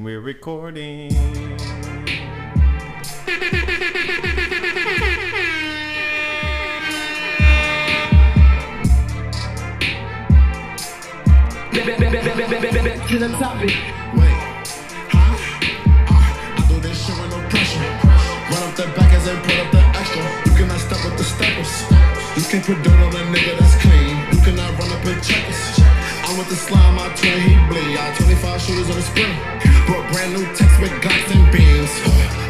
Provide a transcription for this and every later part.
we're recording. To the topic. Wait, I do this shit with no pressure. Run up the back as I put up the extra. You cannot step with the steppers. You can't put dirt on a nigga that's clean. You cannot run up and check us. I'm with the slime, my twin, he bleed. I 25 shooters on the sprint. Brought brand new text with Glocks and beams.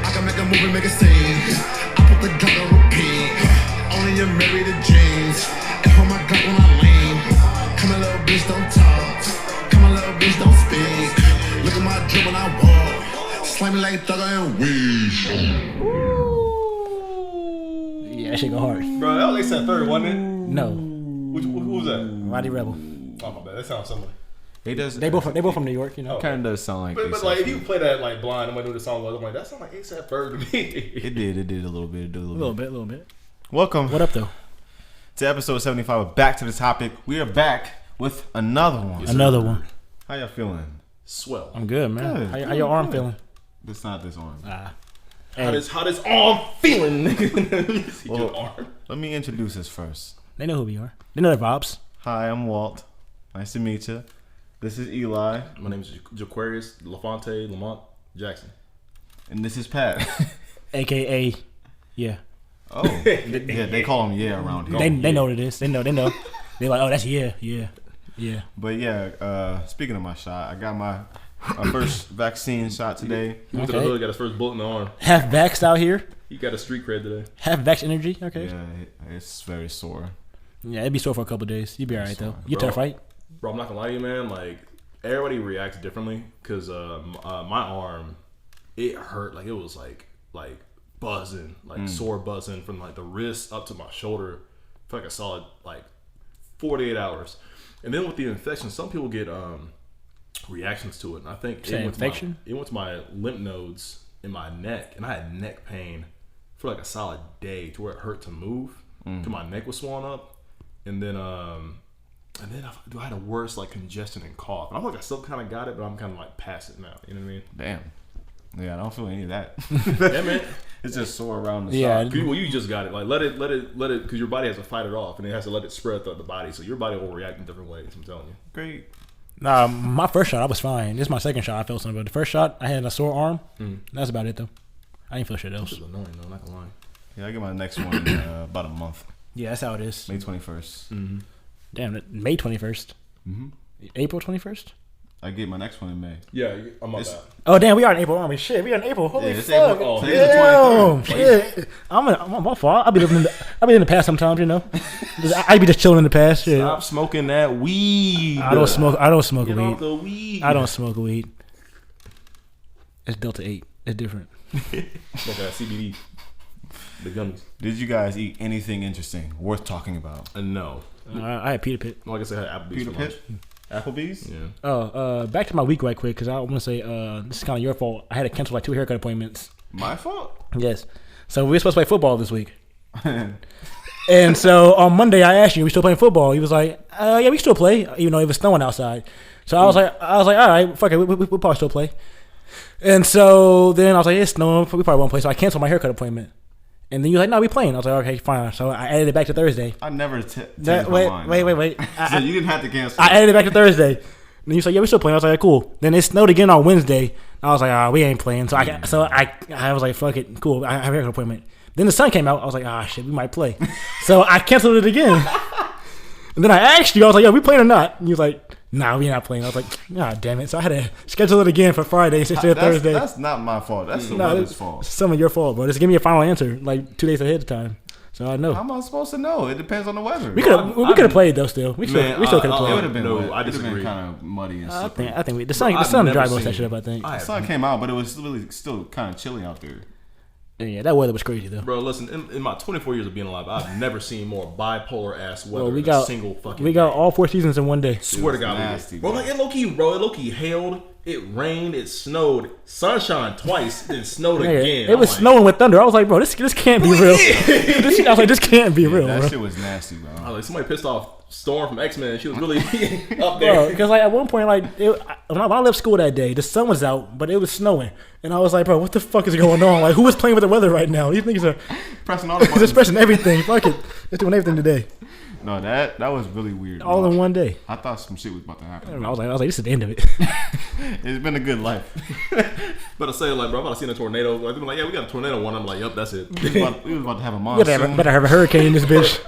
I can make a movie, make a scene. I put the gun on repeat. Only you married the jeans. And hold my gun when I lean. Come on, little bitch, don't talk. Little bitch don't speak. Look at my drip when I walk. Slimy like Thugger and weed. Yeah, that shit go hard. Bro, that was like third, wasn't it? No. Who was that? Roddy Rebel. Oh my bad, that sounds similar. He does. They both from New York, you know. Kind of does sound like. But like, if you play that like blind, and went through the song, I'm like, that sounds like ASAP Ferg to me. It did a little bit. A little bit. Welcome. What up though? To episode 75 of Back to the Topic. We are back with another one. Another one. How y'all feeling? Swell. I'm good, man. Good. How your arm feeling? It's not this arm. How this arm feeling, nigga? See Well, your arm. Let me introduce us first. They know who we are. They know their vibes. Hi, I'm Walt. Nice to meet you. This is Eli. My name is Jaquarius Lafonte Lamont Jackson. And this is Pat. AKA, yeah. Oh, yeah, they call him around here. They know what it is. They know. They're like, oh, that's yeah. But yeah, speaking of my shot, I got my first vaccine shot today. He went to the hood, got his first bullet in the arm. Half vaxxed out here. He got a street cred today. Half vax energy. Okay. Yeah, it's very sore. Yeah, it'd be sore for a couple days. You'd be alright though. You Bro. tough, right? Bro, I'm not gonna lie to you, man. Like, everybody reacts differently. Because my arm, it hurt. Like, it was like buzzing. Like, sore buzzing from, like, the wrist up to my shoulder for, like, a solid, like, 48 hours. And then with the infection, some people get reactions to it. And I think it went to my lymph nodes in my neck. And I had neck pain for, like, a solid day to where it hurt to move. To my neck was swollen up. And then I had a worse like congestion and cough. And I feel like I still kind of got it, but I'm kind of like past it now. You know what I mean? Damn. Yeah, I don't feel any of that. Yeah, man. It's just sore around the Yeah. shot. Well, you just got it. Like let it, because your body has to fight it off, and it has to let it spread throughout the body. So your body will react in different ways. I'm telling you. Great. Nah, my first shot I was fine. This is my second shot. I felt something, but the first shot I had a sore arm. That's about it though. I didn't feel shit else. It's annoying though. Not gonna lie. Yeah, I get my next one in about a month. Yeah, that's how it is. May 21st. Damn, May 21st. April 21st. I get my next one in May. Yeah, I'm up that. Oh damn, we are in April, aren't we? Shit, we are in April. Holy Yeah, it's fuck! April. Oh, Today's the Damn, 23rd. shit. I'm my fault. I'll be in the past sometimes, you know. I be just chilling in the past. Shit. Stop smoking that weed. I don't smoke Get weed. off the weed. I don't smoke weed. It's Delta 8. It's different. Smoke that CBD. The gummies. Did you guys eat anything interesting worth talking about? No. I had Peter Pit. Like I said, I had Applebee's Peter for lunch. Pitt? Applebee's? Yeah. Back to my week right quick because I want to say this is kind of your fault. I had to cancel like 2 haircut appointments. My fault? Yes. So we were supposed to play football this week. And so on Monday I asked you, we still playing football? He was like, yeah, we still play, even though it was snowing outside. So I was like, all right, fuck it, we'll probably still play. And so then I was like, it's snowing, we probably won't play. So I canceled my haircut appointment. And then you were like, no, we playing. I was like, okay, fine. So I added it back to Thursday. I never changed my mind. Wait. So you didn't have to cancel. I added it back to Thursday. And then you said, yeah, we still playing. I was like, cool. Then it snowed again on Wednesday. I was like, we ain't playing. So I was like, fuck it, cool. I have a haircut appointment. Then the sun came out. I was like, shit, we might play. So I canceled it again. And then I asked you, I was like, yo, we playing or not? And you was like, nah, we not playing. I was like, God damn it. So I had to schedule it again for Friday instead of Thursday. That's not my fault. That's the weather's fault. It's some of your fault, bro. Just give me a final answer like 2 days ahead of time. So I know. How am I supposed to know? It depends on the weather. We could have played though. Still, we still could have It played. would have been wet. I It would have disagree. been kind of muddy and slippery. I think the sun dry most that shit up. I think. The sun came out, but it was really still kind of chilly out there. Yeah, that weather was crazy though. Bro, listen, in my 24 years of being alive, I've never seen more bipolar ass weather Well, we in got a single fucking we got day. all 4 seasons in one day. Swear to God, nasty, bro. Like, it low key hailed, it rained, it snowed, sunshine twice, then snowed Yeah, again. it was snowing with thunder. I was like, bro, this can't be real. I was like, this can't be real, That bro. shit was nasty, bro. I was like, somebody pissed off Storm from X-Men. She was really up Bro, there. because like at one point, like when I left school that day, the sun was out, but it was snowing, and I was like, bro, what the fuck is going on? Like, who is playing with the weather right now? These niggas are Pressing all the just buttons. pressing everything. Fuck it, they're doing everything today, No, that was really weird. all bro. in one day. I thought some shit was about to happen. I was like, this is the end of it. It's been a good life. But I say like, bro, I'm about to see a tornado. Like, they're like, yeah, we got a tornado one. I'm like, yep, that's it. We was about to have a We monsoon. better have a hurricane in this bitch.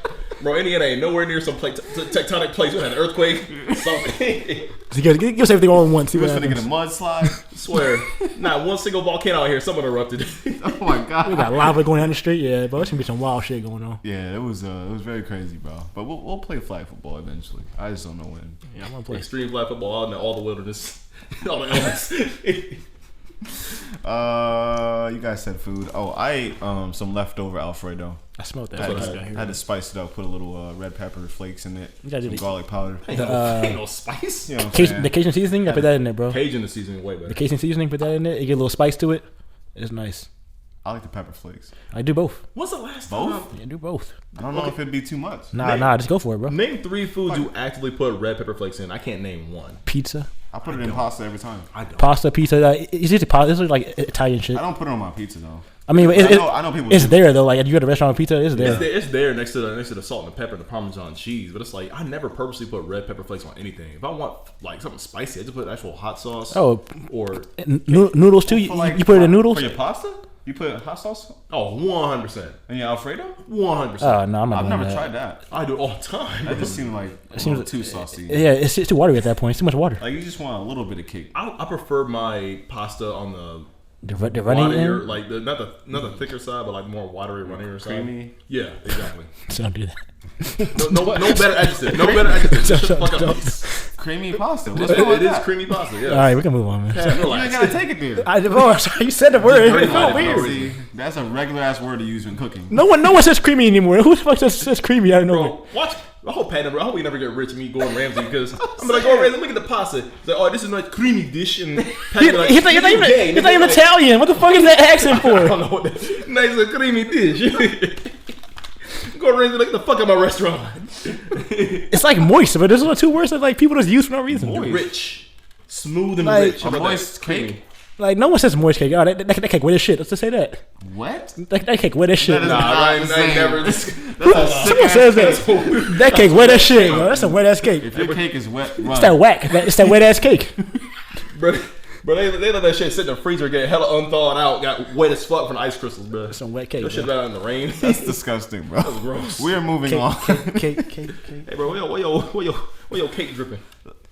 Bro, Indiana ain't nowhere near some tectonic place. We had an earthquake, something. Give us everything all at once. See We what was finna happens. get a mudslide. Swear, not one single volcano out here. Someone erupted. Oh my god. We got lava going down the street. Yeah, bro, it's gonna be some wild shit going on. Yeah, it was very crazy, bro. But we'll play flag football eventually. I just don't know when. Yeah, I'm gonna play. Extreme flag football out in all the wilderness, all the elements. You guys said food. Oh, I ate some leftover Alfredo. I smelled that. I What I had, got here. had to spice it up, put a little red pepper flakes in it, You gotta do some the- garlic powder. Ain't no spice. You know what I'm Cajun, saying? the Cajun seasoning, I put that in there, bro. Cajun the seasoning way better. The Cajun seasoning, put that in there. It get a little spice to it. It's nice. I like the pepper flakes. I do both. What's the last Both? time? Yeah, do both. I don't know if it'd be too much. Nah, just go for it, bro. Name 3 foods you actively put red pepper flakes in. I can't name one. Pizza, I put it in pasta every time. I don't. pasta, pizza. It's just pasta. This is like Italian shit. I don't put it on my pizza though. I mean, I know people It's do. there though. Like you go to a restaurant with pizza, it's there. It's there next to the salt and the pepper and the Parmesan cheese. But it's like I never purposely put red pepper flakes on anything. If I want like something spicy, I just put actual hot sauce. Oh, Or noodles too. For, like, You put it in noodles. For your pasta? You put hot sauce 100%. in your Alfredo? 100%. Oh no, I'm not I've doing never that. tried that. I do it all the time. That just seemed like a seems- little too saucy. Yeah, it's too watery at that point. It's too much water. Like you just want a little bit of cake. I prefer my pasta on the The running waterier, in. like not the thicker side, but like more watery, runnier side. Creamy. Yeah, exactly. So don't do that. No better adjective. No better adjective. Shut the fuck up. Creamy pasta. What's wrong with It is that? creamy pasta. All Yeah. right, we can move on, man. You ain't Relax. gotta take it there. Bro, you said the word. Dirty It felt mind, weird. bro. See, that's a regular ass word to use when cooking. No one says creamy anymore. Who the fuck says creamy out of nowhere? Bro, watch. I hope Pat never. I hope we never get rich. Me Gordon Ramsay because I'm like Gordon Ramsay. Look at the pasta. He's like, oh, this is a nice creamy dish, and Pat be like, He's not even "Nigga, Italian. What the fuck is that accent I for? don't know what that. Nice and creamy dish. Gordon Ramsay, look at the fuck at my restaurant. It's like moist, but there's only 2 words that like people just use for no reason. Moist. Rich, smooth and Like- rich. A How about moist that? Creamy. cake? Like no one says moist cake. Oh, that cake wet as shit. Let's just say that. What? That cake wet as shit. That is Nah, not I the ain't same. never. That's a Someone sick says ass that. cake. That cake wet as shit, bro. That's a wet ass cake. If your cake is wet, run. It's that whack. It's that wet ass cake. Bro, they let that shit sit in the freezer, get hella unthawed out, got wet as fuck from the ice crystals, bro. That's some wet cake. That shit Bro. out in the rain. That's disgusting, bro. gross. We're moving on. Cake. Hey, bro, where your cake dripping?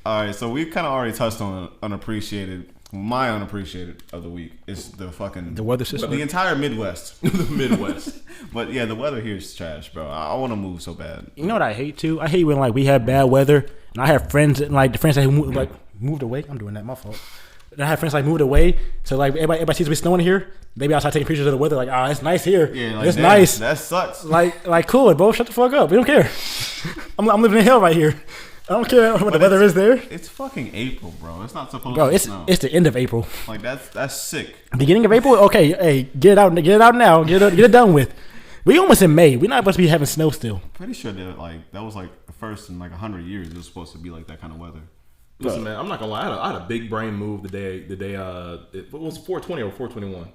All right, so we kind of already touched on unappreciated. My unappreciated of the week is the fucking The weather system. the entire Midwest. The Midwest. But yeah, the weather here is trash, bro. I want to move so bad. You know what I hate too? I hate when like we have bad weather and I have friends and like the friends that moved away. I'm doing that. My fault. And I have friends like moved away, so like everybody sees me snowing here. Maybe I'll start taking pictures of the weather. Like, it's nice here. Yeah, like, it's damn, nice. That sucks. Like cool, bro. Shut the fuck up. We don't care. I'm living in hell right here. I don't care what the weather is there, It's fucking April, bro. It's not supposed bro. to It's snow. the end of April. Like that's sick. Beginning of April. Okay, hey, get it out now. Get it done with. We almost in May. We're not supposed to be having snow still. Pretty sure that was like the first in like 100 years. It was supposed to be like that kind of weather. Listen, man, I'm not gonna lie. I had a big brain move the day it was 420 or 421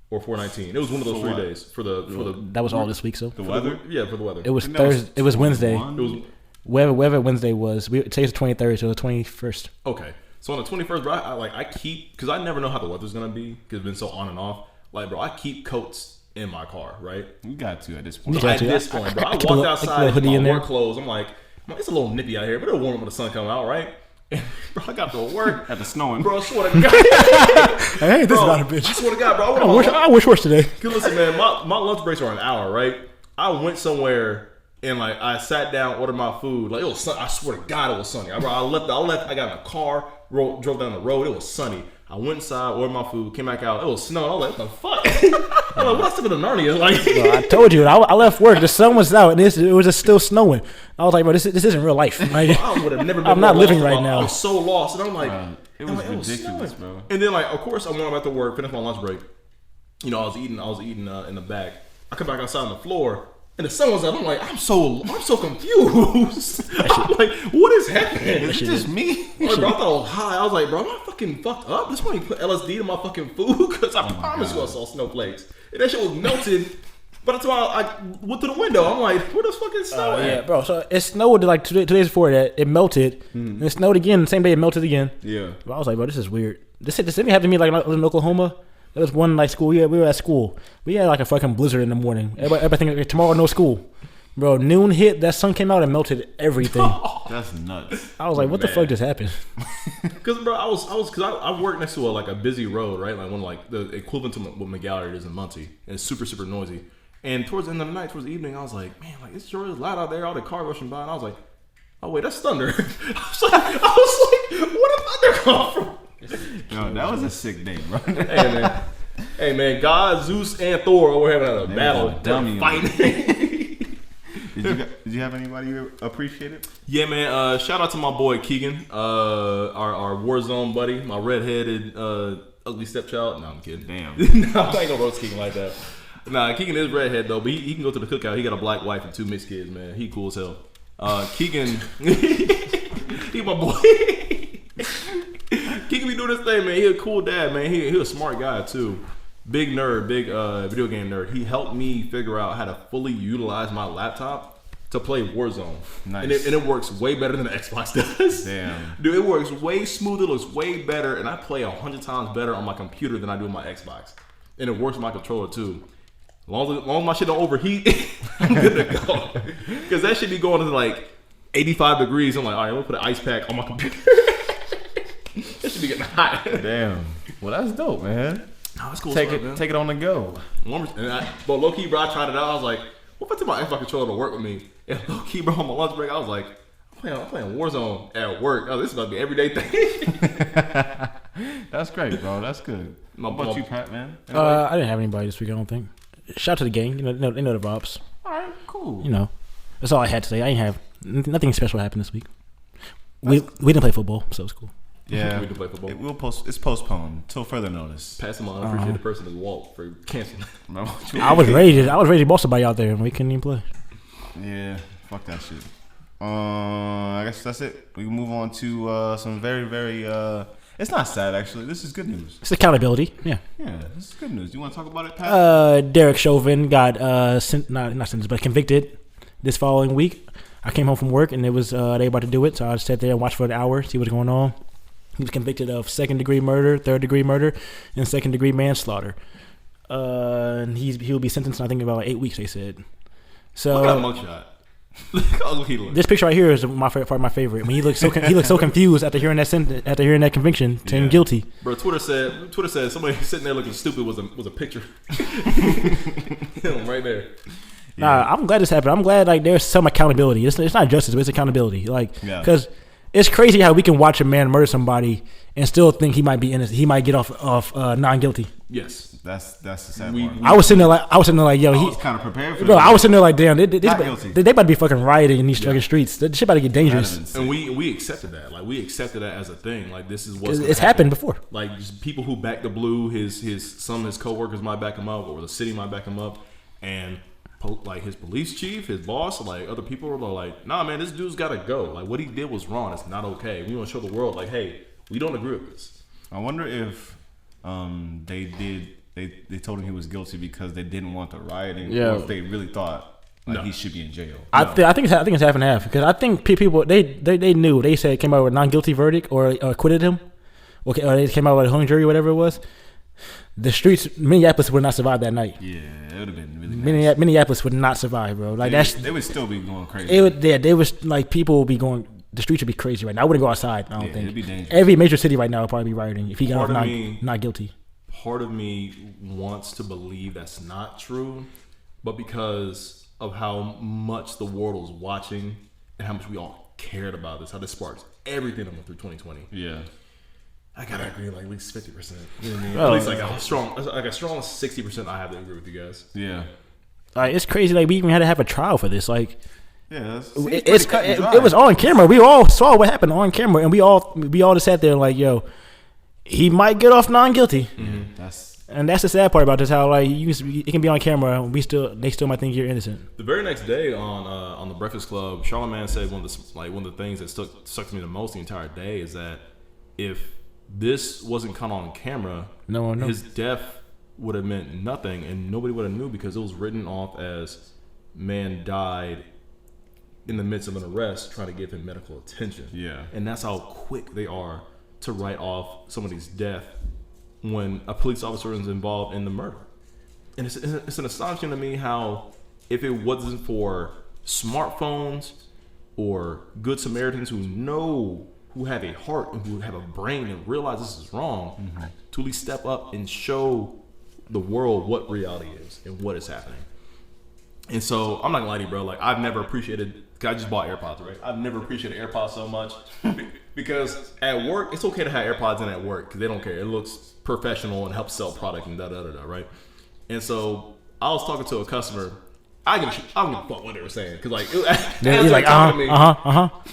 or 419. It was one of those For 3 what? days for the That was all this week, so The weather. yeah, for the weather. it was I think that was Thursday. It was Wednesday. 21. It was Whatever Wednesday was. Today's the 23rd, so the 21st. okay. So on the 21st, bro, I keep because I never know how the weather's gonna be because it's been so on and off. Like, bro, I keep coats in my car, right? You got to at this point. You So got at to. this point, bro, I keep a walked little- outside in hoodie my in there. work clothes. I'm like, it's a little nippy out here, but it'll warm up when the sun come out, right? And, bro, I got to work. At the snowing. Bro, I swear to God. Hey, this is Bro, not a I bitch. swear to God, bro. I wish worse today. Cause listen, man, my lunch breaks are an hour, right? I went somewhere and like I sat down, ordered my food. Like it was sun. I swear to God, it was sunny. I left. I got in a car, drove down the road. It was sunny. I went inside, ordered my food, came back out. It was snowing. I was like, what the fuck? I'm like, what's up with the Narnia? Like, Bro, I told you, I left work. The sun was out, and it was just still snowing. I was like, bro, this isn't real life. Like, I would have never been I'm not more living lost. right now. I was so lost, and I'm like, It was I'm like, ridiculous, snowing. bro. And then like, of course, I went back to work, finished my lunch break. You know, I was eating in the back. I come back outside on the floor. And the sun was up. I'm like, I'm so confused. I'm like, what is happening? It's just me. Bro, I thought I was high. I was like, bro, am I fucking fucked up? This one put LSD in my fucking food because I promise you I saw snowflakes. And that shit was melted. But that's why I went to the window. I'm like, where the fucking snow at? Yeah, bro. So it snowed like 2 days before that. It melted. And it snowed again. The same day it melted again. Yeah. But I was like, bro, this is weird. This didn't happen to me like in Oklahoma. There was one like school. Yeah, we were at school. We had like a fucking blizzard in the morning. Everybody think like, tomorrow no school. Bro, noon hit. That sun came out and melted everything. That's nuts. I was like, what the fuck just happened? Because bro, I work next to a busy road, right? Like one like the equivalent to what Miguel is in Muncie. And it's super super noisy. And towards the end of the night, towards the evening, I was like, man, like it's sure is loud out there. All the cars rushing by, and I was like, oh wait, that's thunder. I was like, where did thunder come from? Yo, that was a sick day, bro. Hey man, God, Zeus, and Thor over having a battle, dummy fighting. Did you have anybody you appreciated? Yeah, man. Shout out to my boy Keegan, our Warzone buddy, my redheaded ugly stepchild. No, I'm kidding. Damn. No, I ain't gonna roast Keegan like that. Nah, Keegan is redhead though, but he can go to the cookout. He got a black wife and 2 mixed kids, man. He cool as hell. Keegan, he my boy. Keegan be doing this thing, man. He a cool dad, man. He a smart guy too. Big nerd, big video game nerd. He helped me figure out how to fully utilize my laptop to play Warzone. Nice. And it works way better than the Xbox does. Damn. Dude, it works way smoother, looks way better, and I play 100 times better on my computer than I do on my Xbox. And it works with my controller too. As long as my shit don't overheat, I'm good to go. Because that shit be going to like 85 degrees. I'm like, all right, I'm going to put an ice pack on my computer. That should be getting hot. Damn. Well, that's dope, man. No, that's cool. Take it on the go. But low key, bro, I tried it out. I was like, what if I took my Xbox controller to work with me? And low key, bro, on my lunch break, I was like, I'm playing Warzone at work. Oh, this is about to be an everyday thing. That's great, bro. That's good. What about you, Pat, man? I didn't have anybody this week, I don't think. Shout out to the gang. They know the vibes. All right, cool. That's all I had today. I ain't have nothing special happened this week. We didn't play football, so it's cool. Yeah, we did play football. It's postponed till further notice. Pass him on. I appreciate the person is Walt for canceling. I was ready to boss somebody out there, and we couldn't even play. Yeah, fuck that shit. I guess that's it. We can move on to some very, very. It's not sad actually. This is good news. It's accountability. Yeah. Yeah, this is good news. You want to talk about it, Pat? Derek Chauvin got not sentenced, but convicted this following week. I came home from work and it was they about to do it, so I just sat there and watched for an hour, see what's going on. He was convicted of 2nd-degree murder, 3rd-degree murder, and 2nd-degree manslaughter. And he'll be sentenced, I think, about 8 weeks. They said. So look at that mugshot. Look how ugly he looks. This picture right here is my favorite. I mean, he looks so confused after hearing that conviction, saying guilty. Bro, Twitter said somebody sitting there looking stupid was a picture. Him right there. Nah, I'm glad this happened. I'm glad like there's some accountability. It's not justice, but it's accountability. Like, because it's crazy how we can watch a man murder somebody and still think he might be innocent. He might get off non-guilty. Yes, that's the sad part. I was sitting there like, yo, I was kind of prepared for bro. I was sitting there like, damn, they about to be fucking rioting in these fucking streets. That shit about to get dangerous. And we accepted that. Like, we accepted that as a thing. Like, this is what's it's happened before. Like, just people who back the blue, some of his coworkers might back him up, or the city might back him up, and like his police chief, his boss, like other people are like, nah, man, this dude's gotta go. Like, what he did was wrong. It's not okay. We want to show the world, like, hey, we don't agree with this. I wonder if they told him he was guilty because they didn't want the rioting, or if they really thought he should be in jail. I think it's half and half, because I think people they knew. They said came out with a non-guilty verdict or acquitted him, or they came out with a hung jury, whatever it was. The streets, Minneapolis would not survive that night. Yeah, it would have been really nice. Minneapolis would not survive, bro. Like they would still be going crazy. They was like people would be going. The streets would be crazy right now. I wouldn't go outside. I don't think. It'd be dangerous. Every major city right now would probably be rioting if he got not guilty. Part of me wants to believe that's not true, but because of how much the world was watching and how much we all cared about this, how this sparks everything that went through 2020. Yeah. I gotta agree, like at least 50%. You know what I mean? At least like a strong 60%. I have to agree with you guys. Yeah, like it's crazy. Like we even had to have a trial for this. Like, yeah, it was on camera. We all saw what happened on camera, and we all just sat there like, yo, he might get off non-guilty. Mm-hmm. And that's the sad part about this. How like it can be on camera. They still might think you're innocent. The very next day on the Breakfast Club, Charlamagne said one of the things that stuck to me the most the entire day is that if this wasn't caught on camera, no one knows. His death would have meant nothing, and nobody would have knew because it was written off as man died in the midst of an arrest trying to give him medical attention. Yeah. And that's how quick they are to write off somebody's death when a police officer is involved in the murder. And it's an astonishing to me how if it wasn't for smartphones or good Samaritans who have a heart and who have a brain and realize this is wrong, to at least step up and show the world what reality is and what is happening. And so I'm not gonna lie to you, bro. Like I've never appreciated. I just bought AirPods, right? I've never appreciated AirPods so much because at work it's okay to have AirPods in at work because they don't care. It looks professional and helps sell product and right? And so I was talking to a customer. I don't give a fuck what they were saying because like he's like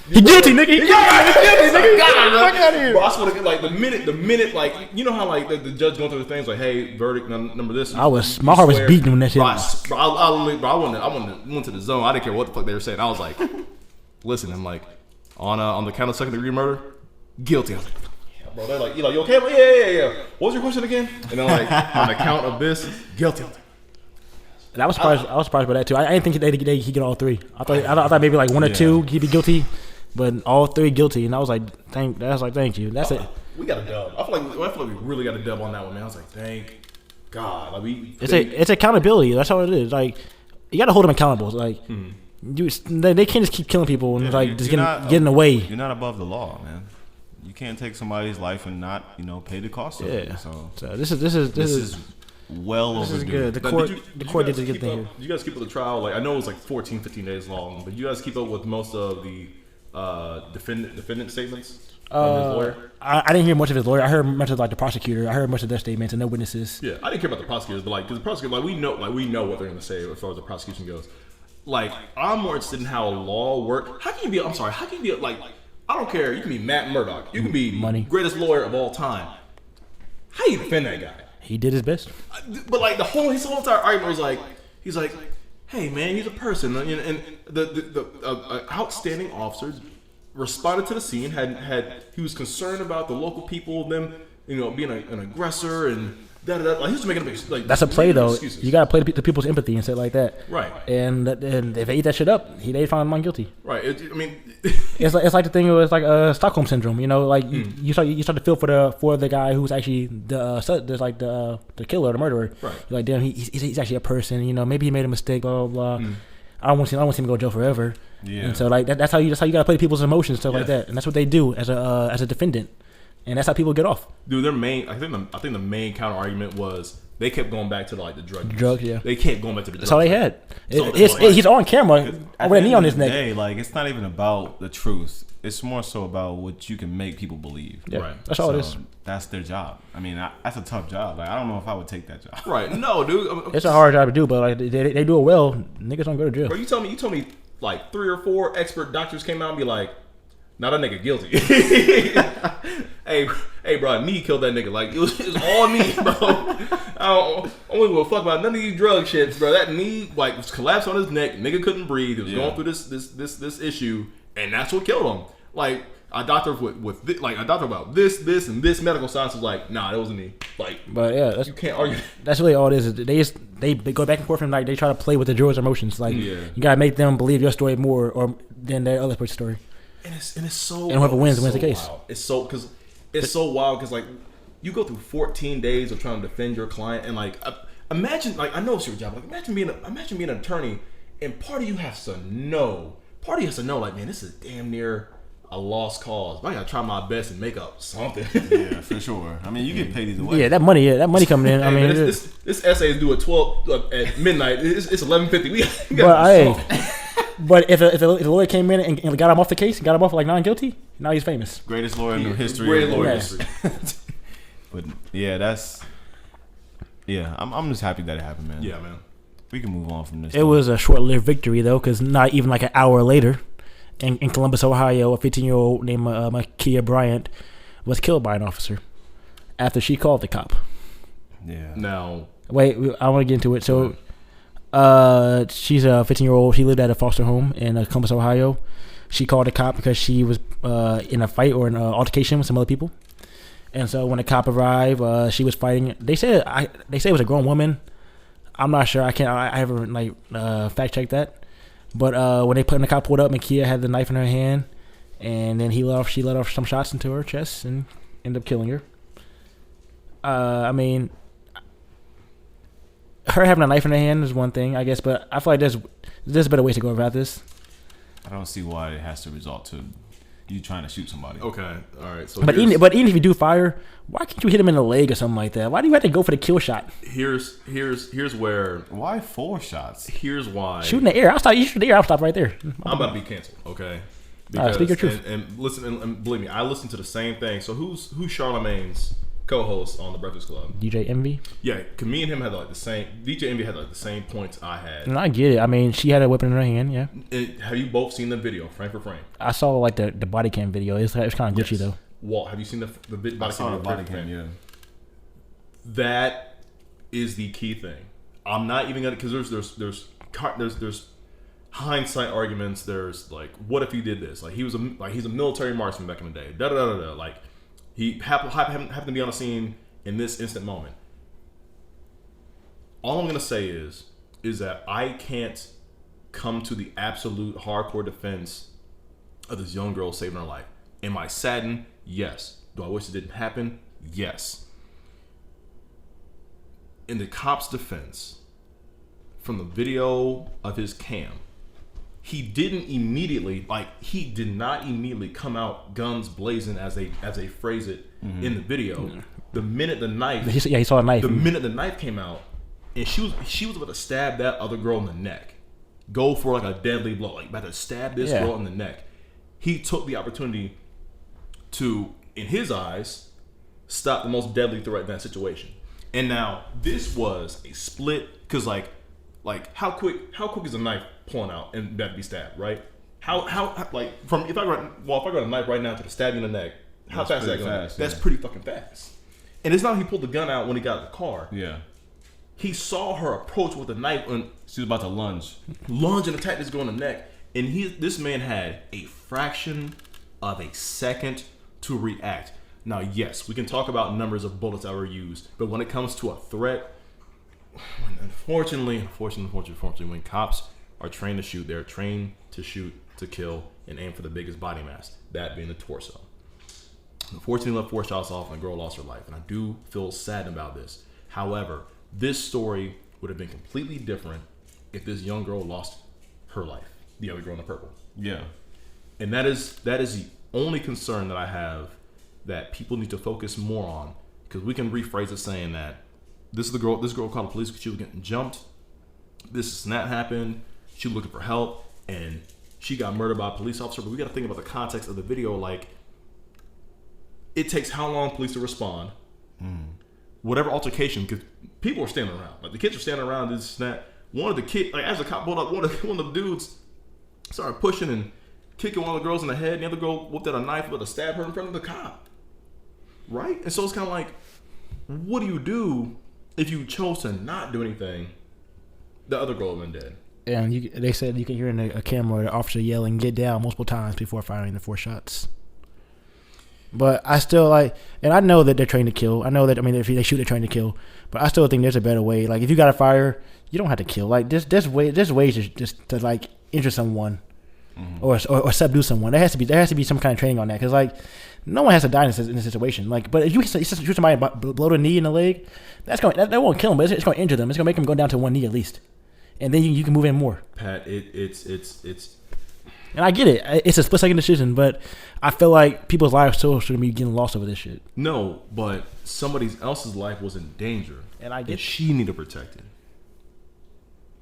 He guilty, nigga. He guilty, nigga. Fuck out of here. Bro, I swear to God, like the minute, like you know how like the judge going through the things like, hey, verdict number this. My heart was beating when that shit. Bro, I went to the zone. I didn't care what the fuck they were saying. I was like, listen, I'm like, on the count of second degree murder, guilty. I was like, yeah, bro. They're like, you okay? I'm like, yeah. What was your question again? And then like on the count of this, guilty. And I was surprised by that too. I didn't think he'd get all three. I thought maybe like one or two he'd be guilty, but all three guilty. And I was like, thank you. That's it. We got a dub. I feel like we really got a dub on that one, man. I was like, thank God. Like it's accountability. That's how it is. Like you got to hold them accountable. Like they can't just keep killing people and getting away. You're not above the law, man. You can't take somebody's life and not pay the cost of it. So this is well this overdue. is good. The court did a good thing here. Did you guys keep up the trial? Like I know it was like 14, 15 days long, but you guys keep up with most of the defendant statements from his lawyer? I didn't hear much of his lawyer. I heard much of like the prosecutor. I heard much of their statements and no witnesses. Yeah, I didn't care about the prosecutors, but like because the prosecutor, we know what they're gonna say as far as the prosecution goes. Like I'm more interested in how law works. How can you be like I don't care. You can be Matt Murdock. You can be greatest lawyer of all time. How do you defend that guy? He did his best. But like his whole entire argument was like, he's like, hey man, he's a person, and the outstanding officers responded to the scene. He was concerned about the local people, them being an aggressor and like he was making like that's a play though. Excuses. You gotta play the people's empathy and shit like that. Right. And if they eat that shit up, they find him guilty. Right. It's like the thing. It was like Stockholm syndrome. Like you start to feel for the guy who's actually the killer, the murderer. Right. You're like, damn, he's actually a person. Maybe he made a mistake. Blah blah blah. I don't want to see him go to jail forever. Yeah. And so like that's how you gotta play people's emotions, stuff like that. And that's what they do as a defendant. And that's how people get off. Dude, I think the main counter argument was they kept going back to like the drugs. Yeah. They kept going back to the drugs. That's all they had. He's on camera with a knee on his neck. Day, like it's not even about the truth. It's more so about what you can make people believe. Yeah. Right. That's all it is. That's their job. I mean, that's a tough job. Like I don't know if I would take that job. Right. No, dude. It's a hard job to do, but like they do it well. Niggas don't go to jail. Bro, you told me like 3 or 4 expert doctors came out and be like, "Now that nigga guilty." hey, bro, knee killed that nigga. Like it was all knee, bro. I don't give a fuck about none of these drug shits, bro. That knee like was collapsed on his neck. Nigga couldn't breathe. He was going through this issue, and that's what killed him. Like a doctor about this and this medical science was like, nah, that was a knee. Like, but yeah, you can't argue. That's really all it is. They go back and forth and like they try to play with the jurors' emotions. Like you gotta make them believe your story more than their other person's story. And it's so. And whoever wins the case. Wild. It's so wild because like you go through 14 days of trying to defend your client and like imagine like I know it's your job. Like imagine being an attorney and part of you has to know like man, this is damn near a lost cause. But I gotta try my best and make up something. Yeah, for sure. I mean, you get paid either way. Yeah, that money coming in. Hey, I mean, this essay is due at 12 at midnight. It's 11:50. But if the lawyer came in and got him off the case, got him off like non-guilty, now he's famous. Greatest lawyer in the history of lawyers. But I'm just happy that it happened, man. Yeah, man. We can move on from this. It was a short-lived victory though, because not even like an hour later, in Columbus, Ohio, a 15-year-old named Makia Bryant was killed by an officer after she called the cop. Yeah. Now, wait, I want to get into it. So, she's a 15-year-old. She lived at a foster home in Columbus, Ohio. She called a cop because she was in a fight or an altercation with some other people. And so when the cop arrived, she was fighting. They said it was a grown woman. I'm not sure. I haven't fact checked that. But when the cop pulled up, Makia had the knife in her hand, and then she let off some shots into her chest and ended up killing her. I mean, her having a knife in her hand is one thing, I guess, but I feel like there's better ways to go about this. I don't see why it has to result to you trying to shoot somebody. okay, all right. So, But even if you do fire, why can't you hit him in the leg or something like that? Why do you have to go for the kill shot? here's where. Why 4 shots? Here's why. Shoot in the air. You shoot in the air. I'll stop right there. I'm about to be canceled. Okay. All right, speak your truth. And listen, and believe me, I listen to the same thing. So who's Charlamagne's co-host on the Breakfast Club? DJ Envy. Yeah, me and him had like the same. DJ Envy had like the same points I had. And I get it. I mean, she had a weapon in her hand. Yeah. Have you both seen the video, frame for frame? I saw like the body cam video. It's kind of glitchy though. Walt, have you seen the body I cam? saw the video, body frame for cam, frame? yeah. That is the key thing. I'm not even gonna, because there's hindsight arguments. There's like, what if he did this? Like he's a military marksman back in the day. Da da da da. Like he happened to be on a scene in this instant moment. All I'm gonna say is that I can't come to the absolute hardcore defense of this young girl saving her life. Am I saddened? Yes. Do I wish it didn't happen? Yes. In the cop's defense, from the video of his cam, he did not immediately come out guns blazing, as they phrase it in the video. The minute the knife, he saw a knife. The minute the knife came out, and she was about to stab that other girl in the neck, go for like a deadly blow, like about to stab this girl in the neck. He took the opportunity to, in his eyes, stop the most deadly threat in that situation. And now this was a split, because like how quick is a knife pulling out and that be stabbed, right? How like from if I got a knife right now to stab you in the neck, how fast is that going? That's pretty fucking fast. And it's not he pulled the gun out when he got in the car. Yeah. He saw her approach with the knife and she was about to lunge and attack this girl in the neck. And this man had a fraction of a second to react. Now, yes, we can talk about numbers of bullets that were used, but when it comes to a threat, unfortunately, when cops are trained to shoot, they're trained to shoot, to kill, and aim for the biggest body mass, that being the torso. Unfortunately, left 4 shots off and the girl lost her life, and I do feel sad about this. However, this story would have been completely different if this young girl lost her life, the other girl in the purple. Yeah. And that is the only concern that I have that people need to focus more on, because we can rephrase it saying that this girl called the police because she was getting jumped. This snap happened. She was looking for help, and she got murdered by a police officer. But we got to think about the context of the video. Like, it takes how long police to respond. Whatever altercation, because people are standing around. Like the kids are standing around. This snap. One of the kids, like as the cop pulled up, one of the dudes started pushing and kicking one of the girls in the head. And the other girl whipped out a knife, about to stab her in front of the cop. Right? And so it's kind of like, what do you do if you chose to not do anything? The other girl would have been dead. And they said you can hear in a camera the officer yelling, "Get down," multiple times before firing the 4 shots. But I still and I know that they're trained to kill. I know that, if they shoot, they're trained to kill. But I still think there's a better way. Like, if you got to fire, you don't have to kill. Like, there's ways to like injure someone, or subdue someone. There has to be some kind of training on that, because no one has to die in this situation. Like, but if you shoot somebody below the knee in the leg, that won't kill them, but it's going to injure them. It's going to make them go down to one knee at least, and then you can move in more. Pat, it's. And I get it. It's a split-second decision, but I feel like people's lives still shouldn't be getting lost over this shit. No, but somebody else's life was in danger, and I get she needed protected.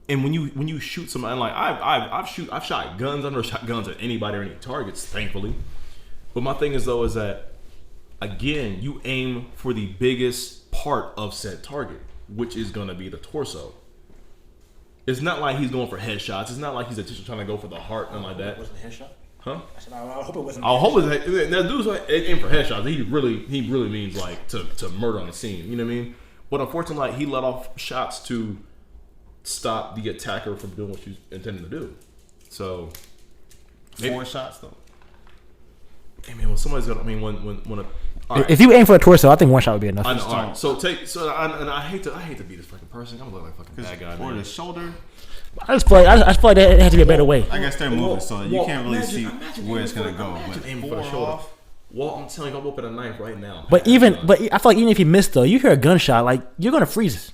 And when you shoot somebody, like I've shot guns. I've never shot guns at anybody or any targets, thankfully. But my thing is that again, you aim for the biggest part of said target, which is going to be the torso. It's not like he's going for headshots. It's not like he's trying to go for the heart and like that. It wasn't a headshot? Huh? I said, I hope it wasn't. I hope that dude's aim for headshots. He really means like to murder on the scene. You know what I mean? But unfortunately, like, he let off shots to stop the attacker from doing what she's intending to do. So 4 shots though. I mean, when somebody's gonna, I mean, when a Right. If you aim for a torso, I think 1 shot would be enough. I know. All right. I hate to be this fucking person. I'm gonna look like a fucking bad guy. Or the shoulder. I just feel like there has to be a better way. I guess they're moving, so you can't really see where it's gonna go. Imagine aiming for the shoulder. Walt, I'm telling you, I'll open a knife right now. But I feel like even if you miss though, you hear a gunshot, like you're gonna freeze.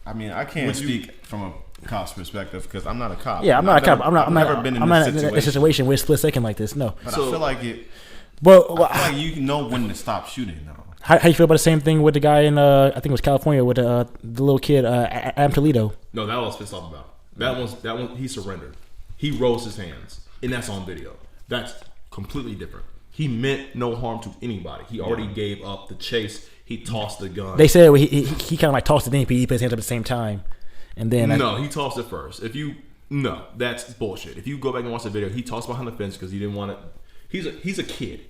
I mean, I can't speak from a cop's perspective because I'm not a cop. Yeah, I'm not a cop. I've never been in a situation where it's split second like this. No. But I feel like it. Well, I feel like you know when to stop shooting now. How you feel about the same thing with the guy in I think it was California with the little kid Adam Toledo? No, that I was pissed off about. That one he surrendered. He rose his hands, and that's on video. That's completely different. He meant no harm to anybody. He already gave up the chase. He tossed the gun. They said he kind of like tossed it in, but he put his hands up at the same time, and then he tossed it first. That's bullshit. If you go back and watch the video, he tossed behind the fence because he didn't want it. He's a kid.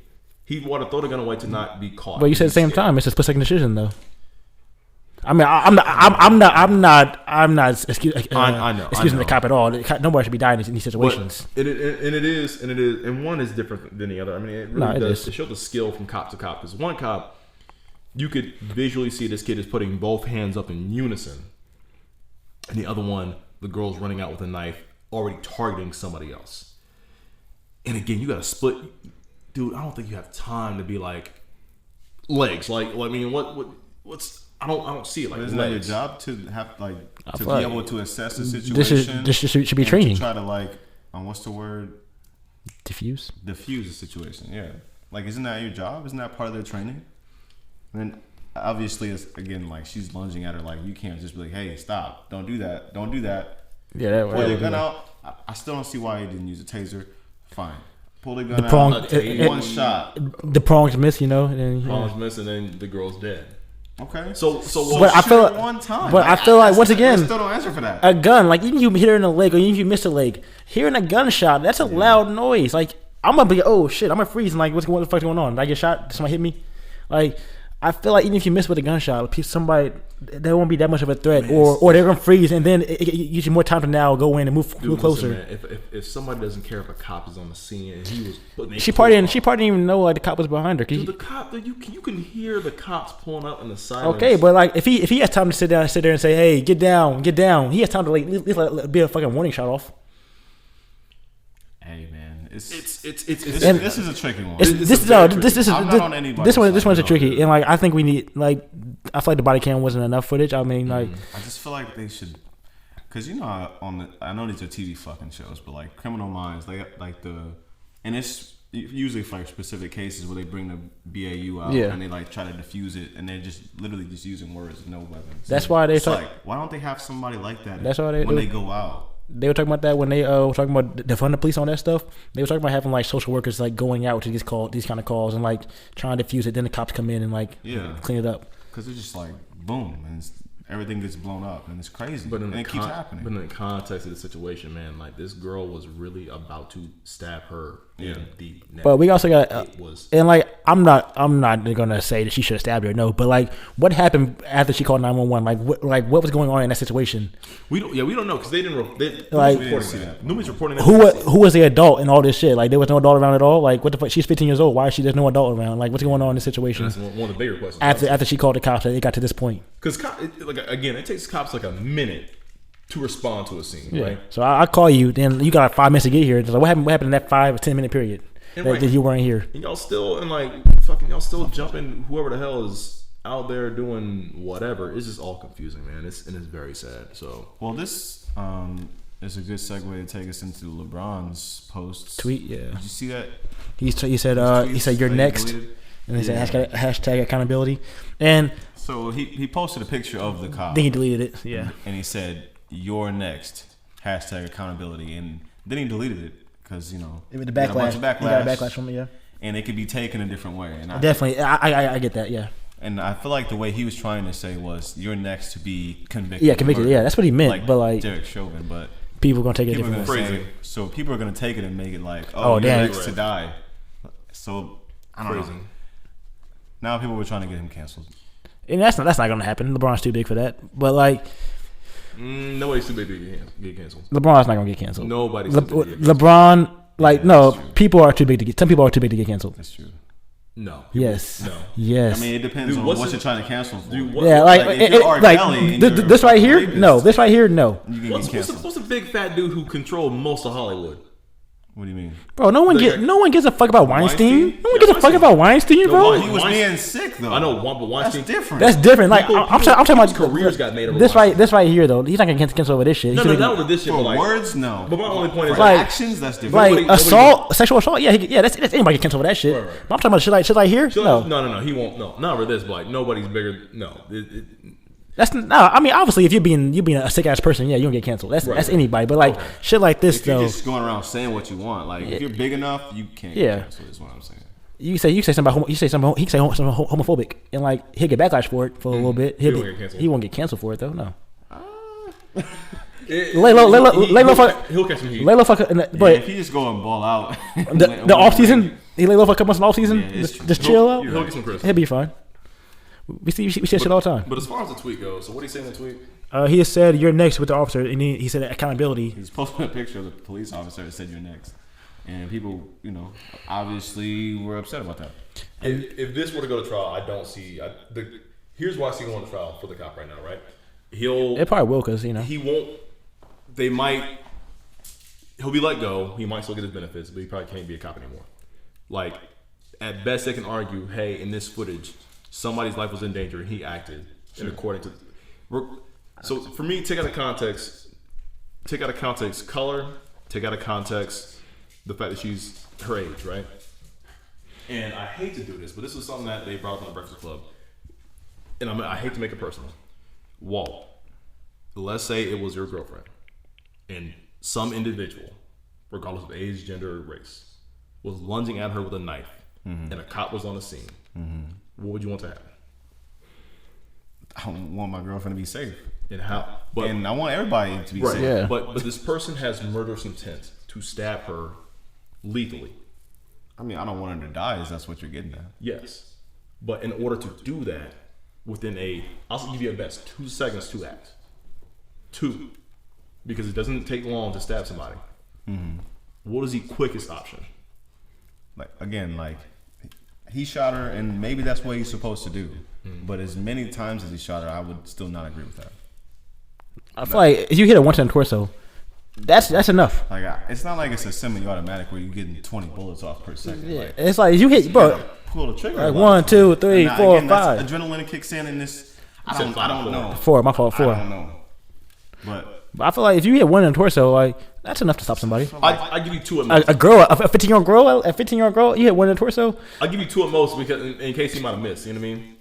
He wanted to throw the gun away to not be caught. But you said at the same time, it's a split second decision, though. I mean, I'm not excusing the cop at all. Nobody should be dying in these situations. But it is, and one is different than the other. I mean, it really does. It shows the skill from cop to cop. Because one cop, you could visually see this kid is putting both hands up in unison, and the other one, the girl's running out with a knife, already targeting somebody else. And again, you got to split. Dude, I don't think you have time to be like legs. Like, I mean, what's I don't see it like. Isn't that your job to have to be able to assess the situation? This should be training. To try to what's the word? Diffuse the situation. Yeah, like isn't that your job? Isn't that part of their training? And then obviously, it's again like she's lunging at her. Like you can't just be like, hey, stop! Don't do that! Don't do that! Yeah, pull the gun out. I still don't see why he didn't use a taser. Fine. Pull the gun out. One shot. The prongs miss, Prongs miss, and then the girl's dead. Okay. So but I feel like one time. But I feel like once again, I still don't answer for that. A gun, like even if you hit her in the leg or even if you miss a leg, hearing a gunshot, that's a loud noise. Like I'm gonna be, oh shit, I'm gonna freeze and like what the fuck's going on? Did I get shot? Did somebody hit me? Like I feel like even if you miss with a gunshot, somebody there won't be that much of a threat, or they're gonna freeze, and then it gives you more time to now go in and move closer. Listen, man, if somebody doesn't care if a cop is on the scene and he was putting, she probably didn't even know like the cop was behind her. Dude, the cop, you can hear the cops pulling up in the silence. Okay, but like if he has time to sit there and say, hey, get down, he has time to like at least be a fucking warning shot off. Hey man. This is a tricky one. This one's a tricky, and like I think we need like I feel like the body cam wasn't enough footage. I mean, like I just feel like they should, because I know these are TV fucking shows, but like Criminal Minds, and it's usually for like specific cases where they bring the BAU out and they like try to defuse it, and they're just literally just using words, no weapons. That's why they why don't they have somebody like that? That's why they go out. They were talking about that when they were talking about defund the police on that stuff. They were talking about having like social workers like going out to these kind of calls and like trying to defuse it. Then the cops come in and like clean it up. Because it's just like boom and everything gets blown up and it's crazy. But it keeps happening. But in the context of the situation, man, like this girl was really about to stab her in the neck. But we also got and like I'm not gonna say that she should have stabbed her. No, but like what happened after she called 911? Like what was going on in that situation? We don't know because they didn't. Nobody's reporting that. Who was the adult in all this shit? Like there was no adult around at all. Like what the fuck? She's 15 years old. Why is there's no adult around? Like what's going on in this situation? And that's one of the bigger questions. After she called the cops, it got to this point. Because again, it takes cops like a minute to respond to a scene, right? So I call you, then you got like 5 minutes to get here. It's like what happened in that 5 or 10 minute period that you weren't here? And y'all still jumping whoever the hell is out there doing whatever. It's just all confusing, man. It's very sad. So this is a good segue to take us into LeBron's post tweet. Yeah, did you see that? He said you're next, and he said hashtag accountability, and so he posted a picture of the cop. Then he deleted it. Yeah, and he said you're next, hashtag accountability, and then he deleted it because it was the backlash. He got a backlash from it. Yeah, and it could be taken a different way. And definitely, I get that. Yeah. And I feel like the way he was trying to say was, "You're next to be convicted." Yeah, convicted. Yeah, that's what he meant. But like Derek Chauvin, but people are gonna take it different way. So people are gonna take it and make it like, "Oh, you're next to die." So I don't know. Now people were trying to get him canceled. And that's not going to happen. LeBron's too big for that. But like, nobody's too big to get canceled. LeBron's not going to get canceled. Nobody's too big to get canceled. LeBron, like, no, people are too big to get. Some people are too big to get canceled. That's true. No. Yes. No. Yes. I mean, it depends on what you're trying to cancel for. Yeah, this right here, no. This right here, no. You can get canceled. What's the big fat dude who controlled most of Hollywood? What do you mean, bro? No one gives a fuck about Weinstein. No one gives a fuck about Weinstein, bro. He was being sick though. I know, but Weinstein different. That's different. Like I'm talking about careers got made over this right here though. He's not gonna cancel over this shit. No, not over this shit. For like, words, no. But my only point is like actions. That's different. Like sexual assault. Yeah, that's anybody can cancel over that shit. Right. But I'm talking about shit like here. No. He won't. No, not over this. But like nobody's bigger. No. That's no. I mean, obviously, if you're being a sick ass person, yeah, you don't get canceled. That's anybody. But like shit like this, if you're though, just going around saying what you want. Like if you're big enough, you can't. Get canceled, is what I'm saying. You say something homophobic, and like he'll get backlash for it for a little bit. He won't get canceled for it though. No. Lay low, fuck. He'll catch some heat. Lay low, fuck. But if he just go and ball out, the off season, he lay low for a couple months in off season. Just chill out. He'll get some crisp. He'll be fine. We see shit all the time. But as far as the tweet goes, so what did he say in the tweet? He said, "You're next with the officer," and he said accountability. He's posting a picture of the police officer that said, "You're next," and people, obviously were upset about that. If this were to go to trial, I don't see. Here's why I see him going to trial for the cop right now, right? It probably will because he won't. They might. He'll be let go. He might still get his benefits, but he probably can't be a cop anymore. Like at best, they can argue, "Hey, in this footage, somebody's life was in danger, and he acted." And according to, so for me, take out of context color, take out of context the fact that she's her age, right? And I hate to do this, but this is something that they brought up on the Breakfast Club, and I hate to make it personal. Walt, let's say it was your girlfriend, and some individual, regardless of age, gender, or race, was lunging at her with a knife, and a cop was on the scene. What would you want to happen? I want my girlfriend to be safe. And how? And I want everybody to be safe. Yeah. But this person has murderous intent to stab her lethally. I mean, I don't want her to die. Is that's what you're getting at? Yes. But in order to do that, I'll give you at best 2 seconds to act. 2. Because it doesn't take long to stab somebody. What is the quickest option? He shot her, and maybe that's what he's supposed to do. But as many times as he shot her, I would still not agree with that. I feel like if you hit her once in the torso, that's enough. It's not like it's a semi-automatic where you're getting 20 bullets off per second. Yeah, it's like you hit, bro. Pull the trigger. Like 1, 2, 3, 4, 5. Adrenaline kicks in this. I don't know. 4, my fault. 4. I don't know. But I feel like if you hit one in the torso, like that's enough to stop somebody. I give you 2 at most. A 15-year-old girl, you hit one in the torso. I give you 2 at most because in case he might have missed. You know what I mean?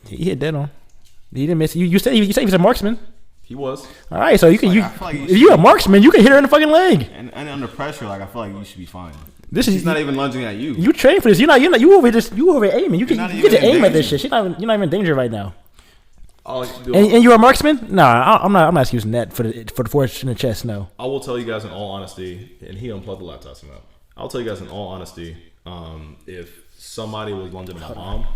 He hit dead on. He didn't miss. You said he was a marksman. He was. All right, so if you're a marksman, you can hit her in the fucking leg. And under pressure, I feel like you should be fine. He's not even lunging at you. You train for this. You over aiming. You get to aim at this shit. You're not even in danger right now. And you're a marksman? Nah, I'm not excusing that for the force in the chest. No. I will tell you guys in all honesty, and he unplugged the laptop somehow. I'll tell you guys in all honesty, if somebody was lunging at my mom,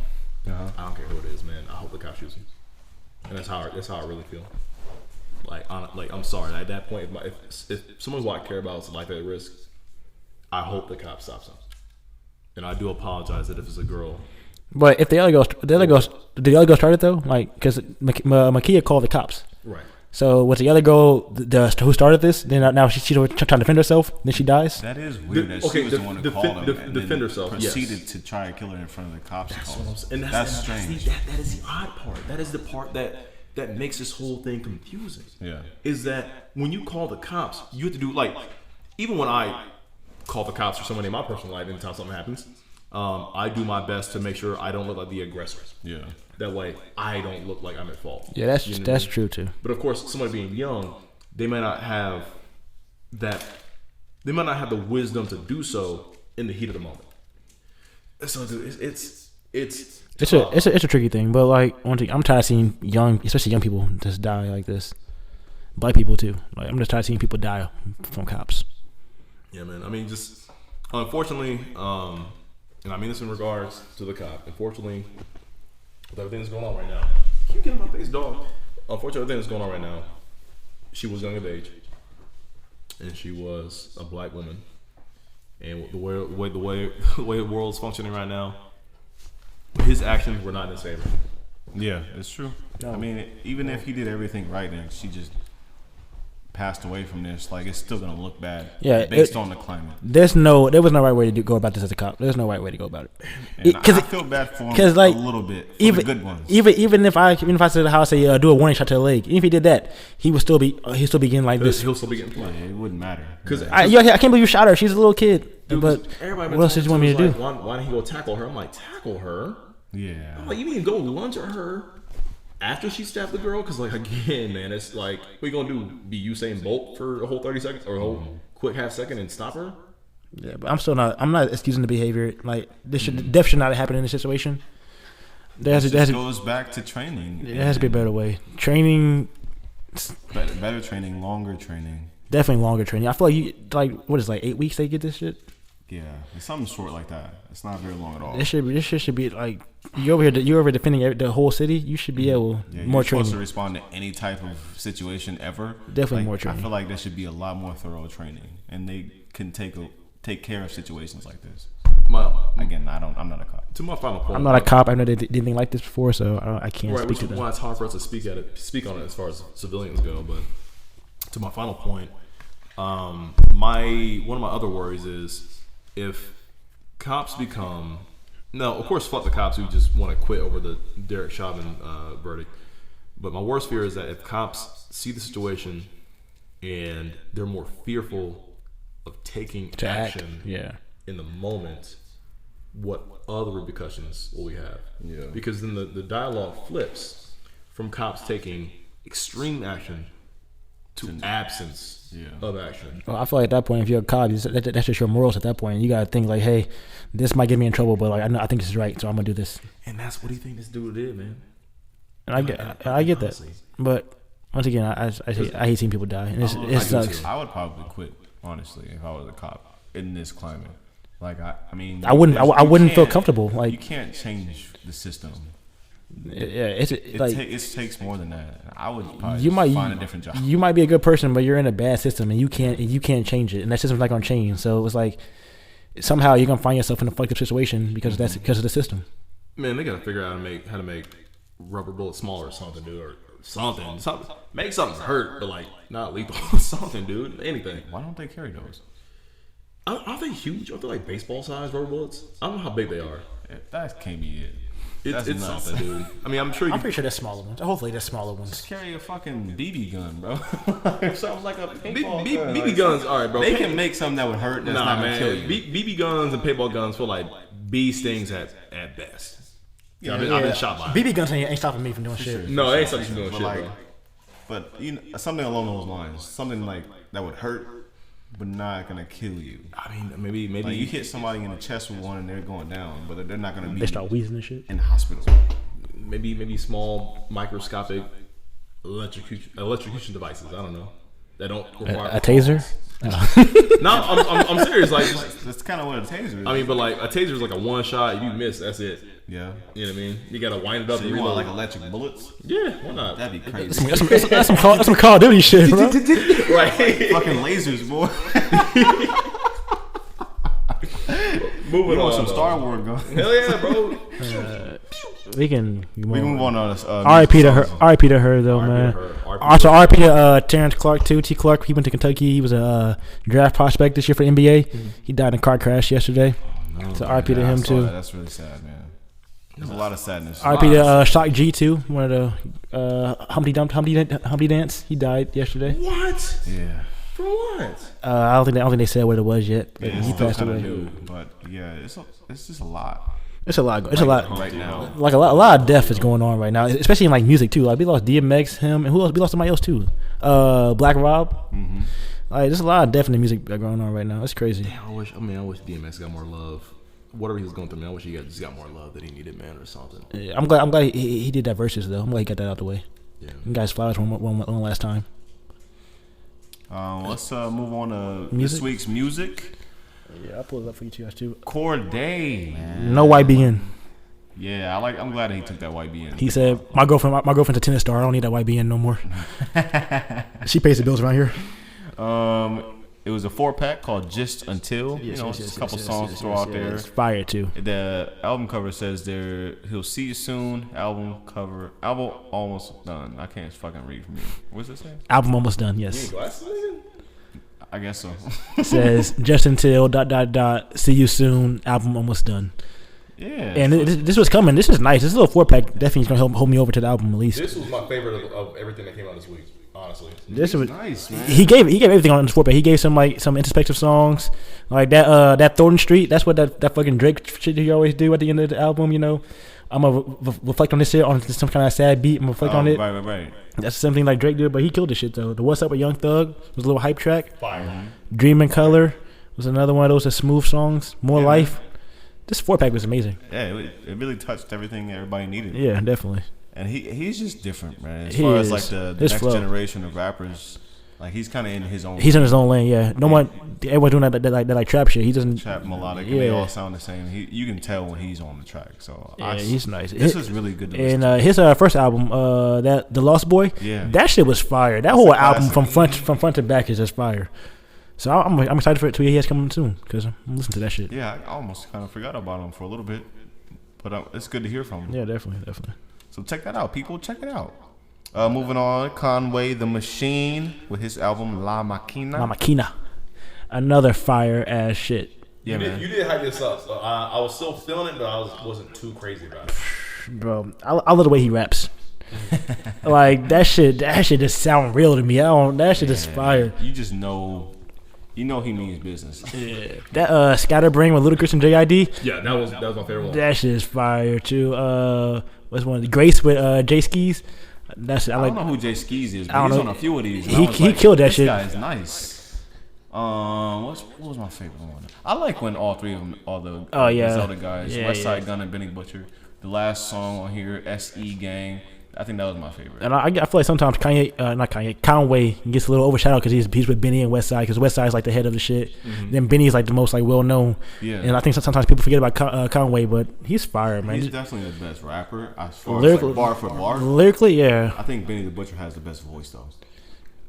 I don't care who it is, man. I hope the cop shoots him, and that's how I really feel. I'm sorry. At that point, if someone's what I care about is life at risk, I hope the cop stops him. And I do apologize that if it's a girl. But if the other girl started though, because Makia called the cops. Right. So was the other girl who started this? Then now she's trying to defend herself. Then she dies. That is weird. She was the one who called him. Defend herself. Proceeded to try to kill her in front of the cops. That's strange. That is the odd part. That is the part that makes this whole thing confusing. Yeah. Is that when you call the cops, you have to do even when I call the cops for somebody in my personal life, anytime something happens, I do my best to make sure I don't look like the aggressor. Yeah. That way, I don't look like I'm at fault. Yeah, that's true too. But of course, somebody being young, they may not have that. They might not have the wisdom to do so in the heat of the moment. So, dude, it's a tricky thing. But one thing, I'm tired of seeing especially young people, just die like this. Black people too. I'm just tired of seeing people die from cops. Yeah, man. I mean, just unfortunately, and I mean this in regards to the cop. Unfortunately, with everything that's going on right now. Can you get in my face, dog? Unfortunately, everything that's going on right now. She was young of age, and she was a black woman. And the way the world's functioning right now, his actions were not in his favor. Yeah, it's true. No. I mean, even if he did everything right and she just passed away from this, like, it's still gonna look bad. Yeah, based on the climate. There was no right way to go about this as a cop. There's no right way to go about it. Because I feel bad for him like, a little bit. For even the good ones. Even if I said the house say do a warning shot to the leg, even if he did that, he would still be getting like this. He'll still be getting played. Yeah, it wouldn't matter. Because I can't believe you shot her. She's a little kid. Dude, but what else did you want me to do? Like, why didn't he go tackle her? I'm like, tackle her? Yeah. I'm like, you mean go lunge at her after she stabbed the girl? Because, like, again, man, it's like, what you gonna do? Be Usain Bolt for a whole 30 seconds or a whole quick half second and stop her? Yeah, but I'm not excusing the behavior. Like, death should not happen in this situation. It goes back to training. There has to be a better way. Training. Better training, longer training. Definitely longer training. I feel like what is it, like 8 weeks they get this shit? Yeah, it's something short like that. It's not very long at all. This shit should be like you're over defending the whole city. You should be able more training. Supposed to respond to any type of situation ever. Definitely more training. I feel like there should be a lot more thorough training, and they can take care of situations like this. Again, I'm not a cop. To my final point, I'm not a cop. I've never did anything like this before, so I can't speak to that. Why it's hard for us to speak on it as far as civilians go. But to my final point, one of my other worries is if cops become of course, fuck the cops who just want to quit over the Derek Chauvin verdict. But my worst fear is that if cops see the situation and they're more fearful of taking action in the moment, what other repercussions will we have? Yeah. Because then the dialogue flips from cops taking extreme action to absence of action. Well, I feel like at that point, if you're a cop, that's just your morals at that point. You got to think like, hey, this might get me in trouble, but like I think this is right, so I'm going to do this. And that's what do you think this dude did, man? And I get that. But once again, I hate seeing people die. And it sucks. I would probably quit, honestly, if I was a cop in this climate. Like, I mean, I wouldn't feel comfortable. Like, you can't change the system. Yeah, it takes more than that. I would probably find a different job. You might be a good person, but you're in a bad system, and you can't change it, and that system's not gonna change. So it's like somehow you're gonna find yourself in a fucked up situation because of the system. Man, they gotta figure out how to make rubber bullets smaller or something, dude, or something. Make something hurt, but like not lethal. Something, dude. Anything. Why don't they carry those? Aren't they huge? Aren't they like baseball size rubber bullets? I don't know how big they are. That can't be it. It's something, dude. I mean, I'm pretty sure there's smaller ones. Hopefully, there's smaller ones. Just carry a fucking BB gun, bro. Something like a paintball gun. BB guns, all right, bro. They can make something that would hurt. That's not gonna kill you. BB guns and paintball guns feel like bee stings at best. Yeah, I've been shot by. BB guns ain't stopping me from doing shit. No, it ain't stopping you from doing shit, bro. But something along those lines, something like that would hurt, but not gonna kill you. I mean, maybe like you hit somebody in the chest with one and they're going down, but they're not gonna be. They start wheezing and shit in the hospital. Maybe small microscopic electrocution devices. I don't know. That don't require a taser. No, I'm serious. Like that's kind of what a taser is. I mean, but like a taser is like a one shot. If you miss, that's it. Yeah. You know what I mean? You gotta wind it up. So you want like electric bullets? Yeah, why not? That'd be crazy. That's some Call of Duty shit, bro. Right. Fucking lasers, boy. Moving on. Some Star Wars gun. Hell yeah, bro. We can move on. R.I.P. to her though, man. Also, R.I.P. to Terrence Clark too. T. Clark. He went to Kentucky. He was a draft prospect this year for the NBA. Mm-hmm. He died in a car crash yesterday. Oh, no, so R.I.P. to him too. That's really sad, man. There's a lot of sadness. R.I.P. to Shock G too. One of the Humpty Dance. He died yesterday. What? Yeah. For what? I don't think they said what it was yet. But he passed away. But yeah, it's just a lot. It's a lot. It's a lot right now. Like a lot of death is going on right now, especially in like music too. Like we lost DMX, him, and who else? We lost somebody else too. Black Rob. Mm-hmm. Like there's a lot of death in the music going on right now. It's crazy. Damn, I wish DMX got more love. Whatever he was going through, man, I wish he just got more love that he needed, man, or something. Yeah, I'm glad he did that verses though. I'm glad he got that out the way. Yeah. You guys flowers one last time. Let's move on to this week's music. Yeah, I'll pull it up for you two guys too. Corday, man. No YBN. Yeah, I'm glad that he took that YBN. He said, "My girlfriend's a tennis star. I don't need that YBN no more." She pays the bills around here. It was a 4-pack called Just Until. Just a couple songs to throw out there. It's fire too. The album cover says he'll see you soon. Album almost done. I can't fucking read from you. What's it say? Album almost done. Yes. I guess so. It says Just Until ... See you soon. Album almost done. Yeah. And this was coming. This is nice. This little 4-pack definitely is gonna hold me over to the album at least. This was my favorite of everything that came out this week. Honestly, this was nice, man. He gave everything on the 4-pack. He gave some introspective songs like that Thornton Street. That's what that fucking Drake shit he always do at the end of the album. I'm gonna reflect on this shit on some kind of sad beat. I'm gonna reflect on it. Right. That's something like Drake did, but he killed this shit though. The What's Up with Young Thug was a little hype track. Fire. Dream in Color was another one of those smooth songs. More Life. This 4-pack was amazing. Yeah, it really touched everything everybody needed. Yeah, definitely. And he's just different, man. As far as like the next generation of rappers, like he's kind of in his own. He's in his own lane, yeah. Everyone doing that like trap shit. He doesn't trap melodic. Yeah. And they all sound the same. You can tell when he's on the track. So yeah, he's nice. This is really good. And his first album, The Lost Boy, that shit was fire. That whole album from front to back is just fire. So I'm excited for it too. He has coming soon because I'm listening to that shit. Yeah, I almost kind of forgot about him for a little bit, but it's good to hear from him. Yeah, definitely. So check that out, people. Check it out. Moving on, Conway the Machine with his album La Maquina. Another fire ass shit. Yeah, you did hype this up. So I was still feeling it, but I wasn't too crazy about it. Bro, I love the way he raps. Like that shit just sound real to me. That shit is fire. You just know. You know he means business. Yeah. That Scatterbrain with Ludacris and JID. Yeah, that was my favorite one. That shit is fire too. What's one? Grace with Jay Skis. I don't know who Jay Skis is, but he's on a few of these. He killed that shit. This guy is nice. What was my favorite one? I like when all three of them, all the Zelda guys, Westside Gunn and Benny Butcher. The last song on here, SE Gang. I think that was my favorite. And I feel like sometimes Conway gets a little overshadowed because he's with Benny and Westside because Westside is like the head of the shit. Mm-hmm. Then Benny's like the most like well known. Yeah. And I think sometimes people forget about Conway, but he's fire, man. He's definitely the best rapper as far as like bar for bar. Lyrically, yeah. I think Benny the Butcher has the best voice though.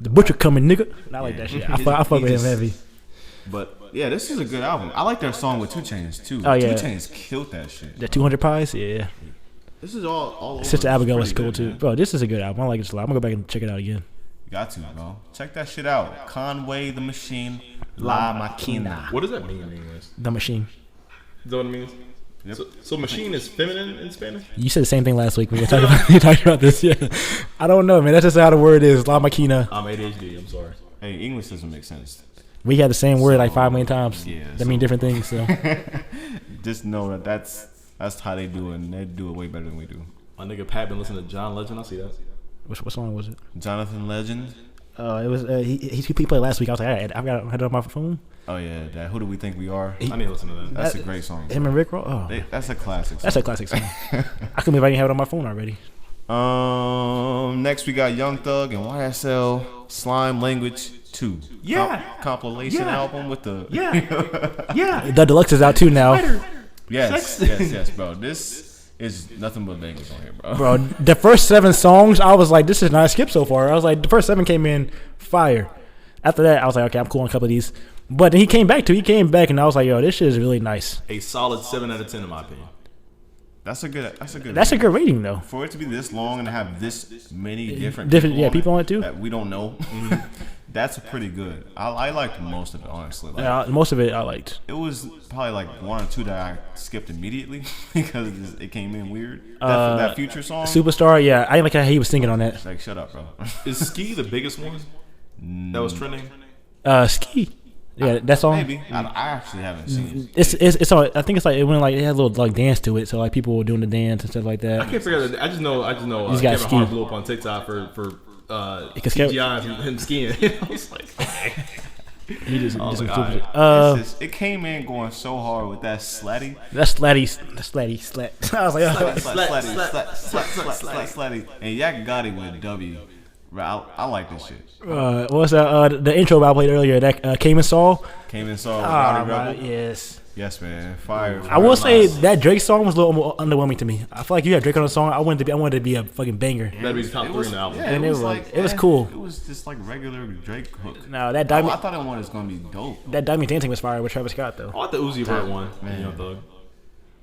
The Butcher coming, nigga. I like that shit. I fuck with him heavy. But yeah, this is a good album. I like their song with 2 Chainz too. Oh yeah, 2 Chainz killed that shit. The 200 Pies, yeah. This is all over. Sister Abigail was cool too. Bro, this is a good album. I like it a lot. I'm gonna go back and check it out again. You got to, bro. Check that shit out. Conway the Machine, La Maquina. What does that mean in English? The Machine. Is that what it means? Yep. So machine is feminine in Spanish? You said the same thing last week when you were talking about this. Yeah. I don't know, man. That's just how the word is. La Maquina. I'm ADHD. I'm sorry. Hey, English doesn't make sense. We had the same word like 5 million times. Yeah. That mean different things. So just know that's how they do it, and they do it way better than we do. My nigga Pat been listening to John Legend. I see that. What song was it? Jonathan Legend. It was he played last week. I was like, I had it on my phone. Oh yeah, that Who Do We Think We Are? I need to listen to that. That's a great song. Him and Rick Roll. Oh, that's a classic song. That's a classic song. I couldn't believe I didn't have it on my phone already. Next we got Young Thug and YSL Slime Language 2. Yeah. Compilation album with the The deluxe is out too now. Yes, bro. This is nothing but bangers on here, bro. Bro, the first 7 songs, I was like, this is not a skip so far. I was like, the first 7 came in fire. After that, I was like, okay, I'm cool on a couple of these. But then he came back, and I was like, yo, this shit is really nice. A solid 7 out of 10 in my opinion. That's a good rating though. For it to be this long and have this many different people on it too that we don't know. That's pretty good. I liked most of it, honestly. Most of it I liked. It was probably like 1 or 2 that I skipped immediately because it came in weird. That Future song, Superstar. Yeah, I didn't like how he was singing on that. Like, shut up, bro. Is Ski the biggest one that was trending? Ski. Yeah, that song. Maybe I actually haven't seen it. It's all, I think it's like it went like it had a little like dance to it, so like people were doing the dance and stuff like that. I can't figure out. I just know. Kevin Hart blew up on TikTok for CGI and him skiing. I was like, it came in going so hard with that slatty. Slat. I was like, slatty. And Yak Gotti with W. I like this shit. What's that? The intro I played earlier. That Comin Saul. Rowdy Rebel. Yes. Yes, man. Fire. I will say that Drake song was a little more underwhelming to me. I feel like you had Drake on the song. I wanted it to be a fucking banger. That'd be top 3 in the album. Yeah, And it was eh, cool. It was just like regular Drake hook. No, that I Diamond thought that one was gonna be dope. that Diamond Dancing was fire with Travis Scott though. I like the Uzi Vert one. Man. You know, Thug.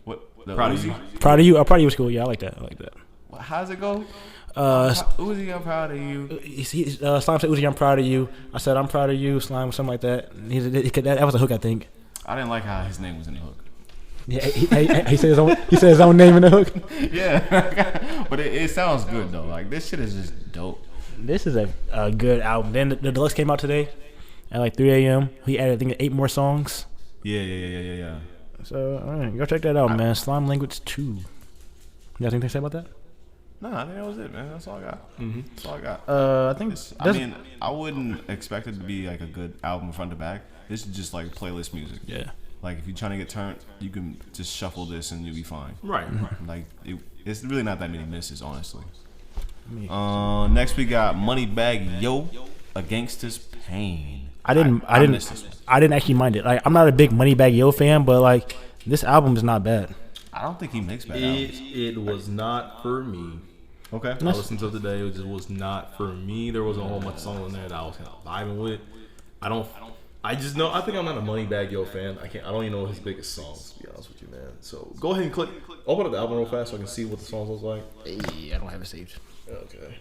What? Proud of you. Proud of you. Proud of you was cool. Yeah, I like that. How's it go? Uzi, I'm proud of you. Slime said, Uzi, I'm proud of you. I said, I'm proud of you, Slime, something like that. That was a hook, I think. I didn't like how his name was in the hook. Yeah, he said his own name in the hook. Yeah, but it sounds good though. Like this shit is just dope. This is a good album. Then the deluxe came out today at like 3 a.m. He added, I think, 8 more songs. Yeah. So, all right, go check that out, man. Slime Language 2. You got anything to say about that? No, I think that was it, man. That's all I got. That's all I got. I think. I wouldn't expect it to be like a good album front to back. This is just like playlist music. Yeah. Like if you're trying to get turned, you can just shuffle this and you'll be fine. Right. Like it's really not that many misses, honestly. Next we got Moneybagg Yo, A Gangsta's Pain. I didn't actually mind it. Like, I'm not a big Moneybagg Yo fan, but like this album is not bad. I don't think he makes bad albums. It was not for me. Okay. I listened to it today. It just was not for me. There wasn't a whole bunch of songs in there that I was kind of vibing with. I just know. I think I'm not a Moneybagg Yo fan. I don't even know his biggest songs, to be honest with you, man. So go ahead and open up the album real fast so I can see what the songs look like. Hey, I don't have it saved. Okay.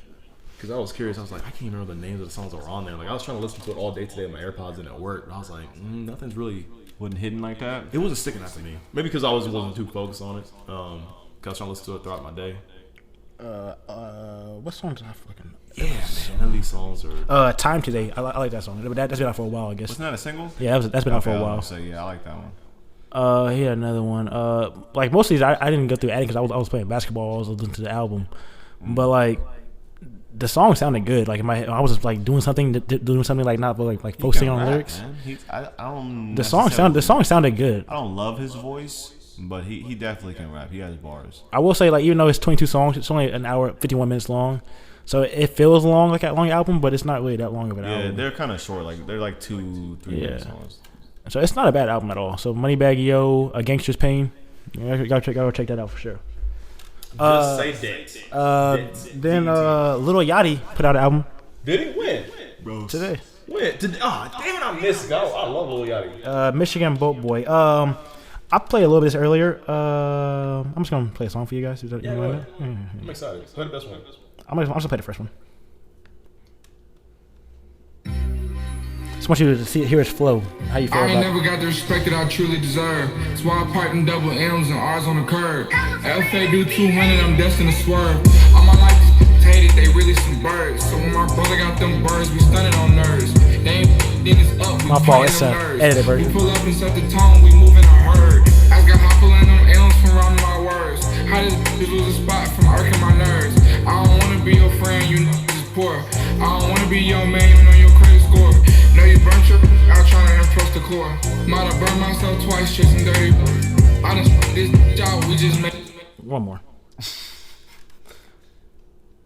Because I was curious. I was like, I can't remember the names of the songs that were on there. Like I was trying to listen to it all day today on my AirPods and at work. But I was like, nothing's really. Wasn't hidden like that. It wasn't sticking out to me. Maybe because I wasn't too focused on it. Because I was trying to listen to it throughout my day. What song did I fucking? Yeah, man. None of these songs are. Time Today. I like that song. But that's been out for a while, I guess. Wasn't that a single? Yeah, that's been out for a while. So yeah, I like that one. He had another one. Like most of these, I didn't go through adding because I was playing basketball. I was listening to the album, but like the song sounded good. Like I was just like doing something like not like focusing on lyrics. I don't. The song sounded good. I don't love his voice, but he definitely can rap. He has bars. I will say, like, even though it's 22 songs, it's only an hour 51 minutes long, so it feels long like a long album, but it's not really that long of an album. Yeah, they're kind of short. Like they're like 2-3 minute songs. So it's not a bad album at all. So Moneybagg Yo, A Gangsta's Pain, gotta check that out for sure. Just say that. Then Lil Yachty put out an album. Did he win? Bro, Today. When? Damn it, I missed it. I love Lil Yachty. Michigan Boat Boy. I played a little bit this earlier. I'm just gonna play a song for you guys. Yeah, go ahead. I'm excited. Play the best one. I'm just gonna play the first one. Just want you to hear his flow. How you feel I about ain't it? never got the respect that I truly deserve. That's why I pipe them double M's and R's on the curb. If they do 200, I'm destined to swerve. All my life is potatoes, they really some birds. So when my brother got them birds, we stunning on nerves. They ain't then it's up, we My fault, fighting it's them a nerves. edited version. We pull up and set the tone, we moving a herd. I got hopple in them M's from rounding my words. How this bitch lose a spot from irking my nerves. I don't wanna be your friend, you just poor. I don't wanna be your man, you know your credit score. Know you burnt your out trying to impress the core. Might have burned myself twice chasing dirty. I done this job, we just made. One more.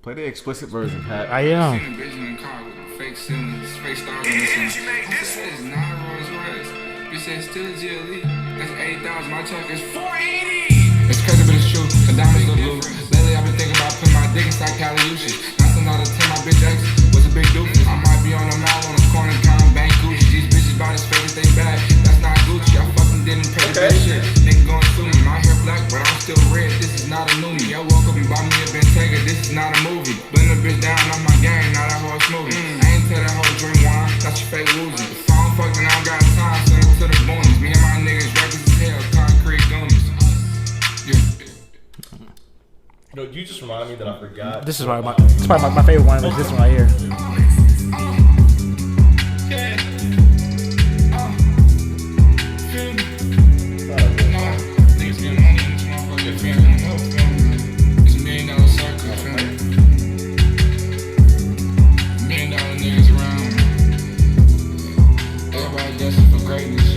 play the explicit version, Pat. I am. Seen a bitch in the car with a fake ceiling, fake stars in the ceiling. This is not a Rolls Royce. Bitch said still a GLE. That's 8,000. My check is 480. It's crazy, but it's true. The diamonds look blue. Lately, I've been thinking about putting my dick inside Caliucci. 9 out of 10, my bitch ex was a big doofus. I might be on the mall on the corner counting bank Gucci. These bitches bout as fake as they bad. That's not Gucci. I fucking didn't pay the bad shit. Nigga gon' sue me. My hair black, but I'm still red. This is not a new me. I woke up and bought me a Bentayga. This is not a movie. Blend the bitch down on my game. Now that whole smoothie. I ain't tell that whole drink wine. That's your fake losing. If I don't fuck, then I don't got time. Send it to the boonies. Me and my niggas reckless as hell. Concrete goonies. Yeah. No, you just reminded me that I forgot. This is probably my favorite one. Is this one right here. It's $1 million circle, $1 million niggas around. Everybody destined for greatness.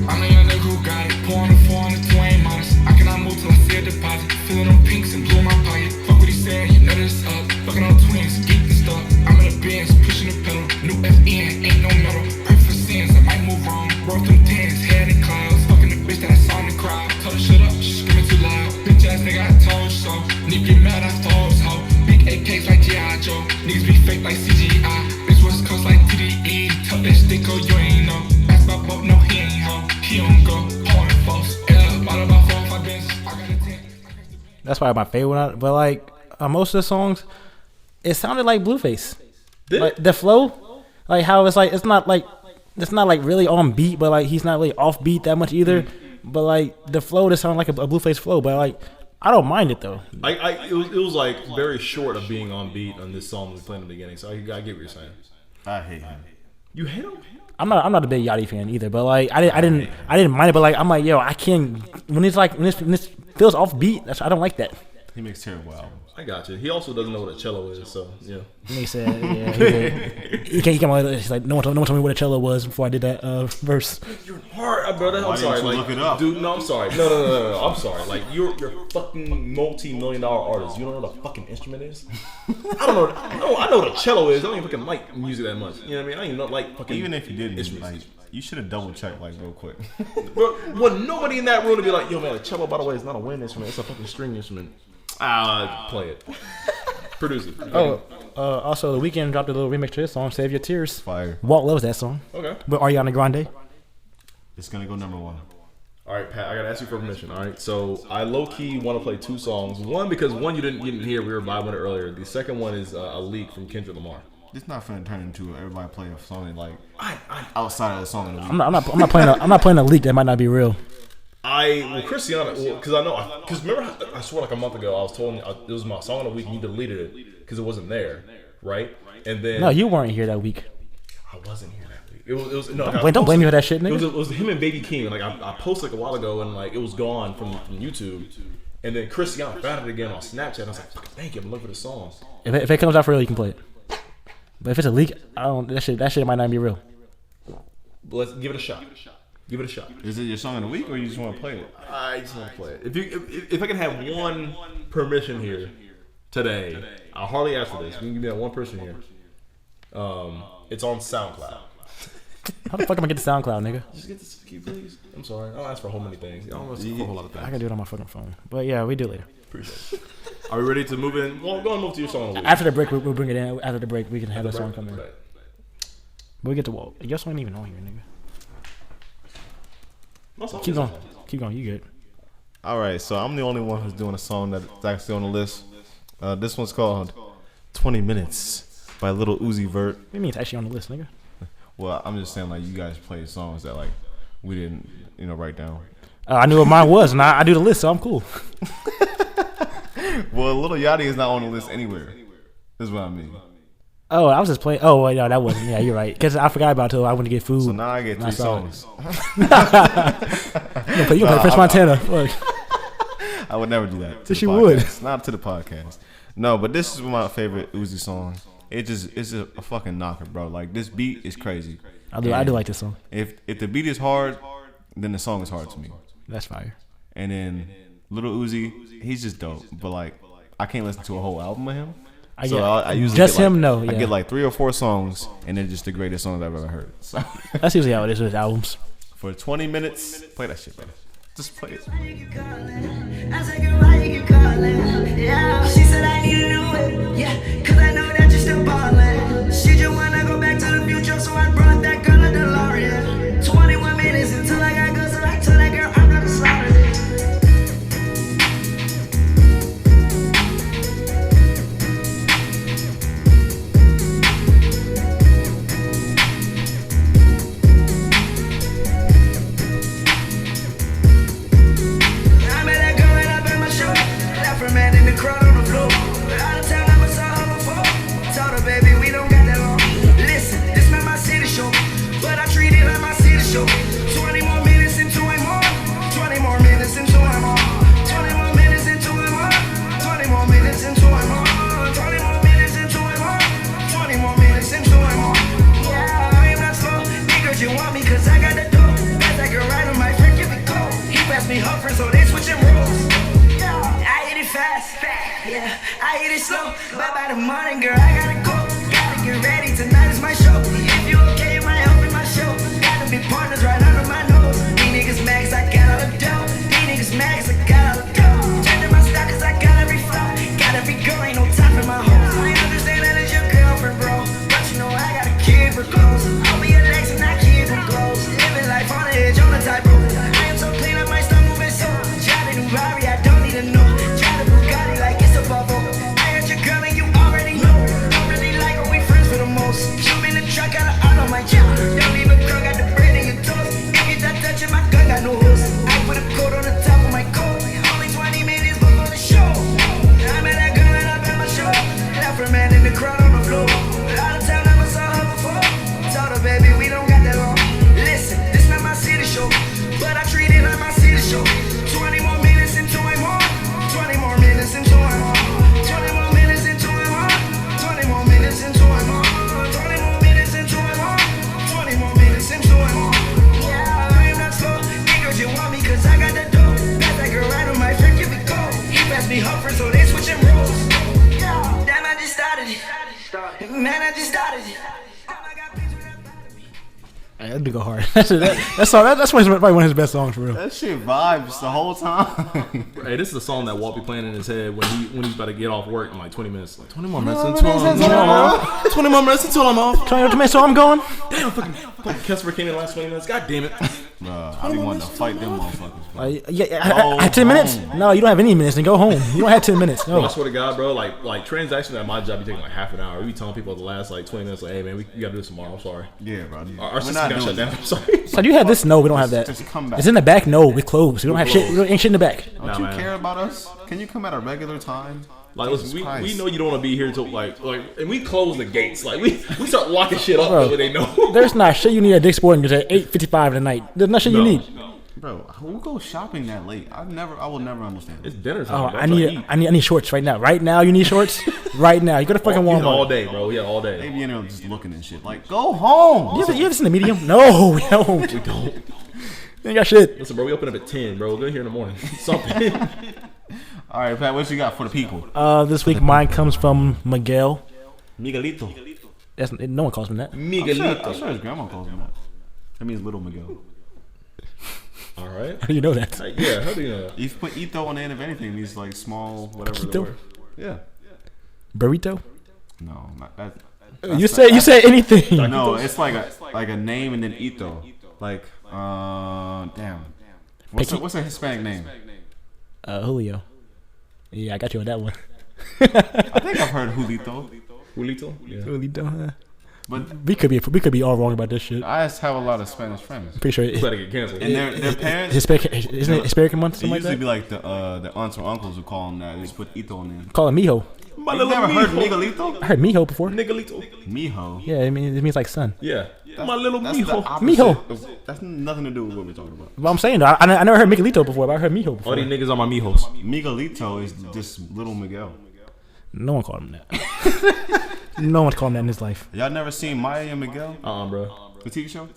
I know your nigga who got it. Pouring the 2 ain't modest. I cannot move That's probably my favorite one. But like most of the songs, it sounded like Blueface. Like the flow, like how it's not like really on beat, but like he's not really off beat that much either. But like the flow just sounded like a Blueface flow. But like I don't mind it though. It was like very short of being on beat on this song we played in the beginning. So I get what you're saying. I hate him. You hate him? I'm not a big Yachty fan either, but like I didn't mind it, but like I'm like, yo, I can't when this feels off beat. I don't like that. He makes terrible albums. I got you. He also doesn't know what a cello is, so yeah. He said, he came out. He's like, no one told me what a cello was before I did that verse. You're hard, brother. I'm sorry. Like, look it up, dude. No, I'm sorry. No. I'm sorry. Like you're fucking multi-million-dollar artist. You don't know what a fucking instrument is? I don't know. I know what a cello is. I don't even fucking like music that much. You know what I mean? I don't even like fucking. Even if you didn't, like, you should have double checked like real quick. Well, nobody in that room to be like, yo, man, a cello, by the way, is not a wind instrument. It's a fucking string instrument. Play it. Produce it. Also, The Weeknd dropped a little remix to this song, Save Your Tears. Fire. Walt loves that song. Okay. But Ariana Grande? It's going to go number 1. All right, Pat, I got to ask you for permission. All right, so I low-key want to play 2 songs. One, because one you didn't hear. We were vibing it earlier. The second one is a leak from Kendrick Lamar. It's not finna turn into everybody play a song like outside of the song. I'm not playing a leak that might not be real. Christiana, because remember, I swear like a month ago, I was told it was my song of the week and you deleted it because it wasn't there, right? And then... No, you weren't here that week. I wasn't here that week. It was no. Don't blame me for that shit, nigga. It was him and Baby King. Like I posted like a while ago and like it was gone from YouTube. And then Christiana found it again on Snapchat. And I was like, fucking thank you, I'm looking for the song. If it comes out for real, you can play it. But if it's a leak, that shit might not be real. But let's give it a shot. Give it a shot. Is it your song of the week, or you just want to play it? I just want to play it. If I can have one permission here today, I'll hardly ask for this. You can give me that one person here. It's on SoundCloud. How the fuck am I get to SoundCloud, nigga? Just get this key, please. I'm sorry. I don't ask for a whole many things. I don't ask for a whole lot of things. I can do it on my fucking phone. But yeah, we do later. Appreciate it. Are we ready to move in? Well, go and move to your song of the week. After the break, we'll bring it in. After the break, we can have that song come in. Right. But we get to Walt. Your song ain't even on here, nigga. Keep going. You good? All right, so I'm the only one who's doing a song that's actually on the list. This one's called 20 Minutes by Lil Uzi Vert. What do you mean it's actually on the list, nigga? Well, I'm just saying, like, you guys play songs that, like, we didn't, write down. I knew what mine was, and I do the list, so I'm cool. Well, Lil Yachty is not on the list anywhere. This is what I mean. Oh, I was just playing. Oh, wait, no, that wasn't. Yeah, you're right. Because I forgot about it until I went to get food. So now I get 3 songs. You gonna play French Montana. Fuck. I would never do that. Yes, you would. Not to the podcast. No, but this is my favorite Uzi song. It's a fucking knocker, bro. Like, this beat is crazy. I do like this song. If the beat is hard, then the song is hard to me. That's fire. And then Lil Uzi, he's just dope. But like, I can't listen to a whole album of him. I usually just get, like, him. No, yeah. I get like 3 or 4 songs, and they're just the greatest songs I've ever heard. So that's usually how it is with albums. For 20 minutes, play that shit, man. Just play it. She said I need to know it, yeah, cause I know that you're still ballin'. She just wanna go back to the future, so I brought that girl a DeLorean. 21 minutes until I got good, so I told that girl I'm gonna slaughter it. I met that girl right up in my show, left her man in the crowd on the floor. Out of town, never saw her before. Told her, baby, we don't got that long. Listen, this not my city show, but I treat it like my city show. 20 more minutes into it more. 20 more minutes into it more. 20 more minutes into it more. 20 more minutes into it more. 20 more minutes into it more. 20 more minutes into it more. Yeah, I ain't not slow. Niggas, you want me cause I got the dough. Got that girl right on my friend, give it go. He passed me her friend, so they switching roles. I hit it fast, yeah, I hit it slow. But by the morning, girl, I gotta go. Gotta get ready, tonight is my show. If you okay, you might help in my show. Gotta be partners right under my nose. These niggas mad cause I got all the dough. These niggas mad cause I got all the dough. Changing my style cause I got every fly. Got every girl, ain't no time for my hoes. I understand that it's your girlfriend, bro, but you know I gotta keep her close. I'll be your legs and I keep her close. Living life on the edge, on the tightrope. I am so clean, I might start moving so. Try to do Rari, I don't need to know. Try to show. 20 more minutes into it more. 20 more minutes into it more. 20 more minutes into it more. 20 more minutes into it more. 20 more minutes into it more. 20 more minutes into it more. Yeah, I am not slow. Niggas, you want me cause I got the dough. Pass that girl right on my friend, give it go. He passed me Humphrey, so they switching roles. Yeah, damn, I just started it. Man, I just started it. That do go hard. That's all. That's probably one of his best songs for real. That shit vibes the whole time. Hey, this is a song that Walt be playing in his head when he's about to get off work in like 20 minutes. Like 20 more minutes until I'm off. 20 more minutes until I'm off. 20 minutes so I'm going. Damn, fucking Kessler came in the last 20 minutes. God damn it. I be wanting to fight them motherfuckers. Bro. I had 10 minutes. No, you don't have any minutes. Then go home. You don't have 10 minutes. No. Bro, I swear to God, bro. Like transactions at my job be taking like half an hour. We be telling people the last like 20 minutes, like, hey man, we gotta do this tomorrow. I'm sorry. Yeah, bro. Our system got shut down. I'm sorry. So you have this? No, we don't have that. Just come back. It's in the back. No, we closed. We don't have shit. We ain't shit in the back. Don't you care about us? Can you come at a regular time? Like, listen, we know you don't want to be here till like, and we close the gates. Like, we start locking shit up so they know. There's not shit you need at Dick's Sporting Goods at 8:55 at night. There's not shit you need. Bro, who goes shopping that late? I will never understand. It's dinner time. Oh, I need shorts right now. Right now, you need shorts. Right now, you go to fucking Walmart all day, bro. Yeah, all day. They be in there just looking and shit. Like, go home. You listen to Medium? No, we don't. We don't. They ain't got shit. Listen, bro, we open up at 10, bro. We'll go here in the morning. Something. All right, Pat, what you got for the people? This week mine comes from Miguel. Miguelito. No one calls him that. Miguelito. I'm sure his grandma calls him that. That means Little Miguel. All right. How do you know that? Yeah, how do you know that? You put Ito on the end of anything, these like small whatever Ito? the word. Yeah. Burrito? No, not that. You said anything. No, it's like a name and then Ito. Like damn. What's a Hispanic name? Julio. Yeah, I got you on that one. I think I've heard Julito. Julito? Yeah. Julito. But we could be all wrong about this shit. I just have a lot of Spanish friends. Pretty sure You better get canceled. And their parents. Isn't it Hispanic month? It Something like usually that. be like the aunts or uncles who call them that. They just put Ito on there. Call it Mijo. My You little never heard mijo. Miguelito? I heard Mijo before. Miguelito. Mijo. Yeah, I mean it means like son. Yeah. My little That's mijo. the opposite Mijo. of- That's nothing to do with what we're talking about. But I'm saying though, I never heard Miguelito before, but I heard Mijo All before. these niggas are my mijos. Miguelito is just Little Miguel. No one called him that. No one's called him that in his life. Y'all never seen Maya and Miguel? Bro. The TV show?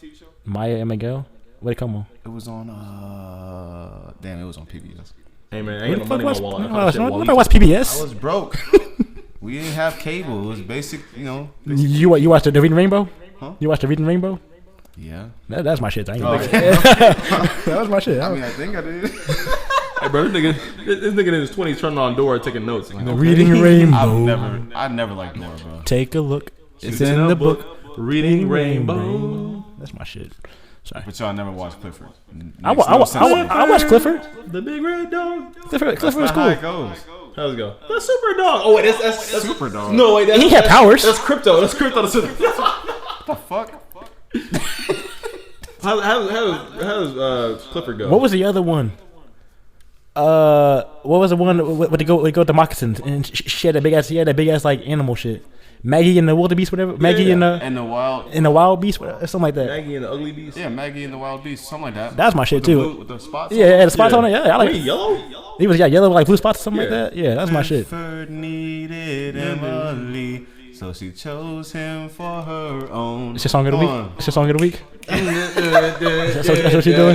Maya and Miguel. Where'd it come on? It was on damn, it was on PBS. Hey, man, I Where ain't the no fuck money in was? my wallet. I No, found that shit I Waleed. watch I PBS. was broke. We didn't have cable. It was basic, You watched the Reading Rainbow? Huh? You watched the Reading Rainbow? Yeah. That's my shit. I ain't Oh, that was my shit. I mean, I think I did. Hey, bro, this nigga in his 20s turning on door taking notes. Like, The Reading Rainbow. I never liked Nora, bro. Take a look. It's in the book. Reading Rainbow. That's my shit. Sorry. But y'all never watched Clifford. I watched Clifford. The big red dog. Clifford was That's cool. how it goes. How's it go? The super dog. Oh, wait, that's Super dog. No, wait, that's, He had that's- powers. That's crypto. That's crypto. That's super. What the fuck? How does Clifford go? What was the other one? What was the one with the moccasins and she had that big ass like animal shit. Maggie and the wildebeest, whatever. Maggie and the wild beast, something like that. Maggie and the ugly beast? Yeah, Maggie and the Wild Beast, something like that. That's my shit With the too. blue- with the spots. Yeah, the spots on it. Yeah, I like Wait, it. yellow? He was yellow with like blue spots, something like Yeah. that. Yeah, that's my shit. Clifford needed Emily, so she chose him for her own. It's your song of the Come week. on. It's your song of the week. That's what you're doing?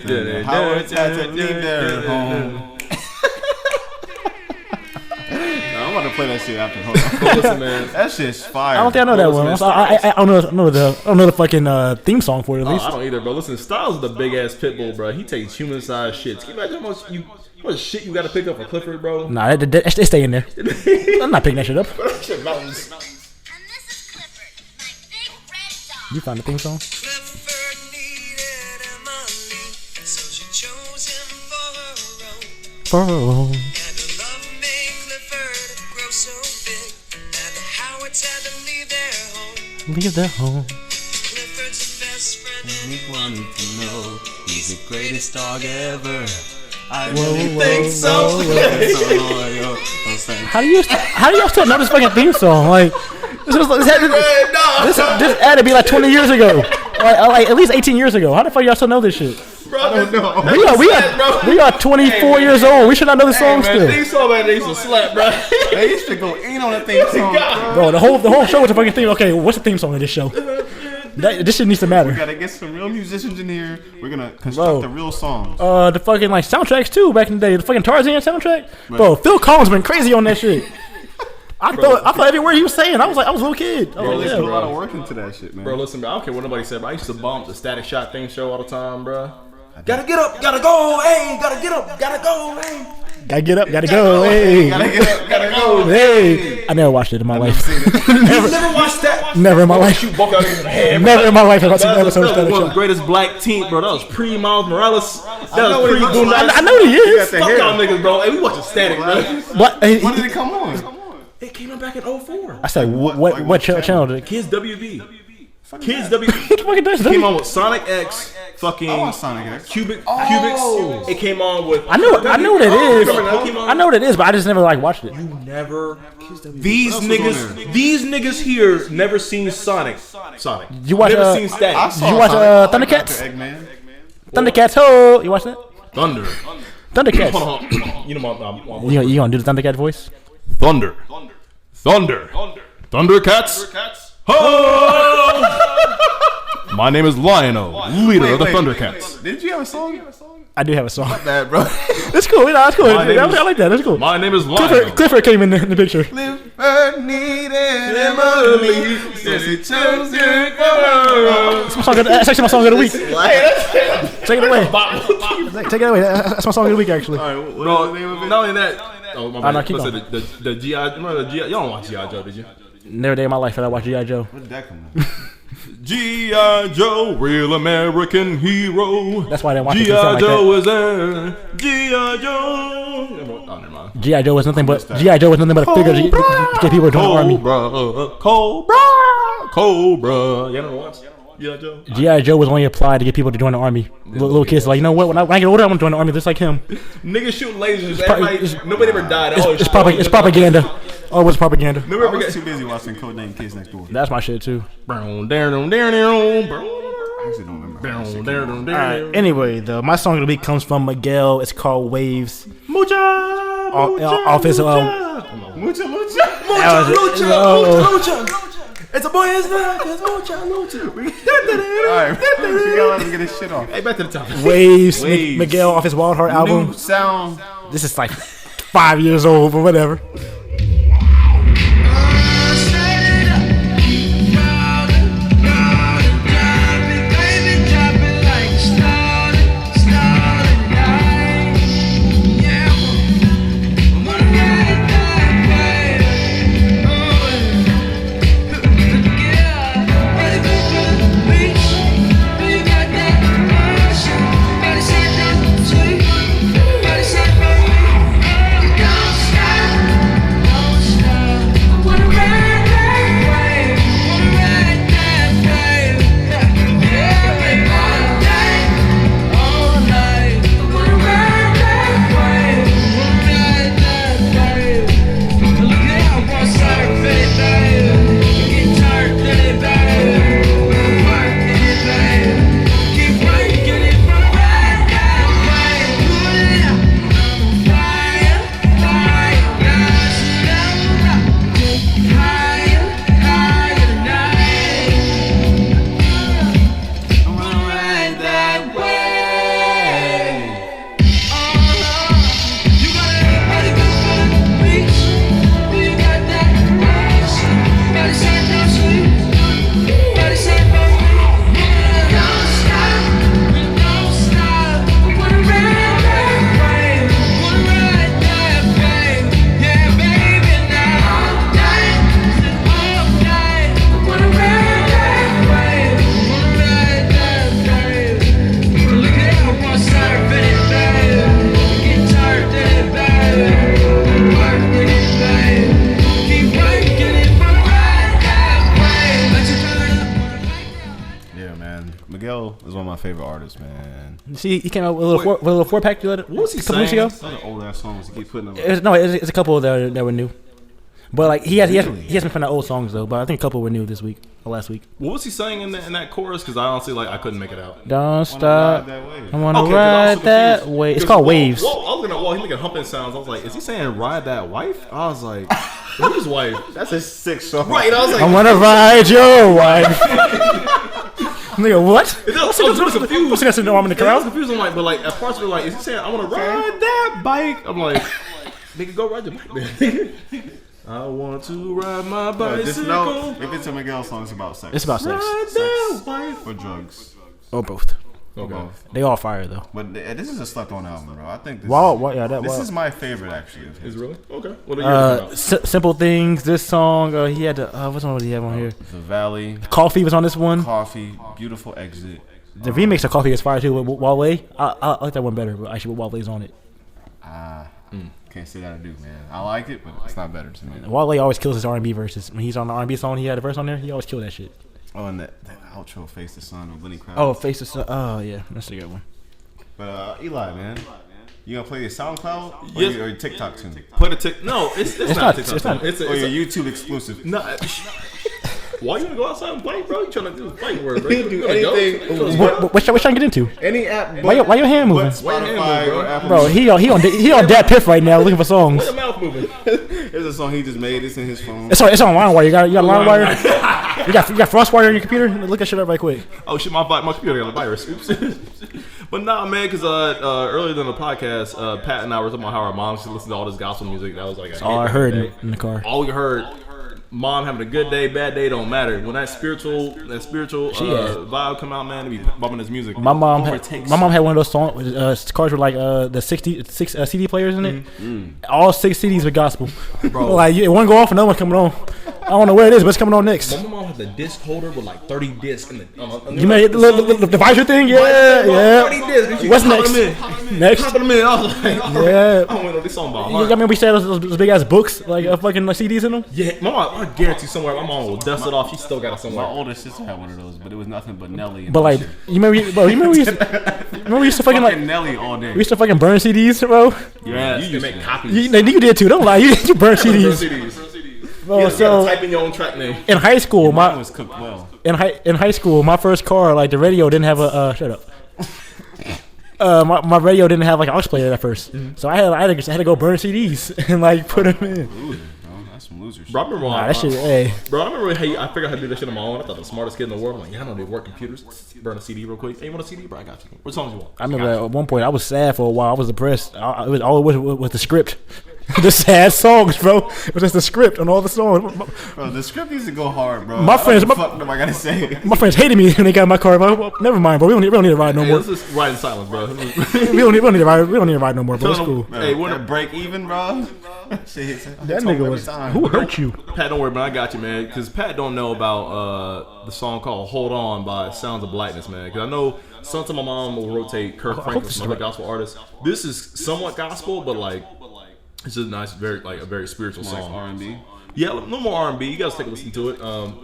The Howards had to leave their home. I'm about to play that shit after. Hold on. Listen, man. That shit's fire. I don't think I know that one. I don't know the fucking theme song for it at Oh, least. I don't either, bro. Listen, Styles is the big ass pit bull, bro. He takes human sized shit. Can you imagine how much shit you got to pick up for Clifford, bro? Nah, they stay in there. I'm not picking that shit up. That shit mountains. And this is Clifford, my big red dog. You found the theme song? Clifford needed Emily, so she chose him for her own. For And her love made Clifford grow so big that the Howards had to leave their home. leave their home. Clifford's the best friend We wanted to know he's the greatest dog ever. I Whoa, really whoa, think so. whoa, So loyal. I'm saying, How do y'all still know this fucking theme song? Like this had to be like 20 years ago, like at least 18 years ago. How the fuck y'all still know this shit? Bro, I don't know. We are 24 years old. We should not know the song still. Theme song, man, they used to slap, bro. They used to go in on the theme song, Bro, the whole show was a fucking theme. Okay, what's the theme song of this show? This shit needs to matter. We gotta get some real musicians in here. We're gonna construct the real songs. The fucking like soundtracks too back in the day. The fucking Tarzan soundtrack. Bro, Phil Collins been crazy on that shit. I thought every word he was saying. I was a little kid. Bro, listen, put a lot of work into that shit, man. Bro, listen, bro, I don't care what nobody said, but I used to bump the Static Shock theme show all the time, bro. Gotta get up, gotta go, hey, gotta get up, gotta go, hey. Gotta get up, gotta go, hey. Gotta get up, gotta go, hey. I never watched it in my life. Never watched that? Never in my life. Never in my life have I seen an episode of Static Shock. One of the Shock. greatest black teen, bro. That was pre-Miles Morales. That was pre-Boom. I know what he is. Fuck y'all niggas, bro. Hey, we watching Static, bro. What? When did it come on? It came out back in 04. I said, what channel did it? Kids WB. Kids WB. Fucking does Came on with Sonic X, fucking I want Sonic X. Cubics. It came on with. I know what it is. I know what it is, but I just never like watched it. You never. These niggas here never seen Sonic. You watch? Never seen Static. Did you watch Thundercats? Eggman. Thundercats, ho! You watch that? Thunder. Thundercats. Hold on. You know my. You gonna do the Thundercat voice? Thunder. Thundercats. Ho! My name is Lionel, leader of the Thundercats. Did you have a song? I do have a song. Not bad, bro. It's cool. That's cool. I like that. That's cool. My name is Lionel. Clifford came in the picture. Clifford needed Emily. Says he chose you. That's actually my song of the week. Take it away. Take it away. That's my song of the week, actually. All right, Bro, not only that. Oh, my bad. keep Listen, the G.I. Remember the G.I. Y'all don't watch G.I. Joe, did you? Never day in my life that I watched G.I. Joe. Where did that come from? G.I. Joe, real American hero. That's why I didn't watch it. G.I. Joe was there. G.I. Joe. Oh, never mind. G.I. Joe was nothing but a figure to get people to join the army. Cobra. You never watched G.I. Joe? G.I. Joe was only applied to get people to join the army. Little kids like, you know what? When I get older, I'm gonna join the army just like him. Niggas shooting lasers. Nobody ever died. It's propaganda. Oh, it was propaganda. I was too busy watching Codename Kids Next Door. That's my shit too. I actually don't remember. Alright, anyway, my song of the week comes from Miguel. It's called Waves. Mucha. Off his Mucha. It's a boy, it's not. It's mucha. Alright, we gotta let him get his shit off. Hey, back to the topic. Waves. Miguel off his Wild Heart album. New sound. This is like 5 years old, but whatever. Favorite artist, man. See, he came out with a little 4-pack a couple weeks ago. Those are old ass songs he keep putting them. It's a couple that were new. But like he hasn't been putting out old songs though. But I think a couple were new this week or last week. What was he saying in that chorus? Because I honestly I couldn't make it out. Don't stop. I wanna Okay, ride that wave. It's called Waves. Whoa, I was looking at Walt. He's making humping sounds. I was like, is he saying ride that wife? I was like, whose wife? That's a sick song. Right. I was like, I wanna ride your wife. Nigga, what? I was confused. What's that? No, I'm in the I was crowd. confused. I'm like, but like at parts were like, is he saying I want to ride that bike? I'm like, nigga, go ride your bike, man. I want to ride my bicycle. Just know, if it's a Miguel song, it's about sex. It's about sex. Ride that bike. Or drugs. Or both. Okay. Both. They all fire though. But this is a slept-on album, bro. I think this. This is my favorite, actually. Of his. Is it really? Okay. What are you about? Simple Things. This song, he had what song did he have on here? The Valley. Coffee was on this one. Coffee. Beautiful Exit. The remix of Coffee is fire too with Wale. I like that one better, but actually with Wale's on it. Can't say that I do, man. I like it, but it's not better to me. Wale always kills his R&B verses. When he's on the R&B song, he had a verse on there. He always killed that shit. Oh, and that outro, Face the Sun with Lenny Kravitz. Oh, Face the Sun. Oh yeah, that's a good one. But Eli, man, you gonna play your SoundCloud Yes. or your TikTok tune? Play the tick. No, it's not TikTok. it's not. It's Or your a YouTube exclusive? no. Why you gonna go outside and play, bro? You trying to do fight word, bro? You do anything. What y'all get into? Any app? Why your hand moving? Spotify or Apple. Bro, he on that piff right now looking for songs. Why your mouth moving? There's a song he just made. It's in his phone. It's on LimeWire. You got LimeWire. you got FrostWire on your computer. Look that shit up right quick. Oh shit, my computer got a virus. Oops. But nah, man, because earlier than the podcast, Pat and I were talking about how our moms used to listen to all this gospel music. That was like All I heard in the car. all we heard. Mom having a good day, bad day don't matter. When that spiritual vibe come out, man, to be bumping this music. My mom had one of those songs. Cars with like the 6 CD players in it. All 6 CDs with gospel. Bro. Like one go off, another one coming on. I don't know where it is, but it's coming on next. My mom has a disc holder with like 30 discs in the. You made the visor thing, yeah. 30 discs. What's next? Next. Popping them in. I was like, Yeah. I don't know this song about. You remember we said those big ass books, like fucking like CDs in them? Yeah, mama, I guarantee somewhere my mom will dust it off. She still got it My somewhere. older sister had one of those, but it was nothing but Nelly. And But like, shit. you remember we used to fucking like Nelly all day. we used to fucking burn CDs, bro. Yeah, you you used make to. copies. You did too. Don't lie. You burn Burn CDs. CDs. Bro, You so gotta type in your own track name. in high school, Mine was cooked well. in high school, my first car, like the radio didn't have a shut up. My radio didn't have like an aux player at first, so I had to go burn CDs and like put them in. Loser, bro. That's some loser shit. Bro, I remember Nah, that shit, hey. Bro, I remember how I figured out how to do that shit on my own. I thought the smartest kid in the world. I'm like, yeah, I know they work computers. Burn a CD real quick. Hey, you want a CD, bro? I got you. What songs you want? I remember at one point I was sad for a while. I was depressed. All it was the script. The sad songs, bro. It was just the script on all the songs. Bro, the script needs to go hard, bro. My friends- fuck them, I gotta say. My friends hated me when they got in my car. Well, never mind, bro. We don't need to ride no Hey, more. let's just ride in silence, bro. We don't need to ride. We don't need to ride no more, bro. It's cool. Hey, what a break even, bro. Shit hits That nigga was. Who hurt you? Pat, don't worry, man. I got you, man. Because Pat don't know about the song called "Hold On" by Sounds of Blackness, man. Because I know sometimes my mom will rotate Kirk Franklin from other gospel artists. This is somewhat gospel, but like it's just nice, a very spiritual song. R&B. Yeah, a little more R&B. You guys take a listen to it.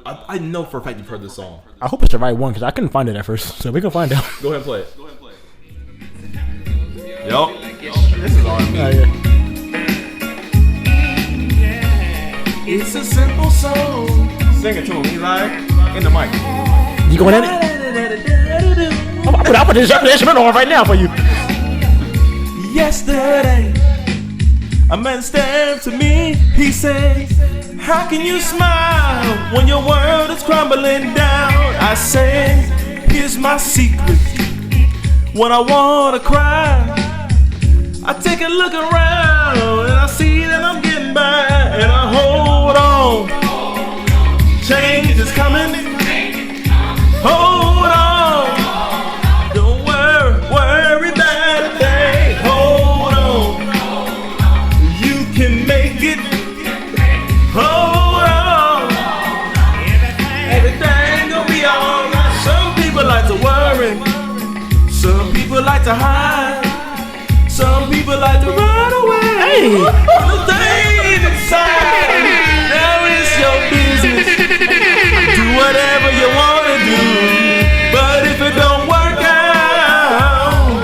I know for a fact you've heard this song. I hope it's the right one because I couldn't find it at first. So we can find out. Go ahead and play it. Yup. This is R&B. Yeah. It's a simple song. Sing it to him, Eli. In the mic. You going at it? I'll put this instrumental on right now for you. Yesterday, a man stepped to me. He said, how can you smile when your world is crumbling down? I said, here's my secret. When I want to cry, I take a look around and I see that I'm getting by, and I hold on. Change is coming. Hold on. Don't worry about a thing. Hold on. You can make it. Hold on. Everything gonna be alright. Some people like to worry. Some people like to hide. Some people like to run away. Hey. The thing inside. Now it's your business. Do whatever you wanna do. But if it don't work out,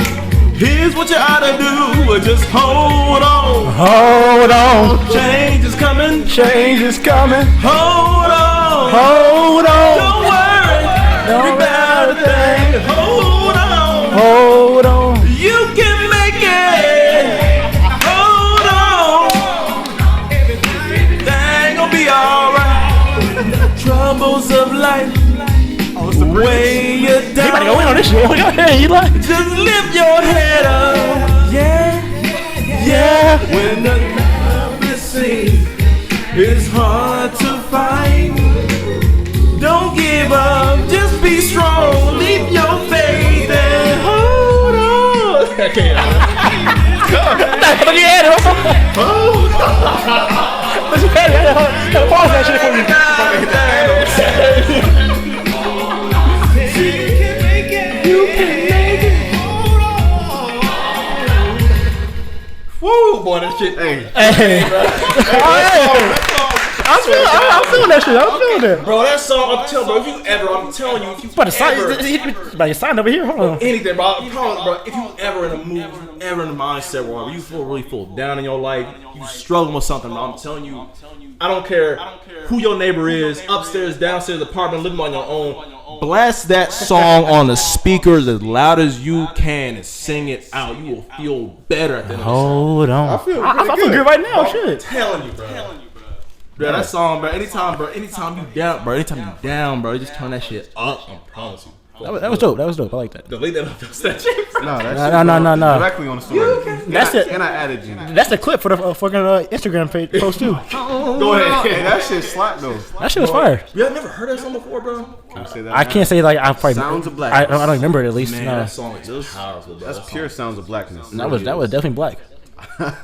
Here's what you ought to do. Just hold on. Hold on. Change is coming. Change is coming. Hold on. Hold on. Don't worry. Don't About a thing. Hold on. Hold on. You can make it. Hold on. Everything gonna be alright. Troubles of life. Weigh you down. You better go in on this shit. Go ahead, you like. Just lift your head up. Yeah. Yeah. When the love is seen, it's hard to find. Don't give up. Just be strong. Leave your faith and hold on. I can't. Look at it. Pause that shit for me. You can make it. Woo, boy, that shit. Hey. I'm feeling that shit. I'm feeling that. Bro, that song, I'm telling you, I'm telling you, if you But your sign over here. Hold on. anything, bro, I'm telling you, bro, if you ever in a mood, ever in a mindset where you really feel down in your life, you struggling with something, bro, I'm telling you, I don't care who your neighbor is, upstairs, downstairs, apartment, living on your own, blast that song on the speakers as loud as you can and sing it out. You will feel better at the end of the song. Hold on. I feel good right now. Shit. I'm telling you, bro. Bro, that song, bro. Anytime you down, bro. You just turn that shit up. I promise you. That was dope. I like that. Delete that. That's that shit. No. Directly on the story. That's it. And I added you. That's the clip for the fucking Instagram page post too. Go ahead. Hey, that shit slap though. That shit was fire. You have never heard that song before, bro? Can you say that I can't say like I probably. Sounds of Blackness. I don't remember it at least. Man, No. that song is powerful, bro. That's pure sounds of blackness. That was definitely black. That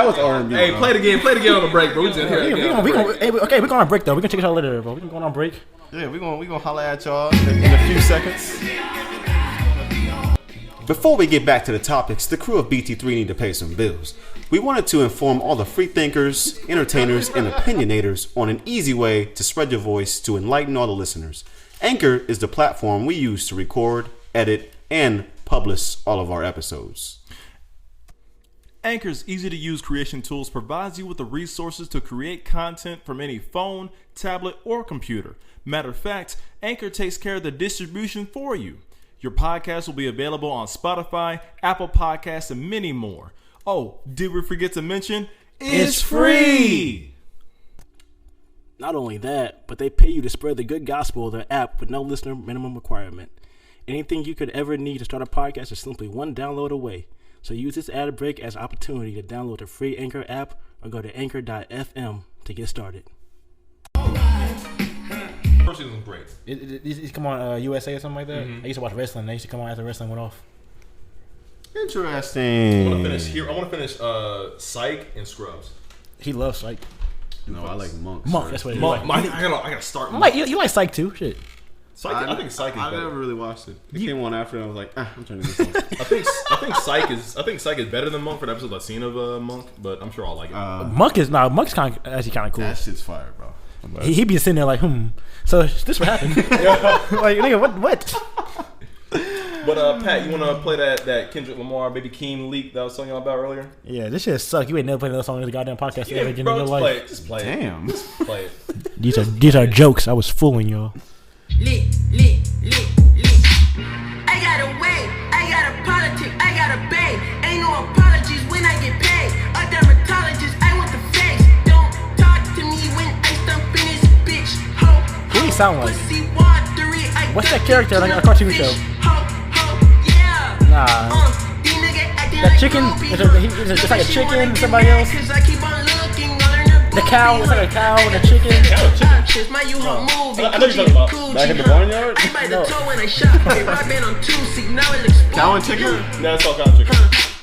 was R&B. Hey, play it again on the break, bro. We just here. We're going on break though. We're gonna check it out later, bro. We can go on break. Yeah, we gonna holler at y'all in a few seconds. Before we get back to the topics, the crew of BT3 need to pay some bills. We wanted to inform all the free thinkers, entertainers, and opinionators on an easy way to spread your voice to enlighten all the listeners. Anchor is the platform we use to record, edit, and publish all of our episodes. Anchor's easy-to-use creation tools provides you with the resources to create content from any phone, tablet, or computer. Matter of fact, Anchor takes care of the distribution for you. Your podcast will be available on Spotify, Apple Podcasts, and many more. Oh, did we forget to mention? It's free! Not only that, but they pay you to spread the good gospel of their app with no listener minimum requirement. Anything you could ever need to start a podcast is simply one download away. So use this ad break as an opportunity to download the free Anchor app or go to anchor.fm to get started. First season was great. It used to come on USA or something like that. I used to watch wrestling. They used to come on after wrestling went off. Interesting. I want to finish Psych and Scrubs. He loves Psych. No, I like Monk. Monk, that's what it is. I gotta start. You like Psych too? Shit. Psych, I think Psych is I better. never really watched it. It came on after and I was like, I'm turning this on. I think Psych is better than Monk for the episodes I've seen of Monk, but I'm sure I'll like it. Monk's actually kind of cool. That shit's fire, bro. He be sitting there like, so this what happened? Like, nigga, what? But Pat, you wanna play that Kendrick Lamar Baby Keem leak that I was talking about earlier? Yeah, this shit suck. You ain't never played another song in this goddamn podcast ever again in your life. Just play it. Damn. Just play it. These are jokes. I was fooling y'all. Lit. I got a way, I got a politic, I got a bay. Ain't no apologies when I get paid. A dermatologist, I want the face. Don't talk to me when I stump in this bitch. Who he sound like? Pussy watery, I What's that character on a cartoon show? Yeah. Nah. That chicken? It's like a chicken, somebody else? The cow, it's like a cow and a chicken. I know you're talking about Back in the barnyard? No. Cow and chicken? No, it's all kind of chicken.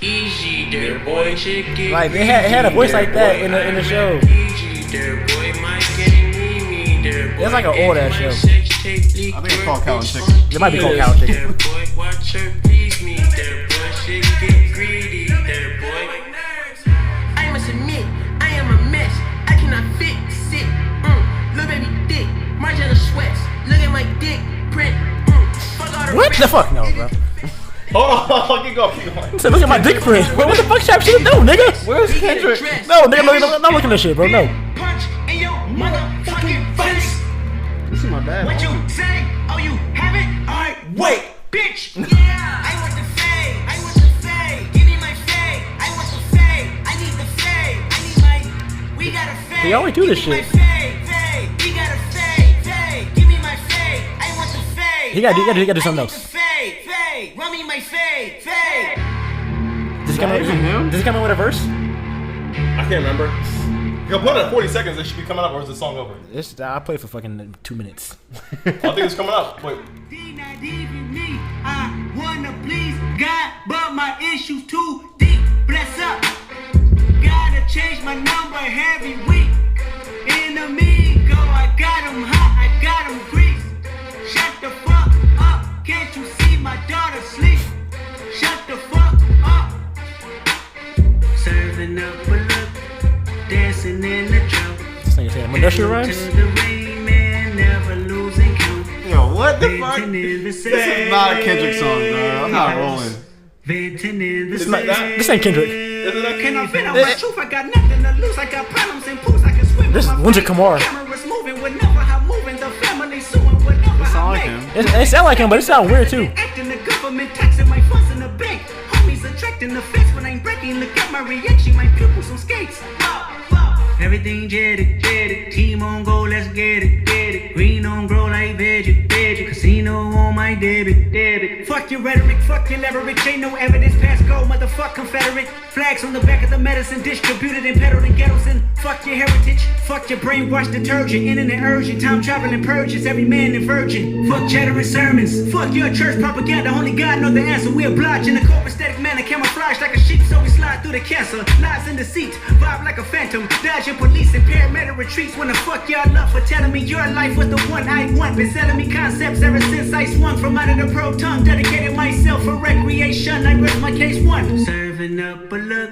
Easy there, boy, chicken. Like, it had a voice like that in the show. Easy there, boy, Mike and me there, boy. It's like an old ass show. I think it's called Cow and Chicken. It might be called Cow and Chicken. Boy, watch her please me there, boy, she get greedy there, boy. I must admit, I am a mess. I cannot fix it. Little baby dick, Margiela sweats. Look at my dick print. Fuck all the What the fuck? No, bro. Hold on, keep going. So look at my dick print. What the fuck type shit do, nigga? Where's Kendrick? No, nigga, I'm looking at this shit, bro. No. Punch in your motherfucking face. This is my bad. What you say? Oh, you have it? Alright, wait, bitch. Yeah, I want the fade. I want the fade. Give me my fade. I want the fade. I need the fade. I need my. We got a fade. They always do this shit. Fade. We got a fade. Give me my fade. I want the fade. He got to do something else. Fade. Run me my fade. Does he come in with a verse? I can't remember. You'll put it at 40 seconds. It should be coming up, or is the song over? I played for fucking 2 minutes. I think it's coming up. Wait. I wanna please God, but my issues too deep. Bless up. Gotta change my number every week. Enemy go, I got him hot, I got him greased. Shut the fuck up. Can't you see my daughter sleep? Shut the fuck up. Serving up a look, dancing in the drought. This nigga saying industrial rhymes? To the rain, man, never losing count. Yo, what the fuck? This is not a Kendrick song, bro. I'm not rolling. This ain't Kendrick. Can I vent on my truth? I got nothing to lose. I got problems and pools. I can swim. This is Winter Kamara. Cameras moving whenever I'm moving. The family suing whenever sound I like make. him. It sound like him, but it sound weird too. Acting the government taxing my funds in the bank. Homies attracting the fence when I'm breaking. Look at my reaction. My pupils on skates. Everything jetted. Team on go, let's get it. Green on grow like veggie. Casino on my debit. Fuck your rhetoric, fuck your leverage. Ain't no evidence, pass go, motherfuck Confederate. Flags on the back of the medicine, distributed and peddled in ghettos. And fuck your heritage, fuck your brainwashed detergent. Internet urgent, time traveling purges. Every man a virgin. Fuck chattering sermons, fuck your church propaganda. Only God know the answer. We oblige in a copacetic manner, camouflage like a sheep, so we slide through the cancer. Lies in deceit, vibe like a phantom. Dodging police and paramedic retreats. When the fuck y'all love for telling me your life was the one I want. Been selling me concepts ever since I swung from out of the pro tongue. Dedicated myself for recreation. I rest my case one. Serving up a look.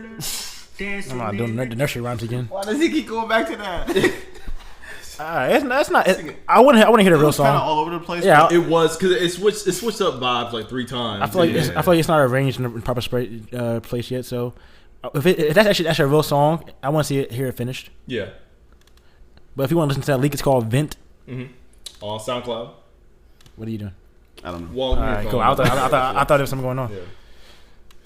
I'm not doing the nursery rhymes again. Why does he keep going back to that? It's not. I wouldn't hear the real It's kind of song. all over the place. Yeah, It was because it switched up vibes like 3 times. I feel like it's not arranged in the proper place yet. So if that's actually a real song, I want to hear it finished. Yeah. But if you want to listen to that leak, it's called Vent. On SoundCloud. What are you doing? I don't know. Walt, All right, cool. I thought there was something going on. Yeah.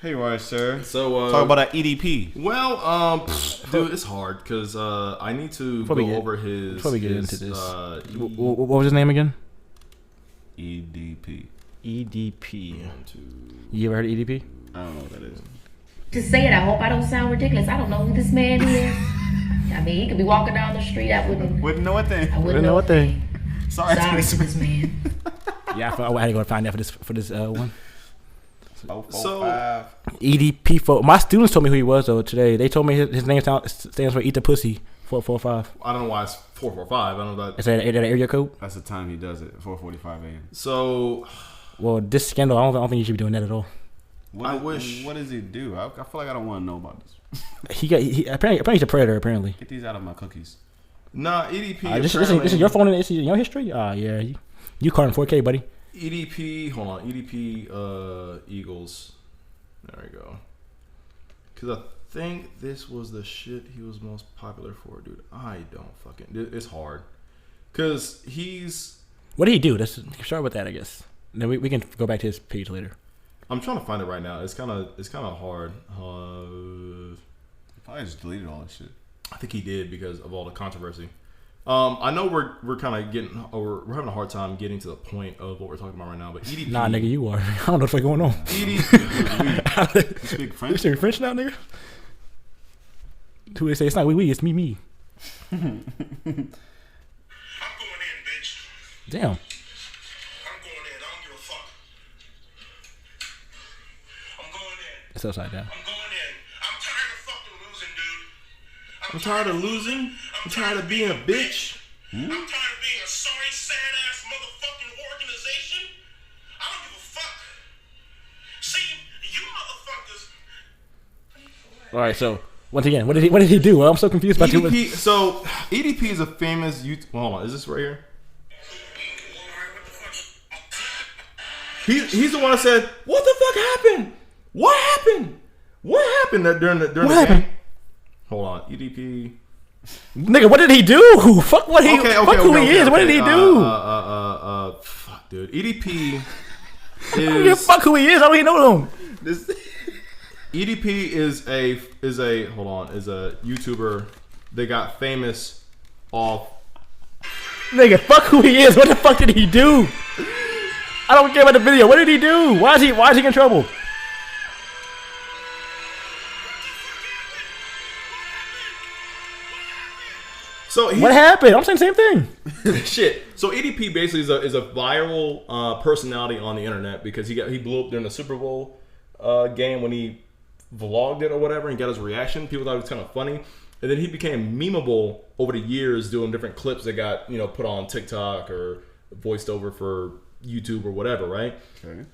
Hey, you are, sir. So Talk about that EDP. Well, dude, it's hard because I need to go over his. Before we get into this, what what was his name again? EDP. EDP. You ever heard of EDP? I don't know what that is. To say it, I hope I don't sound ridiculous. I don't know who this man is. I mean, he could be walking down the street. I wouldn't know a thing. I wouldn't know a thing. Sorry to this man. Yeah, I had to go find that for this one. So EDP. My students told me who he was though today. They told me his name stands for Eat the Pussy 445. I don't know why it's 445. I don't know that. Is that an area code? That's the time he does it. 4:45 a.m. So, well, this scandal, I don't think you should be doing that at all. What does he do? I feel like I don't want to know about this. He apparently he's a predator. Apparently. Get these out of my cookies. Nah, EDP. This is your phone and this is your history. Yeah, you caught in 4K, buddy. EDP. Hold on. EDP. Eagles. There we go. Because I think this was the shit he was most popular for, dude. I don't fucking. It's hard. Because he's. What did he do? Let's start with that, I guess. Then we can go back to his page later. I'm trying to find it right now. It's kind of hard. Probably just deleted all this shit. I think he did because of all the controversy. I know we're kind of we're having a hard time getting to the point of what we're talking about right now. But EDP. Nah, nigga, you are. I don't know what's going on. EDP. You speak French? You speak French now, nigga? Who they say it's not we, it's me. I'm going in, bitch. Damn. I'm going in. I don't give a fuck. I'm going in. It's upside down. I'm going in. I'm tired of fucking losing, dude. I'm tired of losing. I'm tired of being a bitch. I'm tired of being a sorry, sad-ass motherfucking organization. I don't give a fuck. See, you motherfuckers. All right, so once again, what did he do? I'm so confused about EDP. So EDP is a famous YouTube. Hold on, is this right here? He's the one that said, "What the fuck happened? What happened? What happened during the game?" Hold on, EDP. Nigga, what did he do? Fuck what he. Fuck who he is. What did he do? Fuck, dude. EDP is. Fuck who he is. I don't even know him. EDP is a YouTuber. They got famous off. Nigga, fuck who he is. What the fuck did he do? I don't care about the video. What did he do? Why is he in trouble? So what happened? I'm saying the same thing. Shit. So EDP basically is a viral personality on the internet because he blew up during the Super Bowl game when he vlogged it or whatever and got his reaction. People thought it was kind of funny, and then he became memeable over the years, doing different clips that got put on TikTok or voiced over for YouTube or whatever, right? Okay.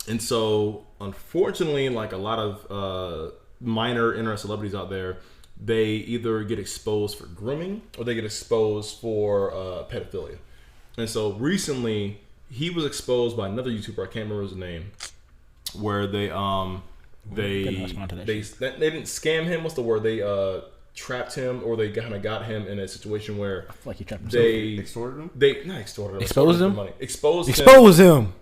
And so, unfortunately, like a lot of minor internet celebrities out there, they either get exposed for grooming or they get exposed for pedophilia. And so recently, he was exposed by another YouTuber. I can't remember his name. Where they didn't scam him. What's the word? They trapped him, or they kind of got him in a situation where I feel like he trapped himself. They extorted him. They not extorted him. Exposed him. Exposed him.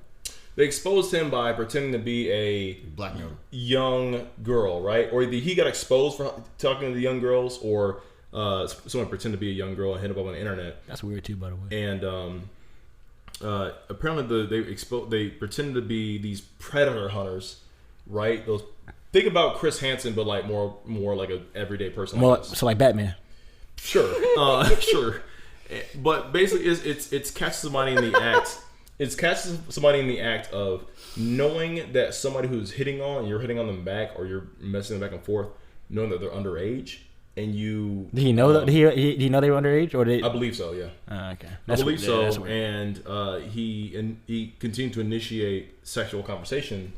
They exposed him by pretending to be a blackmail young girl, right? Or either he got exposed for talking to the young girls, or someone pretended to be a young girl and hit him up on the internet. That's weird too, by the way. And apparently they pretended to be these predator hunters, right? Think about Chris Hansen, but like more like an everyday person. So like Batman. Sure, sure. But basically, it's catch somebody in the act. It's catching somebody in the act of knowing that somebody who's hitting on, you're hitting on them back, or you're messing them back and forth, knowing that they're underage, and you. Did he know that? Did he know they were underage, or did? I believe so. Yeah. Okay. I believe so, and he continued to initiate sexual conversation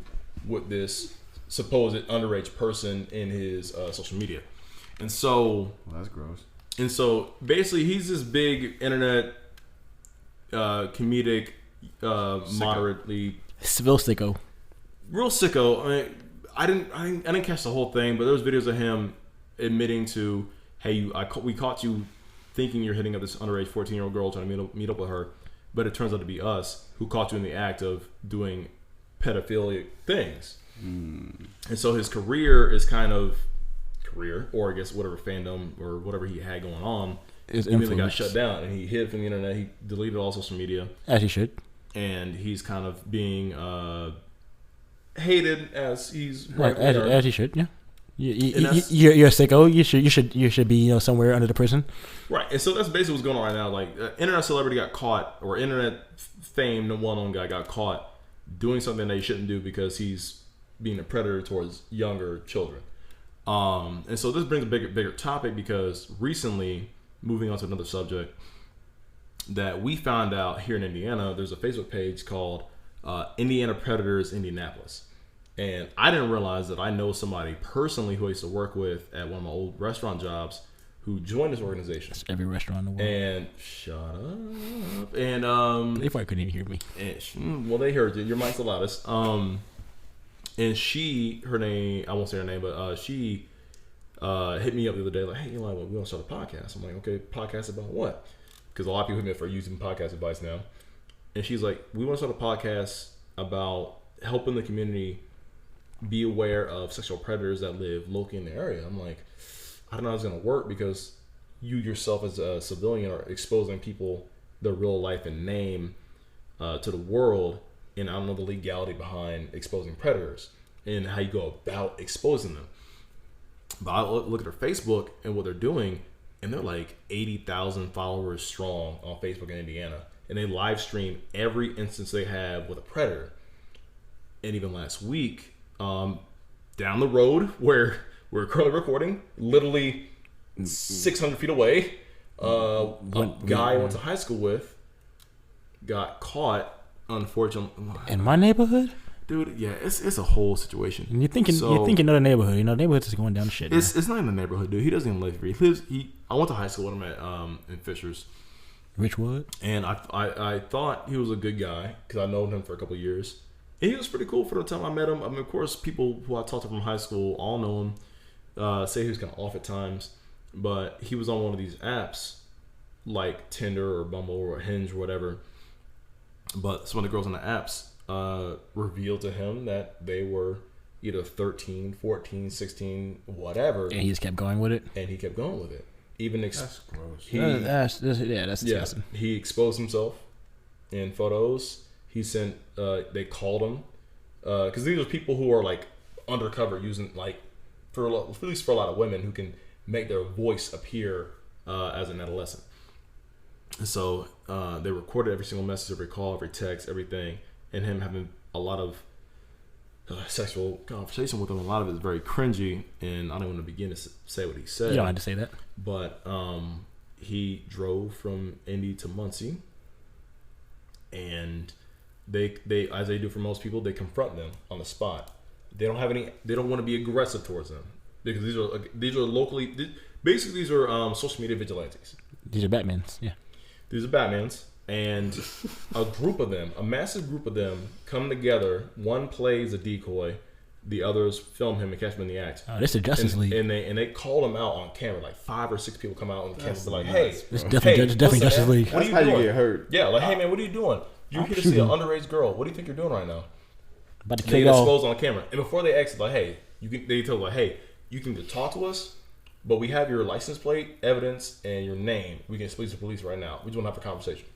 with this supposed underage person in his social media, and so. Well, that's gross. And so basically, he's this big internet comedic. Moderately real sicko. I mean, I didn't catch the whole thing, but there was videos of him admitting to, "Hey, we caught you thinking you're hitting up this underage 14-year-old girl, trying to meet up with her, but it turns out to be us who caught you in the act of doing pedophilic things." And so his career, or I guess whatever fandom or whatever he had going on, immediately got shut down, and he hid from the internet. He deleted all social media, as he should. And he's kind of being hated as he's as he should. Yeah, you're a sicko. You should be somewhere under the prison. Right, and so that's basically what's going on right now. Like, internet celebrity got caught, or internet fame, the well-known guy got caught doing something that he shouldn't do because he's being a predator towards younger children. And so this brings a bigger topic, because recently, moving on to another subject, that we found out here in Indiana, there's a Facebook page called Indiana Predators Indianapolis. And I didn't realize that I know somebody personally who I used to work with at one of my old restaurant jobs who joined this organization. It's every restaurant in the world. And shut up. And they probably couldn't even hear me. And well, they heard you. Your mic's the loudest. And her name, I won't say her name, but she hit me up the other day like, "Hey, Eli, we want to start a podcast." I'm like, "Okay, podcast about what?" Because a lot of people hit me up for using podcast advice now. And she's like, "We want to start a podcast about helping the community be aware of sexual predators that live locally in the area." I'm like, I don't know how it's going to work, because you yourself as a civilian are exposing people, their real life and name to the world. And I don't know the legality behind exposing predators and how you go about exposing them. But I look at their Facebook and what they're doing, and they're like 80,000 followers strong on Facebook in Indiana. And they live stream every instance they have with a predator. And even last week, down the road where we're currently recording, literally 600 feet away, a guy I went to high school with got caught, unfortunately. In my neighborhood? Dude, yeah, it's a whole situation. And you're thinking another neighborhood. The neighborhood's just going down the shit. It's not in the neighborhood, dude. He doesn't even live here. I went to high school with him at in Fishers. Richwood? And I thought he was a good guy, because I known him for a couple of years. And he was pretty cool for the time I met him. I mean, of course, people who I talked to from high school all know him. Say he was kind of off at times, but he was on one of these apps like Tinder or Bumble or Hinge or whatever. But some of the girls on the apps revealed to him that they were either 13, 14, 16, whatever. And he just kept going with it. And he kept going with it. Even that's gross. That's disgusting. He exposed himself in photos. He sent. They called him because these are people who are like undercover, using like at least for a lot of women who can make their voice appear as an adolescent. And so they recorded every single message, every call, every text, everything, and him having a lot of sexual conversation with him. A lot of it is very cringy, and I don't want to begin to say what he said. You don't have to say that. But he drove from Indy to Muncie, and they as they do for most people, they confront them on the spot. They don't want to be aggressive towards them because these are locally. Basically, these are social media vigilantes. These are Batmans. Yeah. These are Batmans, and a group of them, a massive group of them, come together. One plays a decoy, the others film him and catch him in the act. Oh, this is Justice League. And they call him out on camera. Like 5 or 6 people come out on camera, be like, "Hey, it's definitely Justice League." That's how you get hurt. Yeah, like, "Hey man, what are you doing? You're here to see an underage girl. What do you think you're doing right now?" But they get exposed on camera, and before they exit, like, "Hey, they tell them, like, hey, you can talk to us, but we have your license plate, evidence, and your name. We can speak to the police right now. We just want to have a conversation."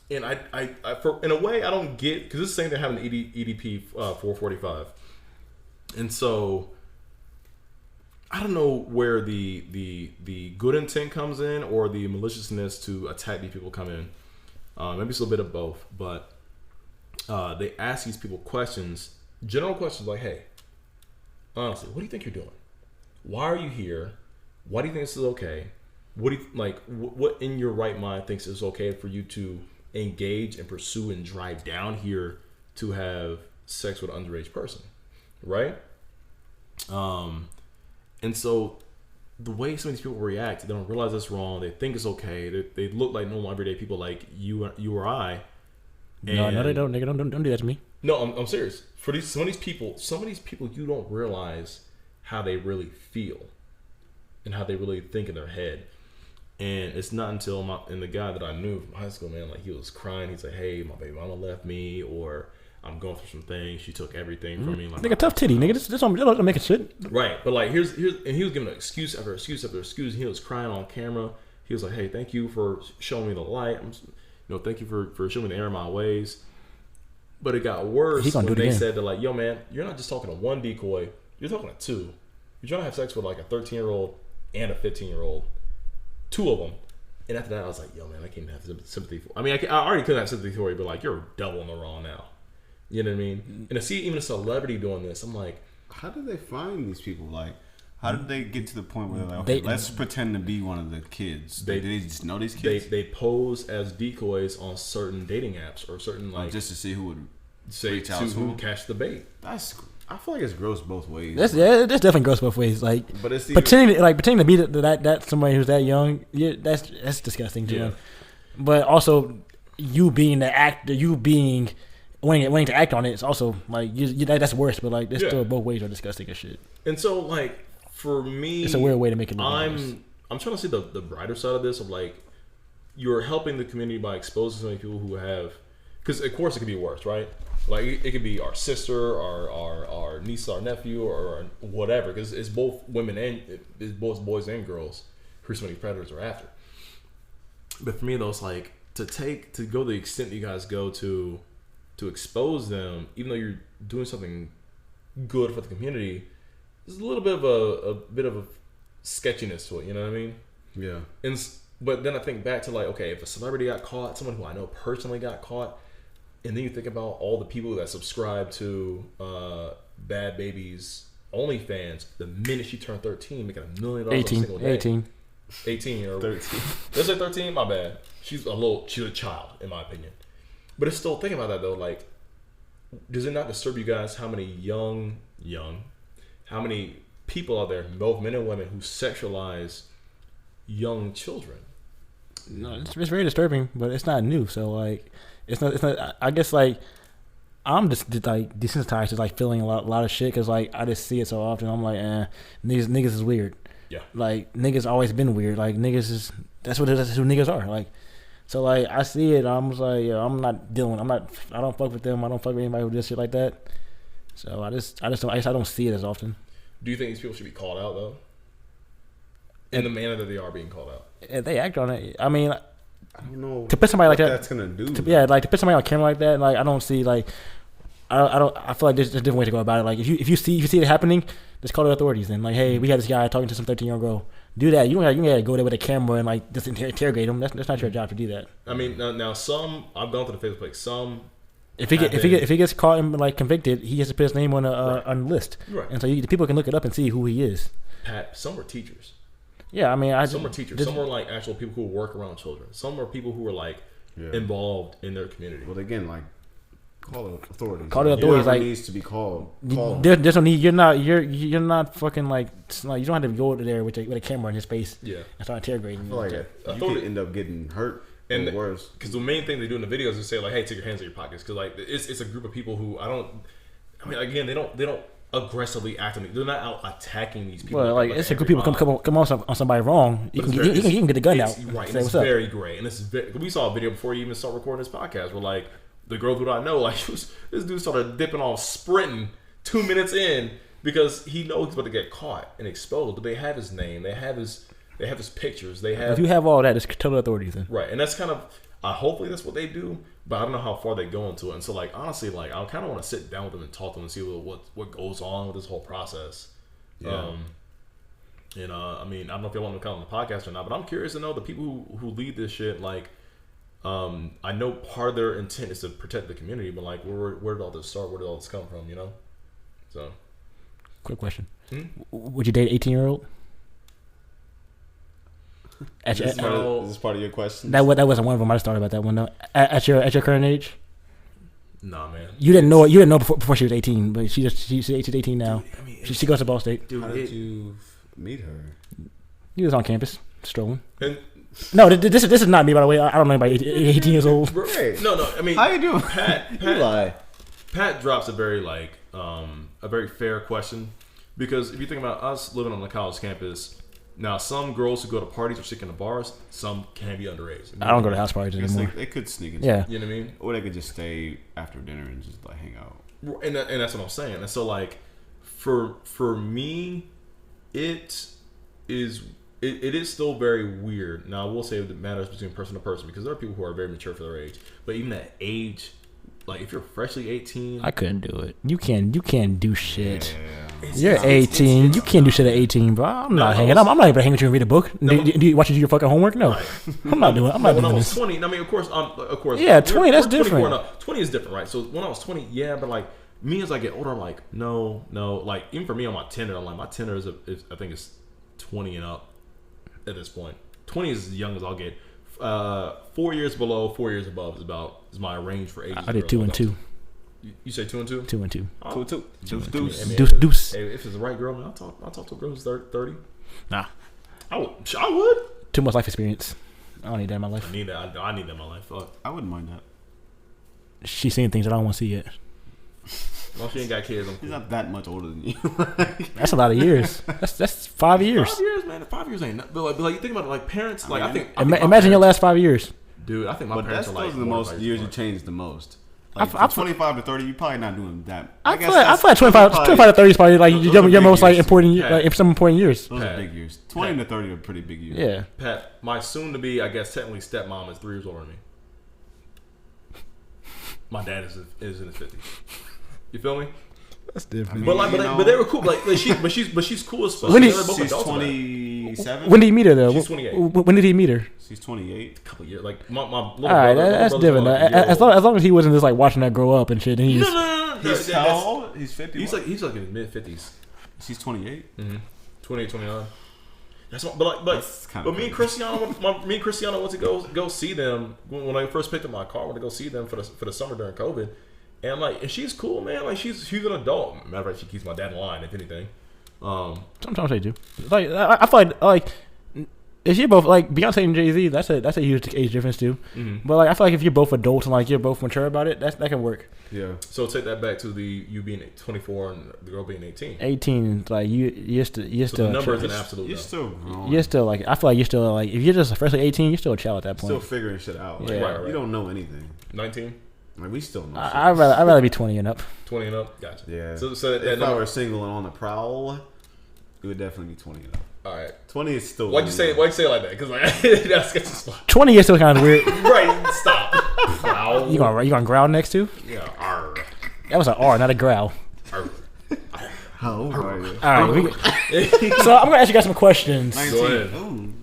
And I in a way, I don't get, because this is the same thing happened to EDP 445, and so I don't know where the good intent comes in or the maliciousness to attack these people come in. Maybe it's a little bit of both, but they ask these people questions, general questions like, "Hey, honestly, what do you think you're doing? Why are you here? Why do you think this is okay? What do you like? What in your right mind thinks it's okay for you to engage and pursue and drive down here to have sex with an underage person, right?" And so the way some of these people react, they don't realize that's wrong. They think it's okay. They look like normal everyday people like you or I. No, they don't. Nigga, don't do that to me. No, I'm serious. For some of these people, you don't realize how they really feel and how they really think in their head. And it's not until the guy that I knew from high school, man, like he was crying. He's like, "Hey, my baby mama left me," or "I'm going through some things. She took everything from me." Like, nigga, tough titty, nigga. This don't make a shit. Right, but like here's, and he was giving excuse after excuse after excuse. And he was crying on camera. He was like, "Hey, thank you for showing me the light. Thank you for showing me the error of my ways." But it got worse when they said that, like, "Yo, man, you're not just talking to one decoy. You're talking to 2. You're trying to have sex with like a 13-year-old and a 15-year-old, 2 of them." And after that, I was like, "Yo, man, I can't have sympathy for." I mean, I already couldn't have sympathy for you, but like, you're doubling the wrong now. You know what I mean? And to see even a celebrity doing this, I'm like, how did they find these people? Like, how did they get to the point where they're like, okay, let's pretend to be one of the kids? Did they just know these kids? They pose as decoys on certain dating apps or certain like just to see who would reach out to who would catch the bait. I feel like it's gross both ways. That's definitely gross both ways. Like, but it's pretending to be that somebody who's that young. Yeah, that's disgusting too. Yeah. But also, you being the actor, you being wanting to act on it, it's also like that's worse. But like, that's still both ways are disgusting as shit. And so, like, for me, it's a weird way to make it. I'm trying to see the brighter side of this. Of like, you're helping the community by exposing so many people who have, because of course it could be worse, right? Like, it could be our sister, our niece, our nephew, or whatever. Because it's both women and it's both boys and girls who so many predators are after. But for me, though, it's like to go the extent that you guys go to expose them, even though you're doing something good for the community, there's a little bit of a sketchiness to it. You know what I mean? Yeah. But then I think back to like, okay, if a celebrity got caught, someone who I know personally got caught. And then you think about all the people that subscribe to Bad Baby's OnlyFans. The minute she turned 13, making $1 million a single day. 18 or 13. Let's say 13. My bad. She's a child in my opinion. But it's still, think about that though. Like, does it not disturb you guys how many how many people out there, both men and women, who sexualize young children? No, it's very disturbing, but it's not new. So like. It's not. I guess like I'm just like desensitized to like feeling a lot of shit because like I just see it so often. I'm like, niggas is weird. Yeah. Like niggas always been weird. Like niggas is that's who niggas are. Like so like I see it. I'm just like I'm not dealing. I don't fuck with them. I don't fuck with anybody who does shit like that. So I don't see it as often. Do you think these people should be called out though? In the manner that they are being called out. If they act on it, I mean, I don't know to put somebody like that. That's gonna do. Like to put somebody on camera like that. Like I don't see like. I feel like there's a different way to go about it. Like if you see it happening, just call the authorities. And like, hey, we had this guy talking to some 13-year-old girl. Do that. You don't gotta go there with a camera and like just interrogate him. That's not your job to do that. I mean, now some I've gone to the Facebook. Like some, if he gets caught and like convicted, he has to put his name on a list. Right. And so the people can look it up and see who he is. Pat, some were teachers. Yeah, I mean, some were teachers. Some were like actual people who work around children. Some were people who were like involved in their community. Well, again, like. Call the authorities. Call the authorities. Like needs to be called. There's no need. You're not fucking like you don't have to go over there with a camera in his face. Yeah. And start interrogating. I feel like you could end up getting hurt and worse. Because the main thing they do in the videos is say like, "Hey, take your hands in your pockets." Because like it's a group of people who I mean, again, they don't aggressively act on it. They're not out attacking these people. Well, like it's a group of people come on somebody wrong. You can get the gun out. Right. And it's very gray. And we saw a video before you even started recording this podcast where like. The girl who I know, like this dude started dipping off, sprinting 2 minutes in because he knows he's about to get caught and exposed. But they have his name, they have his pictures, they have. If you have all that, just tell the authorities then. Right, and that's kind of. Hopefully that's what they do, but I don't know how far they go into it. And so, like honestly, like I kind of want to sit down with them and talk to them and see what goes on with this whole process. Yeah. I mean, I don't know if they want to come on the podcast or not, but I'm curious to know the people who lead this shit, like. I know part of their intent is to protect the community, but like, where did all this start? Where did all this come from? You know. So, quick question: would you date an 18-year-old? Is this part of your question? That wasn't one of them. I just thought about that one though. At your current age. Nah, man. You didn't know before she was 18, but she's 18 now. Dude, I mean, she goes to Ball State. Dude, how did you meet her? He was on campus strolling. No, this is not me, by the way. I don't know anybody 18 years old. Right. No. I mean, how you doing? Pat drops a very a very fair question because if you think about us living on the college campus, now some girls who go to parties or stick in the bars, some can be underage. I don't go to house parties anymore. They could sneak in. Yeah, you know what I mean. Or they could just stay after dinner and just like hang out. And that's what I'm saying. And so like, for me, it is still very weird. Now, I will say it matters between person to person because there are people who are very mature for their age. But even at age, like if you're freshly 18, I couldn't do it. You can't do shit. Yeah. You're 18. You can't do shit at 18, bro. I'm not hanging. I'm not even hanging with you and read a book. Do you watch your fucking homework? No, right. I'm not doing. I'm not doing this. When I was 20, I mean, of course. Yeah, 20. That's different. 20 is different, right? So when I was 20, yeah, but like me as I get older, I'm like, no. Like even for me on my Tinder, I'm like my Tinder is I think it's 20 and up. At this point, 20 is as young as I'll get. 4 years below, 4 years above is my range for ages. I did 2 and 2. You say 2 and 2? 2 and 2. Oh. 2 and 2. Deuce. Hey, if it's the right girl, man, I'll talk to a girl who's 30. Nah, I would. Too much life experience. I don't need that in my life. I need that in my life. Fuck. I wouldn't mind that. She's seeing things that I don't want to see yet. Well, she ain't got kids. He's not that much older than you. That's a lot of years. That's 5 years. 5 years, man. 5 years ain't nothing. But like you think about it, like parents. Like I think imagine your last 5 years. Dude, I think my parents are like. Those are the most years you change the most. Like from 25 to 30, you're probably not doing that. I feel like 25 to 30 is probably like your most like important, like some important years. Those are big years. 20 to 30 are pretty big years. Yeah. Pat, my soon to be, I guess technically stepmom is 3 years older than me. My dad is in his 50s. You feel me? That's different. I mean, but they were cool. But she's cool as fuck. She's 27. When did he meet her though? She's 28. When did he meet her? She's 28. A couple years. Like my little all right, brother, that's different. As long as he wasn't just like watching her grow up and shit. And No. He's how old? He's 50. He's like in his mid 50s. She's 28. 28, 29. That's what, but me and Cristiano went to go see them when I first picked up my car. Went to go see them for the summer during COVID. And I'm like, and she's cool, man. Like she's an adult. Matter of fact, she keeps my dad in line, if anything. Sometimes they do. Like I feel like if you're both like Beyonce and Jay-Z, that's a huge age difference too. Mm-hmm. But like I feel like if you're both adults and like you're both mature about it, that can work. Yeah. So take that back to you being 24 and the girl being 18. 18, like you're still the number is an absolute. You're still growing. You're still like I feel like you're still like if you're just freshly 18, you're still a child at that point. Still figuring shit out. Like, Yeah. You don't know anything. 19, Like we still know. shit. I'd rather be 20 and up. 20 and up. Gotcha. Yeah. So if I were single and on the prowl, it would definitely be 20 and up. all right. 20 is still. Why'd you say it like that? Because like that's gets spot. 20 is still kind of weird. Right. Stop. Growl. You gonna growl next to? Yeah. Arr. That was an R, not a growl. Arr. How old are you? All right. So I'm gonna ask you guys some questions. 19. Go ahead. Ooh.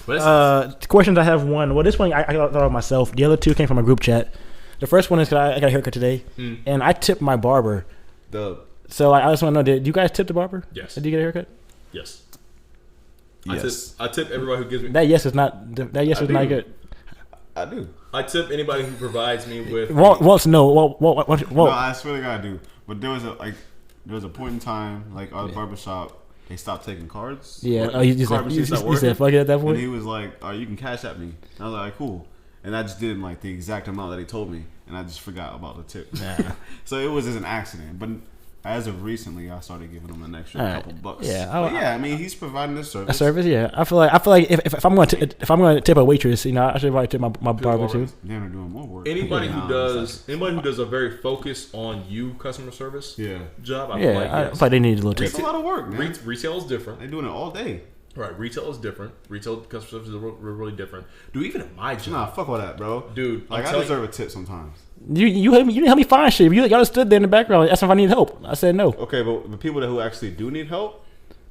The questions I have one. Well, this one I thought of myself. The other two came from a group chat. The first one is 'cause I got a haircut today, and I tipped my barber. So I just want to know: did you guys tip the barber? Yes. Did you get a haircut? Yes. Yes. I tip everybody who gives me. That yes is not. That yes is not good. I do. I tip anybody who provides me with. Walt's no. Walt. No, I swear to God, I do. But there was a point in time, like our barbershop, they stopped taking cards. Yeah. Like, Oh, you card machines stopped said working. fuck it at that And point. he was like, "Oh, you can cash at me." And I was like, "Cool." And I just did like the exact amount that he told me, and I just forgot about the tip. Yeah. So it was just an accident. But as of recently, I started giving him an extra couple bucks. Yeah, I mean, he's providing a service. A service, yeah. I feel like if I'm going to tip a waitress, you know, I should probably tip my barber too. They're doing more work. Anybody who does a very focused on you customer service job, I feel like I yes. feel like they need a little tip. It's a lot of work, man. Retail is different. They're doing it all day. Right, retail is different. Retail customer service is really different. Dude, even at my job, Nah, fuck all that, bro. Dude, like I deserve a tip sometimes. You didn't help me find shit. You just stood there in the background and asked if I need help. I said no. Okay, but the people who actually do need help,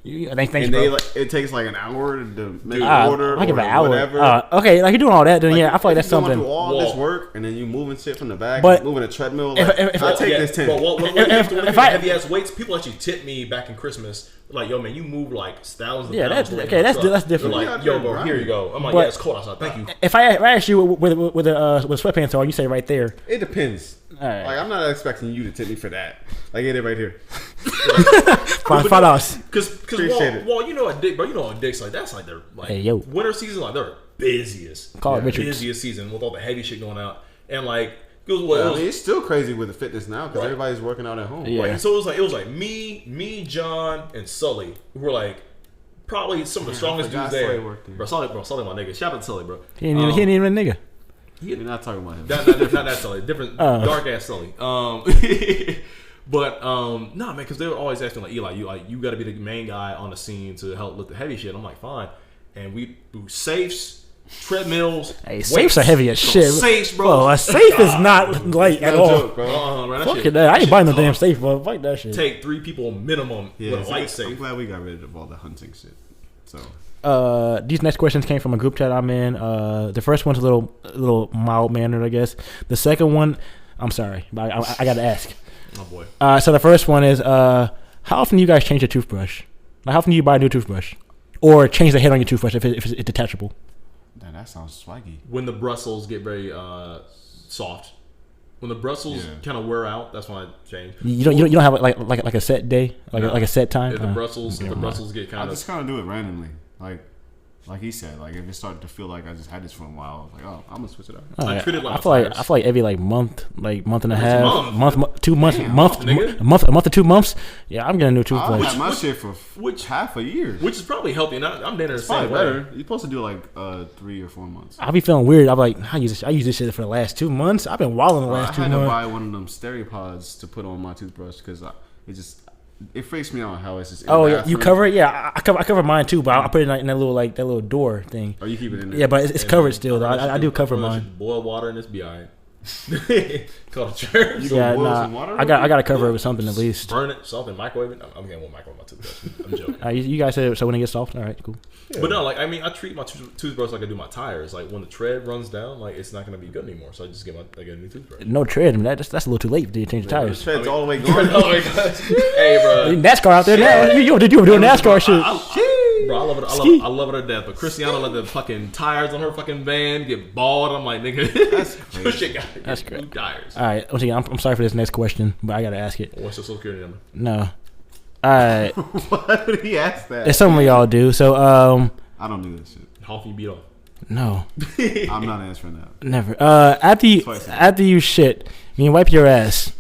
Thanks, and bro. it takes like an hour to make an order I give or an hour. whatever. Okay, like you're doing all that, then yeah, I feel like that's going something. through all this work and then you moving shit from the back, But moving a treadmill. if- Like, if- I take this 10. But when if I I- heavy ass weights, people actually tip me back in Christmas. Like, yo, man, you move like thousands. Yeah, of pounds that's weight okay. in my That's truck. different. They're like, yo, bro, here you go. I'm like, But- yeah, it's cold outside. Thank you. If I ask you with sweatpants on, you say right there. It depends. All right. Like I'm not expecting you to tip me for that. Like get it right here. $5. Because well, you know a dick, bro. You know a dick's like that's like their like Hey, yo. winter season, like their busiest. Call it Richards. Busiest season with all the heavy shit going out, and like it was I mean, it's still crazy with the fitness now because everybody's working out at home. Yeah. Right. So it was like me, John, and Sully who were like probably some of the strongest dudes Sully there. worked there. Bro, Sully, my nigga. Shout out to Sully, bro. He ain't even a nigga. We're not talking about him. Not that Sully, different dark ass Sully. But nah, man, because they were always asking like Eli, you got to be the main guy on the scene to help lift the heavy shit. I'm like, fine, and we do safes, treadmills. Hey, safes are heavy as shit. Safes, bro. Bro, a safe is not light at all. Joke, bro. Right, that Fuck shit- it, I ain't shit buying no tough. damn safe, bro. Fuck that shit. Take 3 people minimum Yeah, with a light I'm safe. glad we got rid of all the hunting shit. So These next questions came from a group chat I'm in. The first one's a little mild mannered, I guess. The second one, I'm sorry, but I got to ask. Oh boy. So the first one is, how often do you guys change your toothbrush? Like, how often do you buy a new toothbrush, or change the head on your toothbrush if it's detachable? damn, that sounds swaggy. When the bristles get very soft, when the bristles kind of wear out, that's when I change. You don't have like a set day, like a set time. If the bristles get I kind of just kind of do it randomly, like he said. Like if it started to feel like I just had this for a while, I was like, oh, I'm gonna switch it up. I treat it like I feel like every month and a half, month. 2 months, Damn, month, nigga. a month or 2 months. Yeah, I'm getting a new I toothbrush. had my shit for half a year. Which is probably healthy. And I'm there the It's same probably way. better. You're supposed to do like 3 or 4 months. I be feeling weird. I'm like, I use this shit for the last 2 months. I've been wilding the I last 2 had to months. buy one of them Stereopods to put on my toothbrush because it freaks me out how it's just. In Oh the yeah, you bathroom. cover it. Yeah, I cover mine too, but I put it in that little door thing. Or you keep it in there. Yeah, but it's covered still. Though. I do cover Boil mine. water and it's be alright. Call the church. You gonna Yeah, boil nah. some water? I got to cover it with something at least. Burn it, something, microwave it. I'm getting one microwave my toothbrush. I'm joking. You guys said so when it gets soft. All right, cool. But no, like I mean, I treat my toothbrush like I do my tires. Like when the tread runs down, like it's not gonna be good anymore. So I just get a new toothbrush. No tread. I mean, that's a little too late to change the The tires. tread's all the way gone. Oh my god! Hey, bro. NASCAR out there now. You were doing NASCAR shit. Bro, I love it to death. But Cristiano let the fucking tires on her fucking van get balled. I'm like, nigga, That's your crazy. shit got That's new tires. All right, once again, I'm sorry for this next question, but I gotta ask it. What's your social security number? No. All right, Why would he ask that? it's something y'all do. So, I don't do this shit. How often you beat off? No. I'm not answering that. Never. After you shit, when you wipe your ass,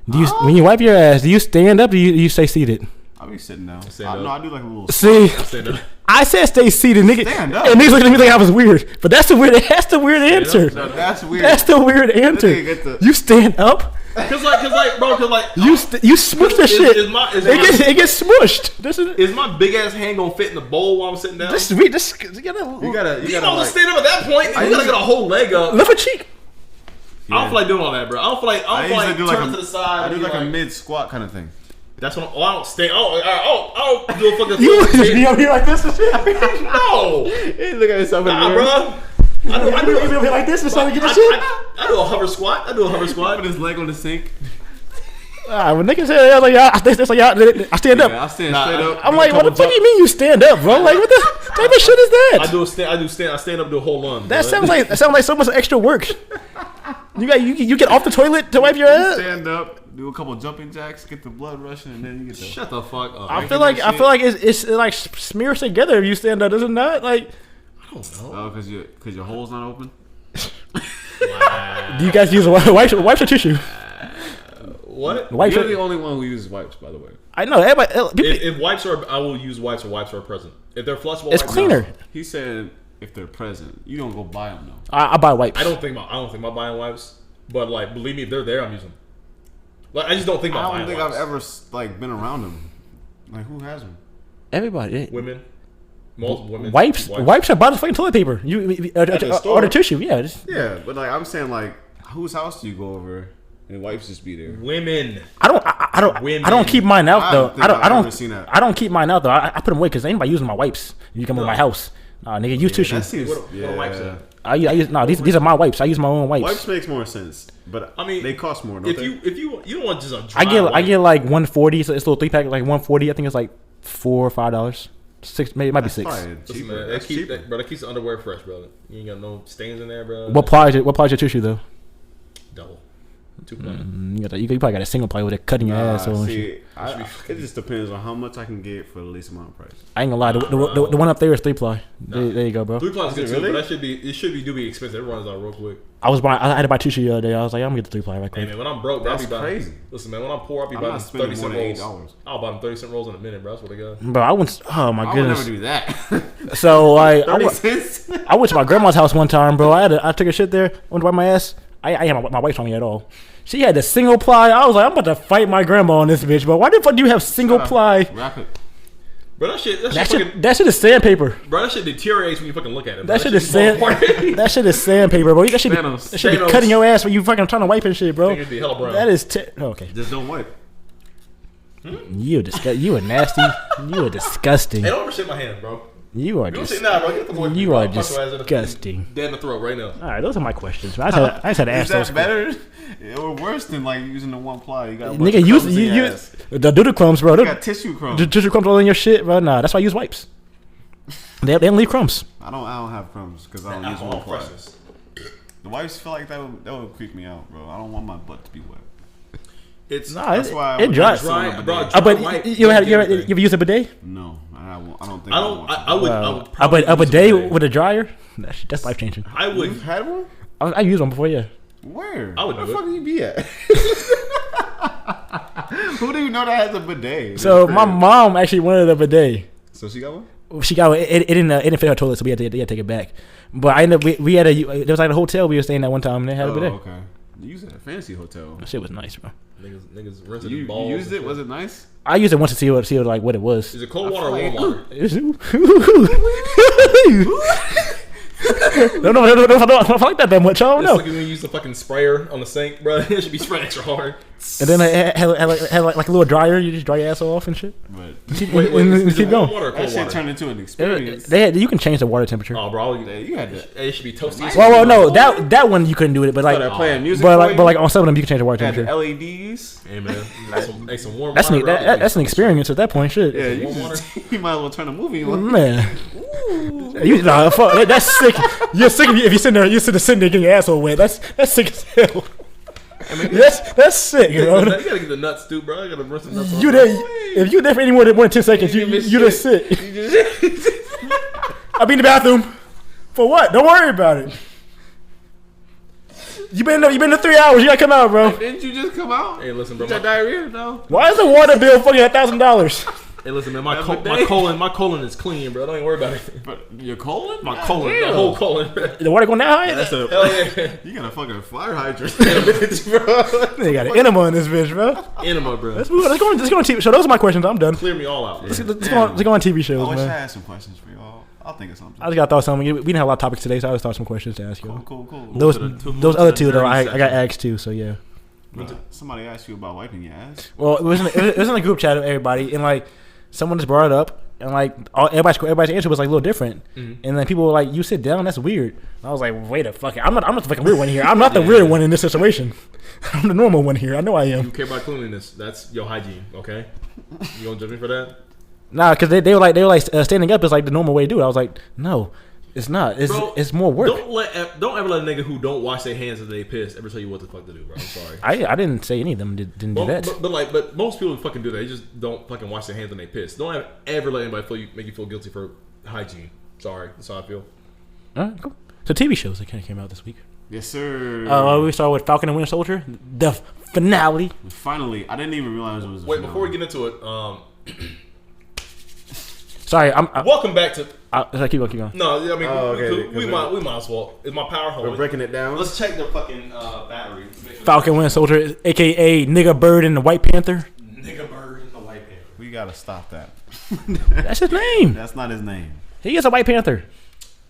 when you wipe your ass, do you stand up or do you stay seated? I'll be sitting down. Stand No, up. I do like a little. See, Stand up. I said stay seated, nigga. Stand up. And niggas looking at me like I was weird. But that's the weird answer. No, that's weird. That's the weird answer. You stand up? Cause like You smush the shit. It gets smushed. Is my big ass hand gonna fit in the bowl while I'm sitting down? You gotta don't stand up at that point. You gotta get a whole leg up. Lift a cheek. I don't feel like doing all that, bro. I don't feel like turn to the side. I do like a mid squat kind of thing. That's what I don't stand. I don't do a fucking. You just be up here like this and shit. No. Hey, look at yourself in the Nah, mirror. bro. I do it like this and something to get the shit. I do a hover squat. Put his leg on the sink. When niggas say that, I was like, I stand up. Yeah, I stand straight up. I'm like, what the fuck do you mean you stand up, bro? Like, what the type of shit is that? I stand up, do a whole lunge. That sounds like so much extra work. You get off the toilet to wipe your ass. Stand up, do a couple jumping jacks, get the blood rushing, and then you get the. Shut the fuck up. I feel like it's like smears together if you stand up, does it not? Like, I don't know. Oh, because your hole's not open. Wow. Do you guys use wipes or tissue? What? Wipes You're are, the only one who uses wipes, by the way. I know. Everybody, If wipes are, I will use wipes or wipes are present. If they're flushable, it's wipes, cleaner. no. He said if they're present, you don't go buy them though. I buy wipes. I don't think about buying wipes, but like, believe me, if they're there, I'm using them. Like, I just don't think about I buying don't think wipes. I've ever been around them. Like who has them? Everybody. Women. Multiple women. Wipes are bought as fucking toilet paper. Or the tissue. Yeah. Yeah, but like I'm saying, like whose house do you go over and wipes just be there? Women. I don't keep mine out though. I don't keep mine out though. I put them away because anybody using my wipes. You come over my house. Nah, nigga, use tissue. That seems, What wipes are? I use these are my wipes. I use my own wipes. Wipes makes more sense, but I mean they cost more. Don't If you don't want just a dry I get like $140. So it's a little 3-pack, like $140. I think it's like $4 or $5. $6, maybe it might be $6. Listen, man, that keeps the underwear fresh, brother. You ain't got no stains in there, bro. What plies your tissue though? Double. 2-ply. You probably got a single ply with it cutting your ass. See, it just depends on how much I can get for the least amount of price. I ain't gonna lie. The one up there is 3-ply. There you go, bro. 3-ply is good too, really? but it should be expensive. It runs out real quick. I had to buy tissue the other day. I was like, I'm gonna get the 3-ply right quick. Hey man, when I'm broke, bro, That's I'll be buying. crazy. Listen, man, when I'm poor, I'll be I'm buying not spending 30-cent more than rolls. $8. I'll buy them 30-cent rolls in a minute, bro. That's what I got. Bro, I went. Oh my I would goodness. never do that. So I 30 cents. I went to my grandma's house one time, bro. I took a shit there. Went to wipe my ass. I had my wife's on me at all. She had the single ply. I was like, I'm about to fight my grandma on this bitch, bro. Why the fuck do you have single ply? Wrap it. Bro, That shit is sandpaper. Bro, that shit deteriorates when you fucking look at it. Bro. That shit is that shit is sandpaper, bro. That shit be cutting your ass when you fucking trying to wipe and shit, bro. Be hella brown. That is okay. Just don't wipe. You are nasty. You are disgusting. Hey, don't ever shake my hand, bro. You are You don't say nah, bro. Get the boy. You are Punch your ass in the- disgusting. Dead in the throat right now. All right, those are my questions. I just had to ask Is those. that better or worse than like using the one ply? You got a bunch Nigga, of use crumbs in your ass. the doodle crumbs, bro. You got tissue crumbs. The tissue crumbs all in your shit, bro. Nah, that's why I use wipes. They don't leave crumbs. I don't have crumbs because I don't use one ply. The wipes feel like that would creep me out, bro. I don't want my butt to be wet. That's why I it dries. dry, bro. But you ever use a bidet? No, I don't think. I would A bidet with a dryer? That's life changing. I would. You've had one? I used one before, yeah. Where? I would Where do the fuck it. do you be at? Who do you know that has a bidet? So my mom actually wanted a bidet. So she got one? She got it. It didn't fit her toilet, so we had to take it back. But I ended up we had there was like a hotel we were staying at one time, and they had a bidet. Okay. You used it at a fancy hotel. That shit was nice, bro. Niggas rinsing You balls. used it? Was it nice? I used it once to see what it was. Is it cold water or warm water? No, I don't like that much. I don't know. It's like when you use the fucking sprayer on the sink, bro. It should be spraying extra hard. And then I had like a little dryer. You just dry your ass off and shit. But Wait, and is keep it warm going. water or that cold shit water? turned into an experience. You can change the water temperature. Oh, bro, You had to. it should be toasty. Well, no, that one you couldn't do it, but like, Started playing music. but for like you? on some of them you can change the water Had the temperature. LEDs. Hey man, some warm That's water. bro. that's an experience at that point. Shit. Yeah, you, Warm you might as well turn a movie on. Man, fuck, that's sick. You're sick if you sitting there getting your asshole wet. That's sick as hell. That's sick, You bro. gotta get the nuts too, bro. I gotta rinse the nuts. You there? If you there for any more than 10 seconds, you just sick. I'll be in the bathroom. For what? Don't worry about it. You been in 3 hours. You gotta come out, bro. Didn't you just come out? Hey, listen, bro. You got diarrhea? No. Why is the water bill fucking $1,000? Hey, listen, man. My colon is clean, bro. Don't even worry about it. But your colon? My colon, the whole colon. The water going that high? That's a hell yeah. You got a fucking fire hydrant, bitch, bro. They got an enema in this bitch, bro. Enema, bro. Let's go on TV show. Those are my questions. I'm done. Clear me all out. Let's go on TV shows, I wish I man. had some questions for y'all. I'll think of something. I just gotta throw something. We didn't have a lot of topics today, so I just thought some questions to ask you. Cool. Those other two though, I got asked too. So yeah. Somebody asked you about wiping your ass. Well, it was in a group chat of everybody, and like someone just brought it up, and like everybody's answer was like a little different, and then people were like, "You sit down, that's weird." And I was like, "Wait a fucking, I'm not the fucking weird one here. I'm not the weird one in this situation. I'm the normal one here. I know I am." You care about cleanliness. That's your hygiene, okay? You gonna judge me for that? Nah, because they were like standing up is like the normal way to do it. I was like, no, it's not. It's more work. Don't ever let a nigga who don't wash their hands after they piss ever tell you what the fuck to do, bro. I'm sorry. I didn't say any of them didn't do that. But most people fucking do that. They just don't fucking wash their hands when they piss. Don't ever let anybody make you feel guilty for hygiene. Sorry, that's how I feel. All right, cool. So TV shows that kind of came out this week. Yes, sir. We started with Falcon and Winter Soldier, the finale. Finally, I didn't even realize it was. Wait, before we get into it, sorry, welcome back to. Keep going. No, I mean we might as well. Is my power home? We're breaking it down. Let's check the fucking battery. Falcon Winter Soldier, aka Nigga Bird and the White Panther. Nigga Bird and the White Panther. We gotta stop that. That's his name. That's not his name. He is a White Panther.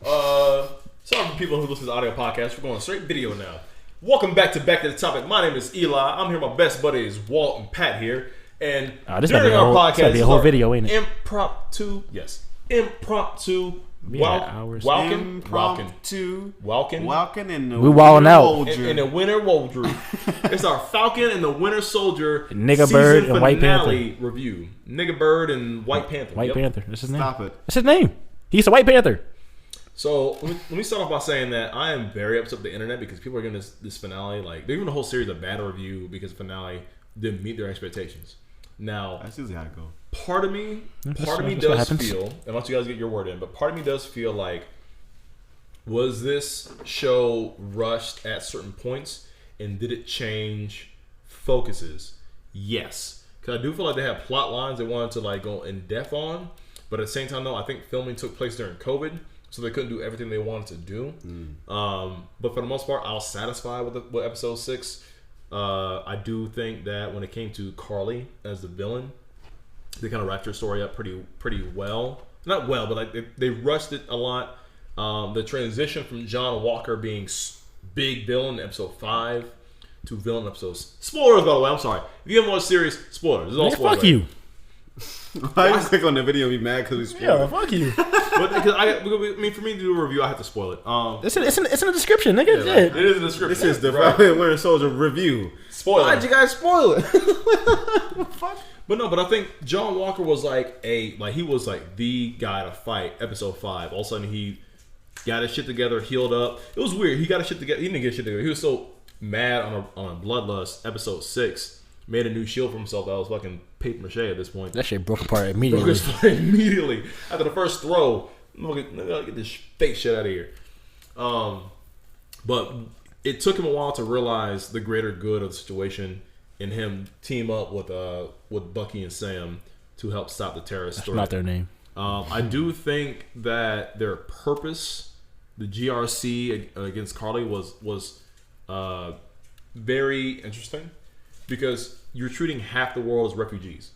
Sorry for people who listen to the audio podcast. We're going straight video now. Welcome back to the Topic. My name is Eli. I'm here. My best buddies Walt and Pat here. And this during our podcast, this be a whole video, ain't it? Impromptu. Walking in the we walling out in the Winter Soldier. It's our Falcon and the Winter Soldier Nigga Bird and White Panther review. Nigga Bird and White Panther. White Panther. That's his name. Stop it. That's his name. He's a White Panther. So let me start off by saying that I am very upset with the internet because people are getting this finale. Like they're giving the whole series a bad review because the finale didn't meet their expectations. Now that's usually how it goes. Part of me does feel, and once you guys get your word in, but part of me does feel like, was this show rushed at certain points, and did it change focuses? Yes, because I do feel like they have plot lines they wanted to like go in depth on, but at the same time though, I think filming took place during COVID, so they couldn't do everything they wanted to do. But for the most part, I was satisfied with episode 6. I do think that when it came to Carly as the villain, they kind of wrapped her story up pretty well. Not well, but like they rushed it a lot. The transition from John Walker being big villain in episode 5 to villain episodes. Spoilers, by the way. I'm sorry. If you have more serious spoilers, this is all spoilers. Fuck you. Why you click on the video and be mad because we spoiled it? Fuck you. But because for me to do a review, I have to spoil it. It's in the description, nigga. Yeah, right. It is in the description. This is the Falcon Winter Soldier review. Spoiler. Why'd you guys spoil it? But I think John Walker was he was like the guy to fight. Episode 5. All of a sudden he got his shit together, healed up. It was weird. He got his shit together. He didn't get his shit together. He was so mad on a bloodlust. Episode 6 made a new shield for himself that was fucking paper mache at this point. That shit broke apart immediately. Immediately after the first throw. Let me get this fake shit out of here. But it took him a while to realize the greater good of the situation and him team up with Bucky and Sam to help stop the terrorist threat. Not their name. I do think that their purpose, the GRC against Carly, was very interesting because you're treating half the world as refugees.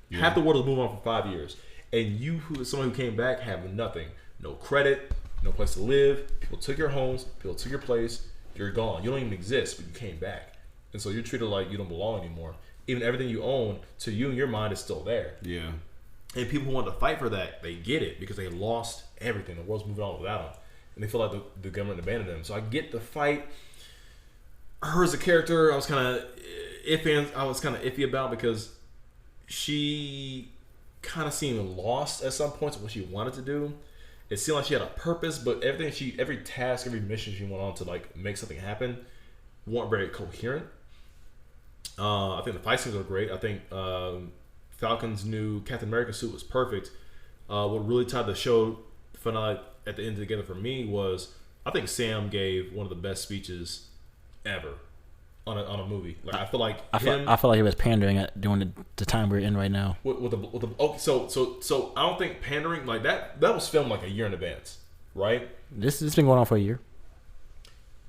Yeah. Half the world has moved on for 5 years, and you, someone who came back, have nothing, no credit, no place to live. People took your homes, people took your place. You're gone. You don't even exist, but you came back, and so you're treated like you don't belong anymore. Even everything you own, to you in your mind, is still there. Yeah. And people who want to fight for that, they get it because they lost everything. The world's moving on without them, and they feel like the government abandoned them. So I get the fight. Her as a character, I was kind of iffy about because she kind of seemed lost at some points of what she wanted to do. It seemed like she had a purpose, but every task, every mission she went on to like make something happen weren't very coherent. I think the fight scenes were great. I think Falcon's new Captain America suit was perfect. What really tied the show finale at the end together for me was I think Sam gave one of the best speeches ever on a movie. Like I feel like I feel like he was pandering during the time we're in right now. So I don't think pandering like that was filmed like a year in advance, right? This has been going on for a year.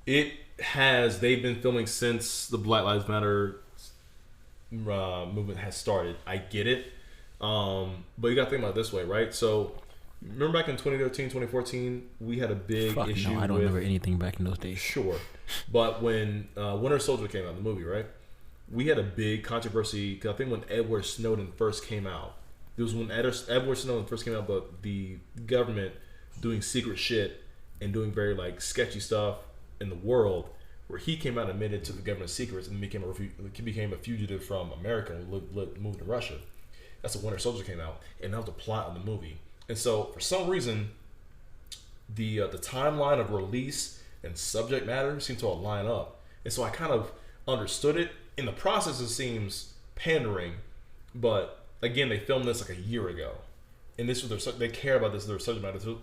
It has. They've been filming since the Black Lives Matter movement has started. I get it, but you got to think about it this way, right? So remember back in 2013, 2014, we had a big issue. No, I don't remember anything back in those days. Sure, but when Winter Soldier came out, the movie, right? We had a big controversy because I think when Edward Snowden first came out, it was when Edward Snowden first came out, but the government doing secret shit and doing very like sketchy stuff in the world, where he came out and admitted to the government secrets and became a fugitive from America and moved to Russia. That's when Winter Soldier came out, and that was the plot of the movie. And so, for some reason, the timeline of release and subject matter seemed to line up, and so I kind of understood it. In the process, it seems pandering, but again, they filmed this like a year ago, and this was they care about this their subject matter. So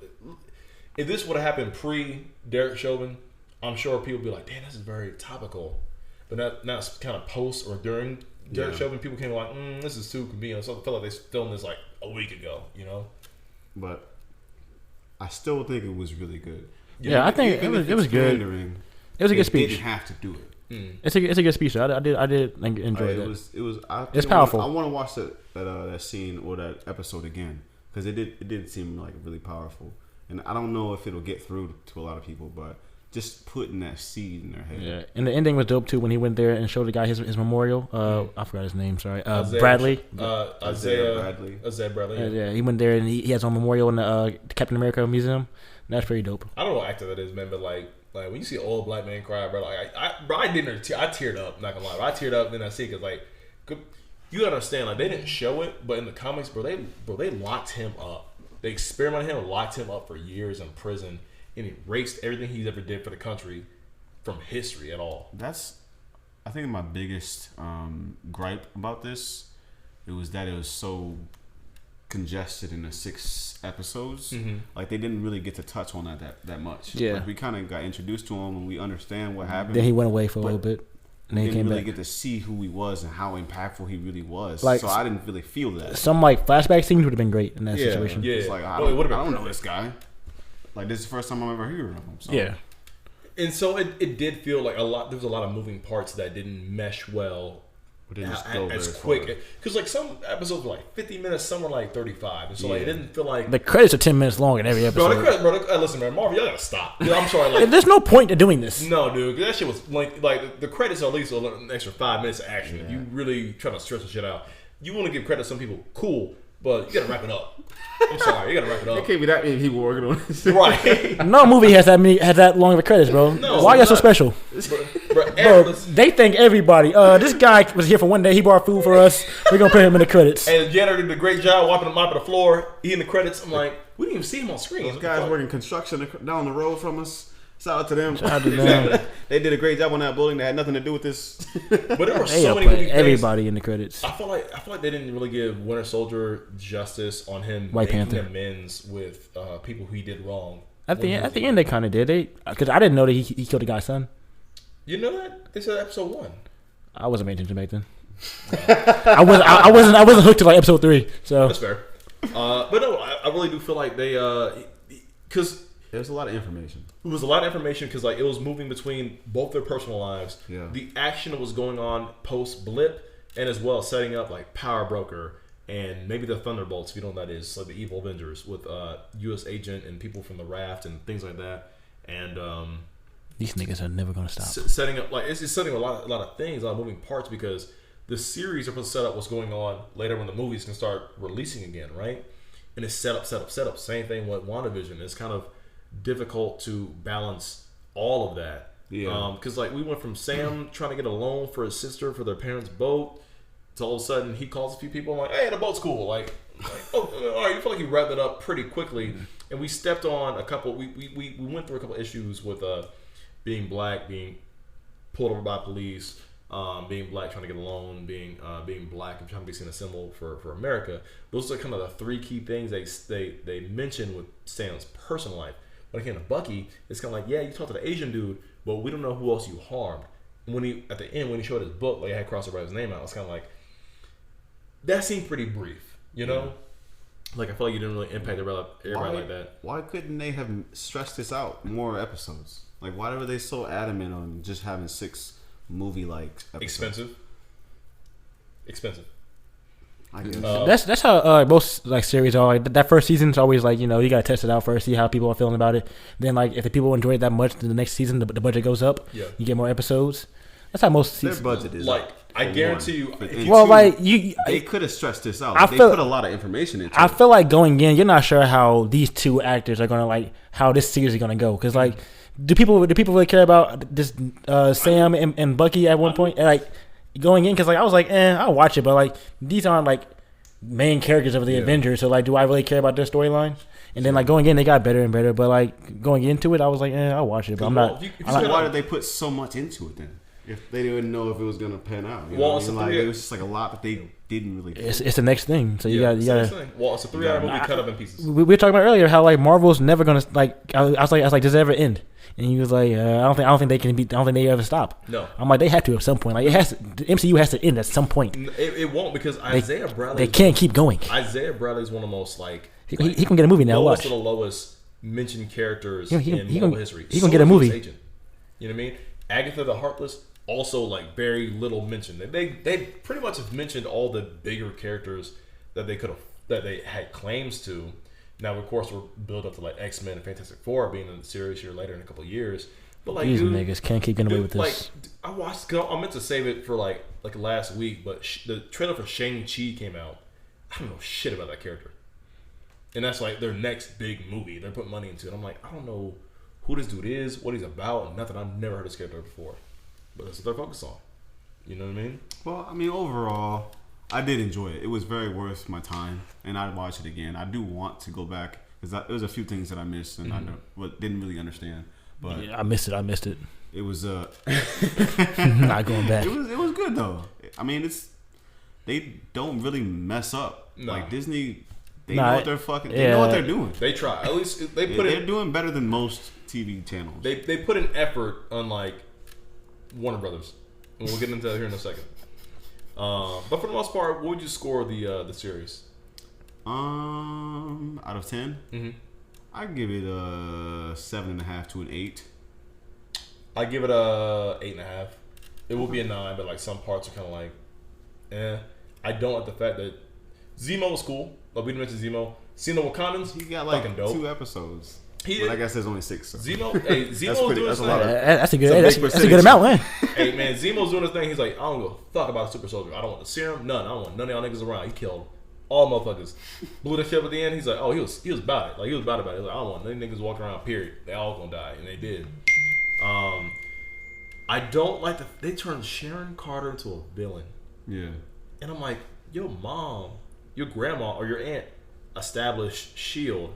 if this would have happened pre Derek Chauvin, I'm sure people would be like, damn, this is very topical. But now it's kind of post or during Derek Chauvin, people came like, this is too convenient. So I feel like they filmed this like a week ago, you know? But I still think it was really good. Yeah, I think it was good. It was a good speech. They didn't have to do it. It's a good speech. I did enjoy it. It's powerful. I want to watch that scene or that episode again because it did seem like really powerful. And I don't know if it'll get through to a lot of people, but just putting that seed in their head. Yeah, and the ending was dope too when he went there and showed the guy his memorial. I forgot his name. Sorry, Bradley. Isaiah Bradley. Yeah, he went there and he has a memorial in the Captain America Museum. That's pretty dope. I don't know what actor that is, man, but like when you see an old black man cry, bro, like I teared up. Not gonna lie, I teared up. Then I see because like you gotta understand, like they didn't show it, but in the comics, they locked him up. They experimented him and locked him up for years in prison and erased everything he's ever did for the country from history at all. That's, I think, my biggest gripe about this. It was that it was so congested in the 6 episodes. Mm-hmm. Like they didn't really get to touch on that much. Yeah, like, we kind of got introduced to him and we understand what happened. Then he went away for a little bit. And we then didn't came really back. get to see who he was and how impactful he really was. Like, so I didn't really feel that. Some like flashback scenes would have been great in that situation. Yeah, it's like I don't know this guy. Like this is the first time I'm ever hearing of him. So. Yeah, and so it did feel like there was a lot of moving parts that didn't mesh well. As quick, because like some episodes were like 50 minutes, some were like 35, and so like it didn't feel like the credits are 10 minutes long in every episode. Listen, man, Marvel, y'all gotta stop. I'm sorry, like there's no point to doing this. No, dude, that shit was like the credits are at least an extra 5 minutes of action. If you really trying to stretch the shit out, you want to give credit to some people, cool, but you gotta wrap it up. I'm sorry, you gotta wrap it up. It can't be that many people working on this, right? No movie has that long of a credits, bro. No, why are you so special? Bro, they thank everybody. This guy was here for one day. He brought food for us. We're gonna put him in the credits. And the janitor did a great job mopping the floor. He in the credits. I'm like, we didn't even see him on screen. Those guys working construction down the road from us. Shout out to them. Shout out to them. They did a great job on that building. That had nothing to do with this. But there were so many movie everybody in the credits. I feel like they didn't really give Winter Soldier justice on him making amends with people who he did wrong. At the end, they kind of did. Because I didn't know that he killed the guy's son. You know that? They said episode 1. I wasn't paying attention back then. I wasn't hooked to like episode 3. So that's fair. But no, I really do feel like they because there's a lot of information. It was a lot of information because like it was moving between both their personal lives. Yeah. The action that was going on post blip and as well setting up like Power Broker and maybe the Thunderbolts, if you know what that is, like the evil Avengers with U.S. Agent and people from the Raft and things like that. And these niggas are never gonna stop. Setting up like it's setting a lot of things, a lot of moving parts because the series are supposed to set up what's going on later when the movies can start releasing again, right? And it's set up. Same thing with WandaVision. It's kind of difficult to balance all of that. Yeah. Because like we went from Sam trying to get a loan for his sister for their parents' boat to all of a sudden he calls a few people and like, hey, the boat's cool. Like oh, all right. You feel like you wrapped it up pretty quickly. And we stepped on a couple. We went through a couple issues with being black, being pulled over by police, being black, trying to get a loan, being black and trying to be seen a symbol for America. Those are kind of the three key things they mention with Sam's personal life. But again, Bucky, it's kind of like, yeah, you talked to the Asian dude, but we don't know who else you harmed. And when at the end, when he showed his book, like I had crossed his name out, it's kind of like, that seemed pretty brief, you know? Yeah. Like I feel like you didn't really impact everybody like that. Why couldn't they have stressed this out more episodes? Like why were they so adamant on just having 6 movie-like episodes? Expensive. I guess. That's how most like series are. Like that first season's always like, you know, you gotta test it out first, see how people are feeling about it. Then like if the people enjoy it that much, then the next season the budget goes up. Yeah. You get more episodes. That's how most seasons. Their budget is like I guarantee you. They could have stressed this out. They put a lot of information into it. I feel like going in, you're not sure how these 2 actors are gonna like how this series is gonna go. Because like, do people really care about this Sam and Bucky at one point? Like going in, because like I was like, I'll watch it, but like these aren't like main characters of the Avengers. So like, do I really care about their storyline? And then like going in, they got better and better. But like going into it, I was like, I'll watch it, but I'm not. Why did they put so much into it then? If they didn't know if it was gonna pan out, it was just like a lot that they didn't really. It's the next thing, so you got. Well, it's a 3-hour movie cut up in pieces. We were talking about earlier how like Marvel's never gonna like. I was like, does it ever end? And he was like, I don't think they can be. I don't think they ever stop. No, I'm like, they have to at some point. Like it has to, the MCU has to end at some point. It won't because Isaiah Bradley. They can't keep going. Isaiah Bradley is one of the most like he can get a movie now. Lowest Watch. of the lowest mentioned characters in Marvel history. He gonna get a movie. Agent. You know what I mean? Agatha the Heartless. Also, like very little mentioned. They pretty much have mentioned all the bigger characters that they had claims to. Now, of course, we're built up to like X-Men and Fantastic Four being in the series here later in a couple of years. But like, these niggas can't keep getting away with this. Like, I meant to save it for like last week, but the trailer for Shang-Chi came out. I don't know shit about that character, and that's like their next big movie. They're putting money into it. I'm like, I don't know who this dude is, what he's about, and nothing. I've never heard this character before. But that's what they're focused on. You know what I mean? Well, I mean, overall, I did enjoy it. It was very worth my time, and I'd watch it again. I do want to go back because there was a few things that I missed and I didn't really understand. But yeah, I missed it. It was not going back. It was good though. I mean, they don't really mess up. No. Like Disney, they know what they're fucking. They know what they're doing. They try. At least they're doing better than most TV channels. They put an effort unlike Warner Brothers, and we'll get into that here in a second. But for the most part, what would you score the series? Out of 10, I'd give it a 7.5 to an 8. I give it a 8.5. It will be a 9, but like some parts are kind of like, I don't like the fact that Zemo was cool. Like we didn't mention Zemo. Seeing the Wakandans, he got like 2 episodes. But I guess there's only 6. So. Zemo's doing his thing. That's a good amount, man. Hey man, Zemo's doing his thing. He's like, I don't give a fuck about a super soldier. I don't want the serum, none. I don't want none of y'all niggas around. He killed all motherfuckers. Blew the ship at the end. He's like, oh, he was about it. Like he was about it. He's like, I don't want none niggas walking around. Period. They all gonna die, and they did. I don't like they turned Sharon Carter into a villain. Yeah. And I'm like, your mom, your grandma, or your aunt established S.H.I.E.L.D.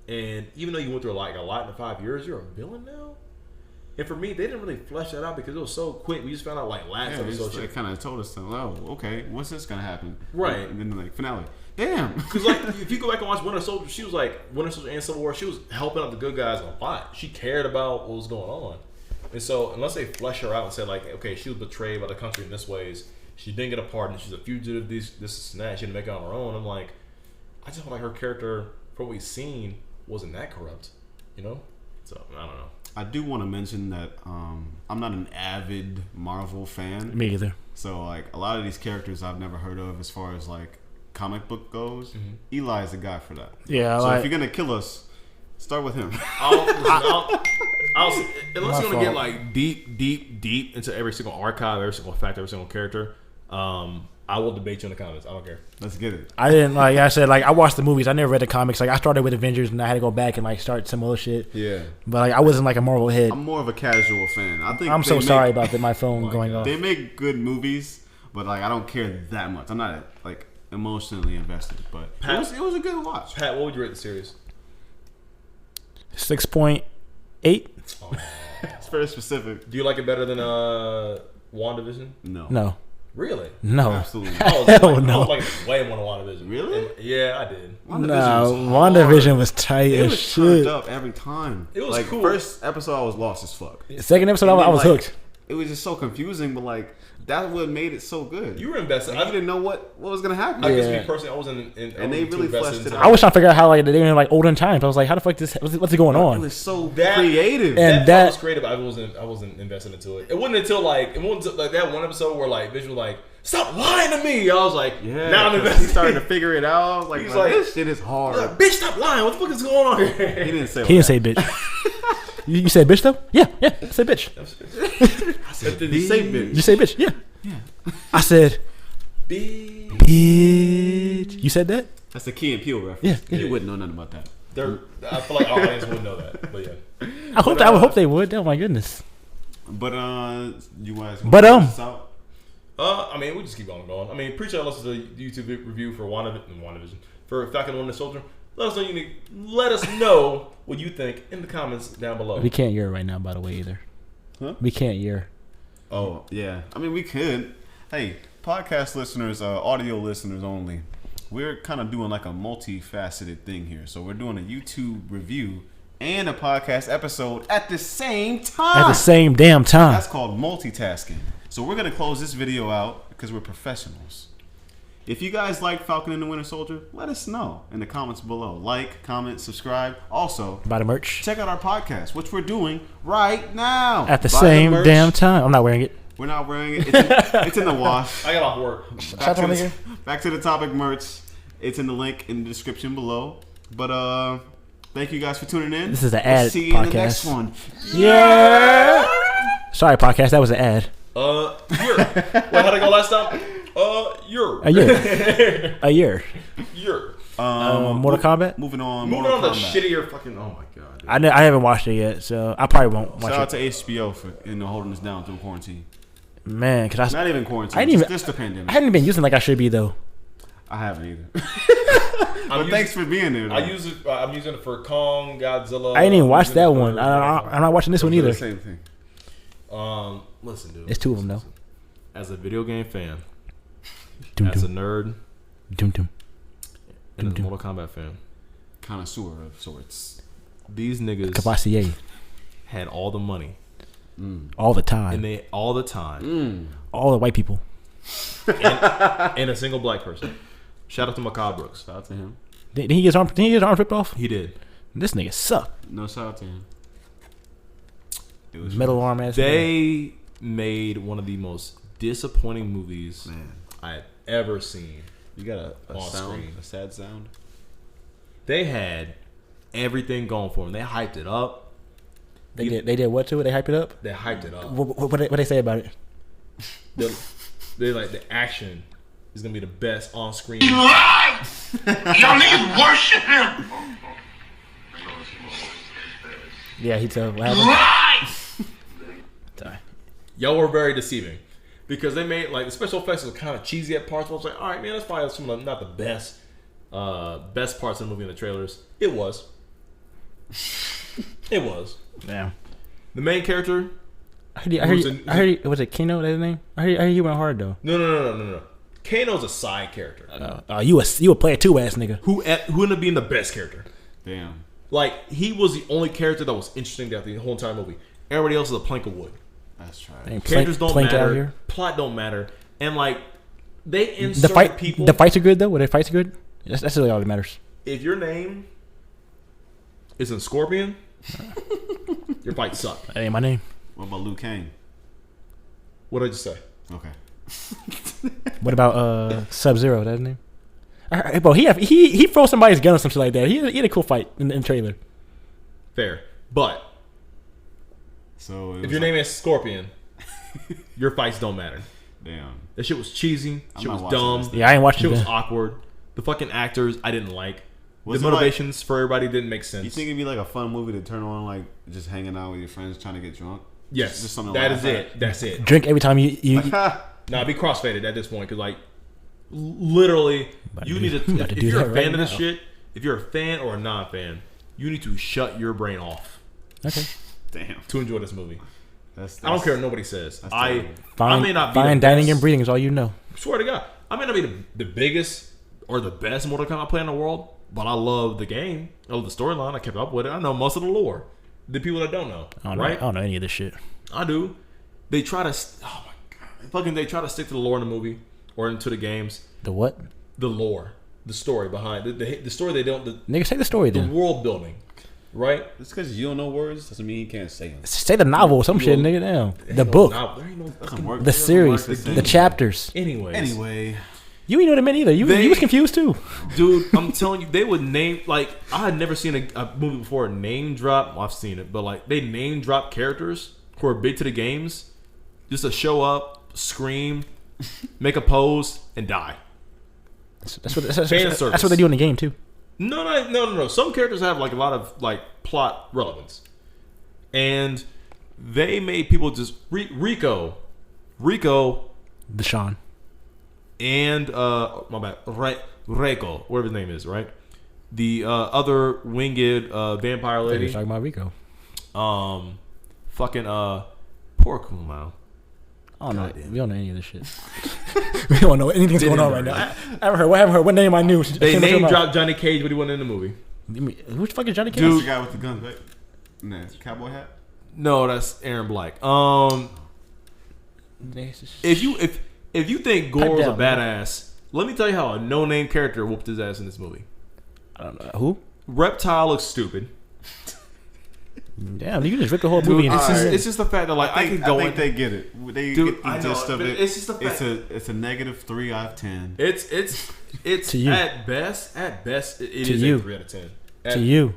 And even though you went through like a lot in 5 years, you're a villain now. And for me, they didn't really flesh that out because it was so quick. We just found out like last episode. They kind of told us, oh, okay, what's this gonna happen? Right. And then like finale. Damn. Because like if you go back and watch Winter Soldier, she was like Winter Soldier and Civil War. She was helping out the good guys a lot. She cared about what was going on. And so unless they flesh her out and said like, okay, she was betrayed by the country in this ways. She didn't get a pardon. She's a fugitive. This and that. She didn't make it on her own. I'm like, I just feel like her character, from what we've seen, wasn't that corrupt, you know? So I don't know. I do want to mention that I'm not an avid Marvel fan. Me either. So like a lot of these characters I've never heard of as far as like comic book goes. Eli is the guy for that. Yeah. So if you're gonna kill us, start with him. Unless you're gonna get like deep into every single archive, every single fact, every single character, I will debate you in the comments. I don't care. Let's get it. I didn't like I said like I watched the movies. I never read the comics. Like I started with Avengers and I had to go back and like start some other shit. Yeah. But like I wasn't like a Marvel head. I'm more of a casual fan. I think I'm so sorry about that. My phone going off. They make good movies, but like I don't care that much. I'm not like emotionally invested. But Pat, it was a good watch. Pat, what would you rate the series? 6.8. It's very specific. Do you like it better than WandaVision? No. Really? No. Absolutely. Hell no. I was like way more than WandaVision. Really? Yeah, I did. WandaVision was tight It as was shit. turned up every time. It was like, cool. First episode, I was lost as fuck. Second episode, And I then, was like, hooked. It was just so confusing, but like that's what made it so good. You were invested. Like, you didn't know what was gonna happen. I guess Yeah. me personally, I wasn't. And they really fleshed it out. I was trying to figure out how like they were like olden times. I was like, how the fuck what's going It on? was so That- creative. And that that was creative. I wasn't invested into it. It wasn't until like that one episode where like Visual like stop lying to me. I was like, yeah, now I'm he invested. started to figure it out. I was like, He's like, like, this shit is hard. Bitch, stop lying. What the fuck is going on here? He didn't say. he didn't say bitch. You said bitch though? Yeah. I said bitch. Did he say bitch? Did you say bitch? Yeah. I said bitch. You said that? That's the Key and Peele reference. Yeah. You wouldn't know nothing about that. I feel like our audience wouldn't know that, but yeah. I would hope they would. Oh my goodness. But you guys. But, this out? I mean, we just keep on going. I mean, appreciate listening to the YouTube review for WandaVision for Falcon and Winter Soldier. Let us know what you think in the comments down below. We can't hear right now, by the way, either. Huh? We can't hear. Oh yeah. I mean, we could. Hey, podcast listeners, audio listeners only. We're kind of doing like a multifaceted thing here. So we're doing a YouTube review and a podcast episode at the same time. At the same damn time. That's called multitasking. So we're gonna close this video out because we're professionals. If you guys like Falcon and the Winter Soldier, let us know in the comments below. Like, comment, subscribe. Also, Buy the merch. check out our podcast, which we're doing right now. At the Buy same merch. damn time. I'm not wearing it. We're not wearing it. It's in the wash. I got off work. Back to the topic merch. It's in the link in the description below. But thank you guys for tuning in. This is the ad See you in the podcast. next one. Yeah. Sorry, podcast. That was an ad. Year. Wait, how'd it go last time? Year. A year. A year. Year. Mortal Kombat. Moving on. Moving Mortal on to Kombat. shittier fucking. Oh my god. Dude. I haven't watched it yet, so I probably won't watch Shout out it. to HBO for holding us down through quarantine. Man, cause Not even quarantine. I didn't even. Just the pandemic. I hadn't been using like I should be though. I haven't either. But thanks for being there. Though. I use it. I'm using it for Kong, Godzilla. I didn't even watch I'm that using it one. for- I'm not watching this one Do the either. same thing. Listen, dude. It's two of them though. As a video game fan, Doom as a doom nerd, doom. and as a Doom. Mortal Kombat fan, Connoisseur of sorts. these niggas Cavassier had all the money all the time. and they all the time, All the white people. and a single black person. Shout out to Macabre Brooks. Shout out to him. Did he get his arm ripped off? He did. This nigga suck. No, shout out to him. It was Metal arm ass. They made one of the most disappointing movies man. I've ever seen. You got a On sound, screen. a sad sound. They had everything going for them. They hyped it up. They did what to it? They hyped it up. They hyped it up. What they say about it? They like the action is gonna be the best on screen. Y'all niggas worship him. Yeah, he told what happened. Sorry. Y'all were very deceiving because they made like the special effects were kind of cheesy at parts. I was like, all right, man, that's probably some of the, not the best parts of the movie in the trailers. It was. It was. Damn. The main character. I heard. Was it Kano? That's his name. I heard he went hard though. No. Kano's a side character You a player two ass nigga. who ended up being the best character. Damn. Like he was the only character that was interesting throughout the whole entire movie. Everybody else is a plank of wood. That's trash. Damn, Characters don't Plank out matter. here. Plot don't matter. And like they The insert people. The fights are good though. Were the fights good? That's really all that matters. If your name isn't Scorpion, your fight suck. That ain't my name. What about Liu Kang? What did I just say? Okay. What about Sub-Zero? That's his name. Bro, he froze somebody's gun or something like that. He had a cool fight in the trailer. Fair. But So if your name is Scorpion, your fights don't matter. damn. That shit was cheesy. I'm Shit not was watching dumb. this Yeah, I ain't watching Shit was that. awkward. The fucking actors I didn't like. Was the it motivations for everybody didn't make sense. You think it'd be like a fun movie to turn on, like just hanging out with your friends, trying to get drunk? yes, Just something to that laugh is at. it. That's it. Drink every time you Nah, be crossfaded at this point because like literally you need to about to if do you're that a fan right of this now. shit, if you're a fan or a non-fan, you need to shut your brain off Okay. Damn. to enjoy this movie. I don't care what nobody says. I may not be fine dining and breathing is all you know. Swear to God, I may not be the biggest or the best Mortal Kombat player in the world, but I love the game. I love the storyline. I kept up with it. I know most of the lore. The people that don't know, right? I don't know any of this shit. I do. They try to. Oh my God! They try to stick to the lore in the movie or into the games. The what? The lore, the story behind the story. They don't. Nigga, say the story then. The world building, right? It's because you don't know words doesn't mean you can't say them. Say the novel or some shit, nigga. Damn. The book. There ain't no fucking the series. The chapters. Anyway. You ain't know what it meant either. You was confused too. Dude, I'm telling you, they would name, like, I had never seen a movie before name drop. Well, I've seen it, but like they name drop characters who are big to the games just to show up, scream, make a pose, and die. That's what they do in the game too. No. Some characters have like a lot of like plot relevance, and they made people just Rico, Deshaun. And my bad, Reiko, whatever his name is, right? The other winged vampire lady. You're talking about Rico. Fucking poor Kumau. I don't know. We don't know any of this shit. We don't know anything's going on right now. I haven't heard. What name I knew? They name dropped Johnny Cage, but he wasn't in the movie. Who the fuck is Johnny Cage? Dude, the guy with the guns, right? Nah, cowboy hat. No, that's Aaron Black. If you think Gore was a badass, let me tell you how a no-name character whooped his ass in this movie. I don't know. Who? Reptile looks stupid. Damn, you just ripped the whole movie. It's just the fact that like I think they get it. They get the gist of it. It's just the fact. It's a -3 out of 10. It's to you. At best it is you. a 3 out of 10. To you.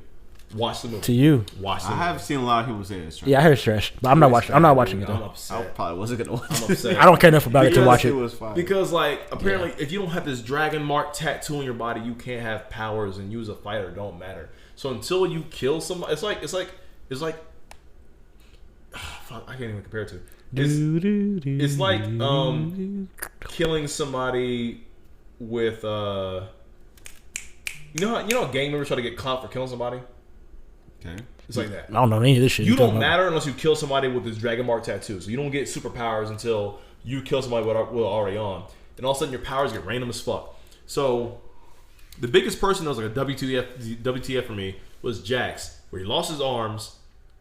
Watch the movie. To you. Watch the movie. I have seen a lot of people say it's trash. Yeah, I heard it's trash, but I'm not watching it I'm though. upset. I probably wasn't gonna watch it. I'm upset. I don't care enough about it to watch it. Was fine. Because like apparently if you don't have this dragon mark tattoo on your body, you can't have powers, and you as a fighter don't matter. So until you kill somebody, it's like fuck, I can't even compare it to. It's like killing somebody with you know how gang members try to get clout for killing somebody? Okay. It's like that. I don't know any of this shit. You don't matter unless you kill somebody with this dragon mark tattoo. So you don't get superpowers until you kill somebody with already on. And all of a sudden your powers get random as fuck. So the biggest person that was like a WTF for me was Jax, where he lost his arms.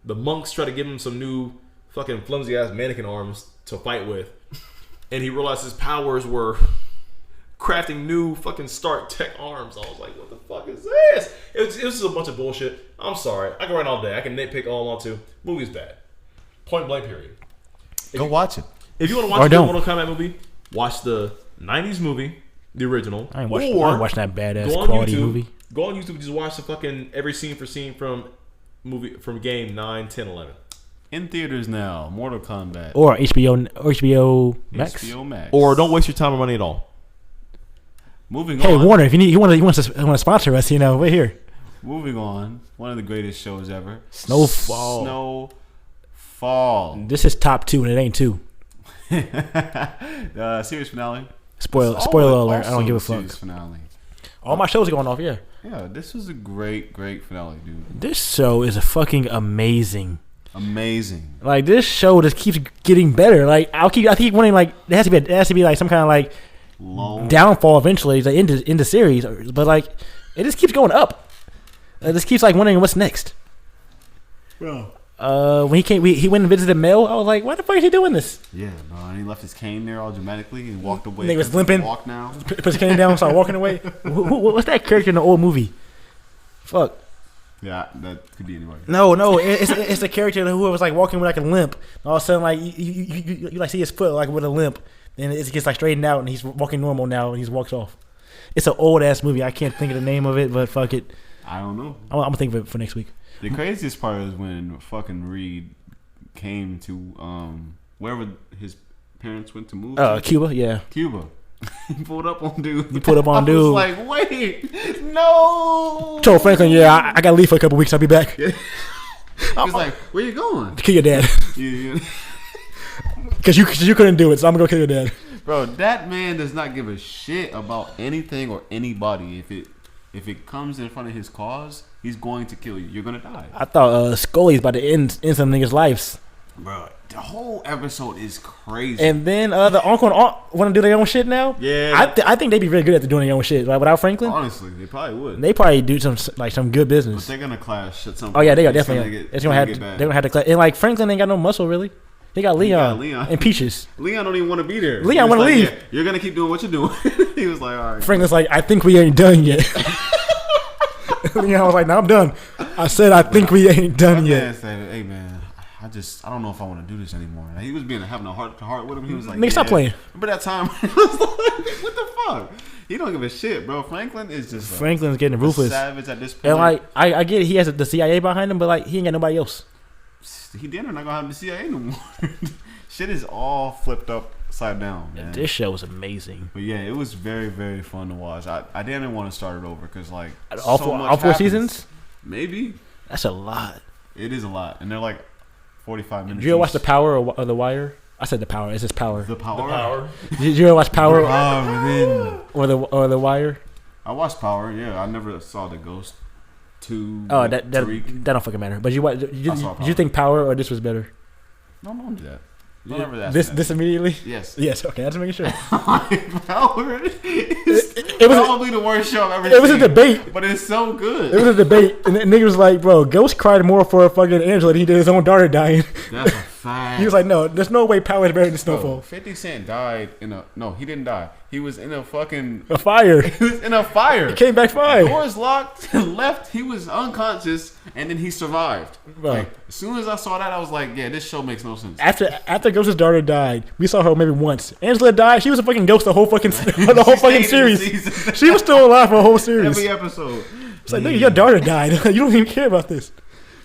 The monks tried to give him some new fucking flimsy ass mannequin arms to fight with. And he realized his powers were crafting new fucking Stark Tech arms. I was like, what the fuck is this? It was just a bunch of bullshit. I'm sorry. I can write all day. I can nitpick all I want to. Movie's bad. Point blank period. Go watch it. If you want to watch the Mortal Kombat movie, watch the 90s movie, the original. I ain't watching that badass quality movie. Go on YouTube, just watch the fucking every scene for scene from game 9, 10, 11. In theaters now, Mortal Kombat. Or HBO Max. HBO Max. Or don't waste your time or money at all. Moving on. Hey Warner, if you want to sponsor us, we're here. Moving on. One of the greatest shows ever. Snowfall. This is top 2 and it ain't 2. Series finale. Spoiler alert. I don't give a fuck. Series finale. All my shows are going off, yeah. Yeah, this was a great finale, dude. This show is fucking amazing. Amazing. Like this show just keeps getting better. Like I keep wanting like there has to be like some kind of like downfall eventually, like in the series, but like it just keeps going up. It just keeps like wondering what's next. Bro. When he went and visited Mel. I was like, why the fuck is he doing this? Yeah, bro. And he left his cane there all dramatically and walked away. He was limping. Walk now. Put his cane down and started walking away. What's that character in the old movie? Fuck. Yeah, that could be anybody. No, it's the character who was like walking with like a limp. All of a sudden, like you like see his foot like with a limp, and it gets like straightened out, and he's walking normal now, and he walks off. It's an old ass movie. I can't think of the name of it, but fuck it. I don't know. I'm gonna think of it for next week. The craziest part is when fucking Reed came to wherever his parents went to move. Cuba, yeah. Cuba. He pulled up on dude. I was like, wait, no. Told Franklin, yeah, I gotta leave for a couple weeks. I'll be back. Yeah. He's like, where you going? To kill your dad. Yeah. Because you couldn't do it, so I'm gonna go kill your dad. Bro, that man does not give a shit about anything or anybody. If it comes in front of his cause, he's going to kill you. You're gonna die. I thought Scully's about to end some niggas' lives. Bro, the whole episode is crazy. And then the uncle and aunt want to do their own shit now. Yeah, I think they'd be really good at doing their own shit. Like without Franklin, honestly, they probably would. They probably do some good business. But they're gonna clash at some point. Oh yeah, they are definitely. They're gonna have to clash. And like Franklin ain't got no muscle really. He got Leon and Peaches. Leon don't even want to be there. Leon want to leave. Yeah, you're gonna keep doing what you're doing. He was like, all right. Franklin's like, I think we ain't done yet. Leon was like, no, I'm done. I said, I think we ain't done yet. Man said, hey man, I don't know if I want to do this anymore. Like, he was having a heart to heart with him. He was like, nigga, stop playing. Remember that time? I was like, what the fuck? He don't give a shit, bro. Franklin is just Franklin's getting ruthless, savage at this point. And like, I get it, he has the CIA behind him, but like, he ain't got nobody else. He not gonna have the CIA no more. Shit is all flipped upside down, man. This show was amazing. But yeah, it was very, very fun to watch. I didn't want to start it over because like all four seasons. Maybe that's a lot. It is a lot, and they're like 45 minutes. Did you ever watch The Power or The Wire? I said The Power. It's just Power. The Power. Did you ever watch Power or the Wire? I watched Power. Yeah, I never saw The Ghost. That don't fucking matter. But did you think Power or this was better? No, don't do that. Don't ever ask this immediately? Yes. Yes. Okay, that's making sure. Power it was probably the worst show I've ever seen. It was a debate, but it's so good. It was a debate, and the nigga was like, "Bro, Ghost cried more for fucking Angela than he did his own daughter dying." That's a fact. He was like, "No, there's no way Power is better than Snowfall." 50 Cent died he didn't die. He was in a fire. He was in a fire. He came back fine. Doors locked, left. He was unconscious, and then he survived. Right. Like, as soon as I saw that, I was like, "Yeah, this show makes no sense." After Ghost's daughter died, we saw her maybe once. Angela died. She was a fucking ghost the whole fucking series. She was still alive for a whole series. Every episode. It's like, nigga, your daughter died. You don't even care about this.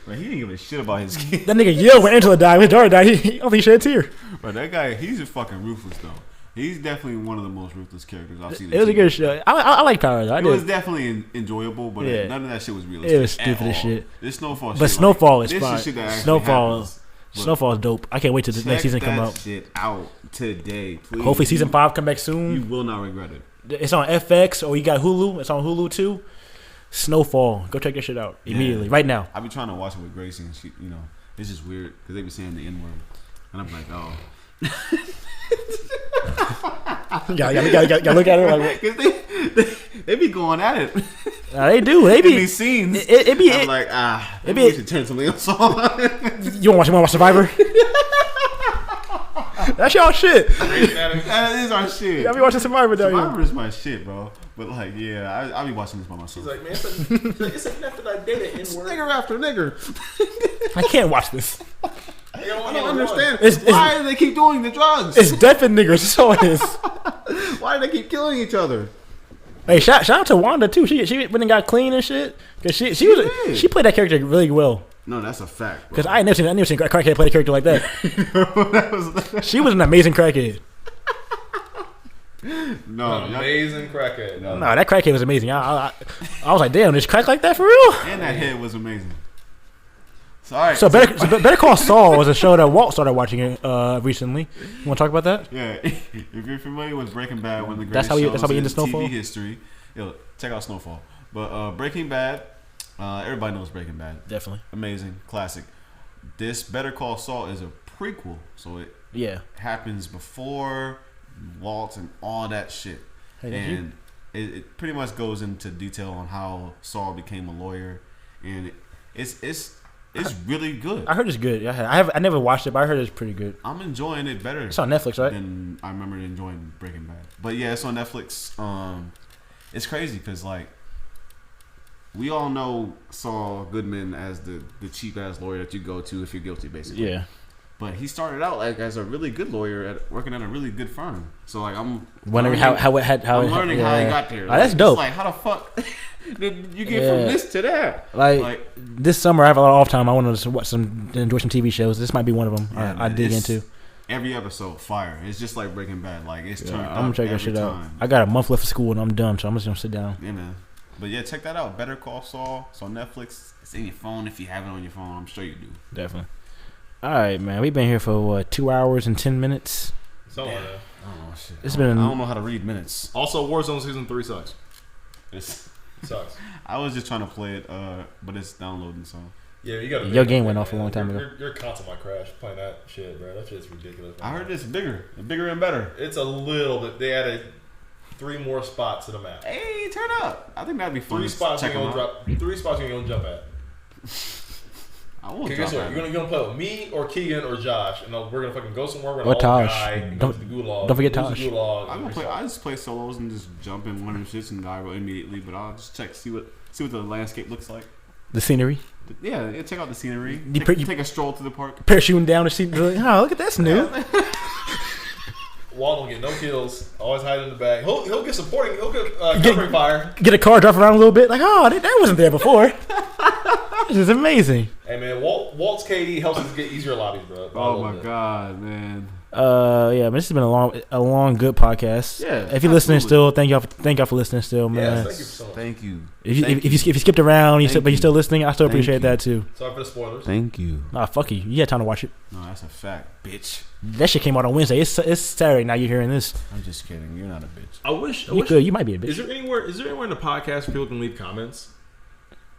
But he didn't give a shit about his kid. That nigga yelled when Angela died. When his daughter died, he don't think he shed a tear. But that guy, he's just fucking ruthless though. He's definitely one of the most ruthless characters I've seen. It was a good show. I like Power though. It was definitely enjoyable, but none of that shit was realistic. It was stupid as shit. This Snowfall shit. But Snowfall is fine. Snowfall is dope. I can't wait till the next season come out. Check that shit out today, please. Hopefully season 5 come back soon. You will not regret it. It's on FX or you got Hulu. It's on Hulu too. Snowfall. Go check that shit out immediately, right now. I be trying to watch it with Gracie, and she, it's just weird because they be saying the N word, and I'm like, oh. You look at her like, cause they be going at it. They do. They be these scenes. I'm like, maybe we should turn something else on. You want to watch Survivor? That's y'all shit. That is our shit. Y'all be watching Survivor down here. Survivor is my shit, bro. But like, yeah, I be watching this by myself. He's like, man, it's like after like data N-word. Nigger after nigger. I can't watch this. I don't understand. Why do they keep doing the drugs? It's death and niggers. That's all it is. Why do they keep killing each other? Hey, shout out to Wanda too. She went and got clean and shit. Cause she played that character really well. No, that's a fact. Because I never seen a crackhead play a character like that. She was an amazing crackhead. No, amazing crackhead. No, that crackhead was amazing. I was like, damn, there's crack like that for real? And that head was amazing. So, all right. So Better Call Saul was a show that Walt started watching recently. You want to talk about that? Yeah. If you're familiar with Breaking Bad, one of the greatest that's how we shows into Snowfall? TV history, check out Snowfall. But Breaking Bad, everybody knows Breaking Bad. Definitely. Amazing. Classic. This Better Call Saul is a prequel. So it happens before Walt and all that shit. And it pretty much goes into detail on how Saul became a lawyer. And it's really good. I heard it's good. I never watched it, but I heard it's pretty good. I'm enjoying it better. It's on Netflix, right? Than I remember enjoying Breaking Bad. But yeah, it's on Netflix. It's crazy because like we all know Saul Goodman as the cheap ass lawyer that you go to if you're guilty, basically. Yeah. But he started out like as a really good lawyer working at a really good firm. So like I'm wondering how he got there. That's dope. Like how the fuck did you get from this to that? Like this summer, I have a lot of off time. I wanted to watch enjoy some TV shows. This might be one of them. Yeah, I dig into. Every episode fire. It's just like Breaking Bad. Like it's turned up. I'm gonna check that shit out. Time. I got a month left of school and I'm done, so I'm just gonna sit down. Yeah, man. But yeah, check that out. Better Call Saul. It's on Netflix. It's in your phone if you have it on your phone. I'm sure you do. Definitely. All right, man. We've been here for 2 hours and 10 minutes. So I don't know shit. I don't know how to read minutes. Also, Warzone Season 3 sucks. It sucks. I was just trying to play it, but it's downloading. So Yeah, you got your game went off a long time ago. Your console might crash playing that shit, bro. That shit's ridiculous. I heard it's bigger and better. It's a little bit. They added 3 more spots to the map. Hey, turn up. I think that'd be fun. 3 spots you're gonna drop. 3 spots you're gonna jump at. I won't Guess drop what? You're gonna play with me or Keegan or Josh, and we're gonna fucking go somewhere. We're Or gonna all Tosh. die. Don't forget Tosh. I'm gonna play. I just play solos and just jump in one of them shits and die immediately. But I'll just see what the landscape looks like. The scenery. Yeah, check out the scenery. You take a stroll through the park. Parachuting down the seat. Like, oh, look at that's new. Walt don't get no kills. Always hiding in the back. He'll get supporting. He'll get covering fire. Get a car, drive around a little bit. Like, oh, that wasn't there before. This is amazing. Hey man, Walt's KD helps us get easier lobbies, bro. Oh my god, man. Yeah, man, this has been a long, good podcast. Yeah. If you're listening still, thank y'all for listening still, man. Yes, thank you so much. Thank you. If you skipped around, but you're still listening, I still appreciate that too. Sorry for the spoilers. Thank you. Nah, fuck you. You had time to watch it. No, that's a fact, bitch. That shit came out on Wednesday. It's Saturday now. You're hearing this. I'm just kidding. You're not a bitch. I wish You might be a bitch. Is there anywhere in the podcast where people can leave comments?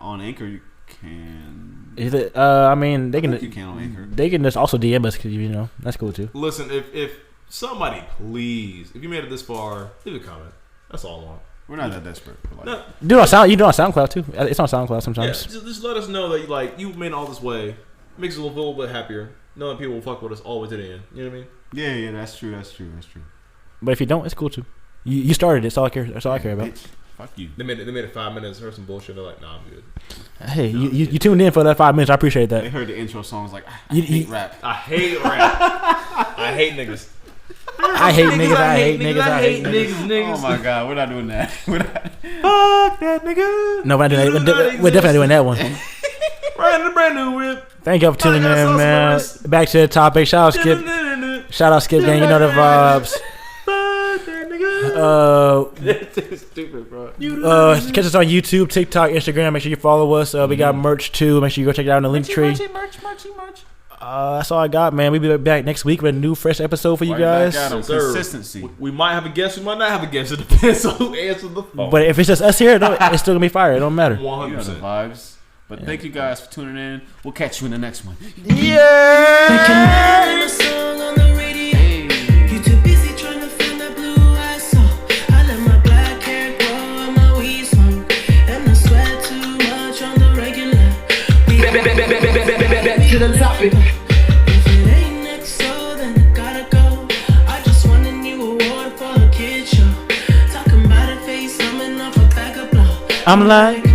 On Anchor, you can. I mean, they can. You can on Anchor. They can just also DM us because that's cool too. Listen, if somebody please, if you made it this far, leave a comment. That's all I want. We're not that desperate. You do it on SoundCloud too. It's on SoundCloud sometimes. Yeah, just let us know that you made it all this way. Makes us a little bit happier knowing people will fuck with us all the way to the end. You know what I mean? Yeah, that's true. But if you don't, it's cool too. You started it. That's all I care about. Bitch, fuck you. They made it 5 minutes. Heard some bullshit. They're like, nah, I'm good. Hey, you tuned in for that 5 minutes. I appreciate that. They heard the intro songs like, I hate rap. I hate rap. I hate niggas. I hate niggas. I hate niggas. I hate niggas. Oh my god, we're not doing that. Fuck that nigga. No, we're definitely not doing that one. Right in the brand new whip. Thank y'all for tuning in, man. Back to the topic. Shout out Skip gang. You know the vibes. Stupid, bro. Catch us on YouTube, TikTok, Instagram. Make sure you follow us. We got merch too. Make sure you go check it out in the link tree. Merch. That's all I got, man. We'll be back next week with a new fresh episode for you guys. Consistency. We might have a guest. We might not have a guest. It depends on who answers the phone. But if it's just us here, it's still gonna be fire. It don't matter. 100%. You know the vibes. But thank you guys for tuning in. We'll catch you in the next one. Yeah. To the topic. If it ain't next, so then I gotta go. I just won a new award for a kid show. Talking about a face, coming off a bag of blow. I'm like.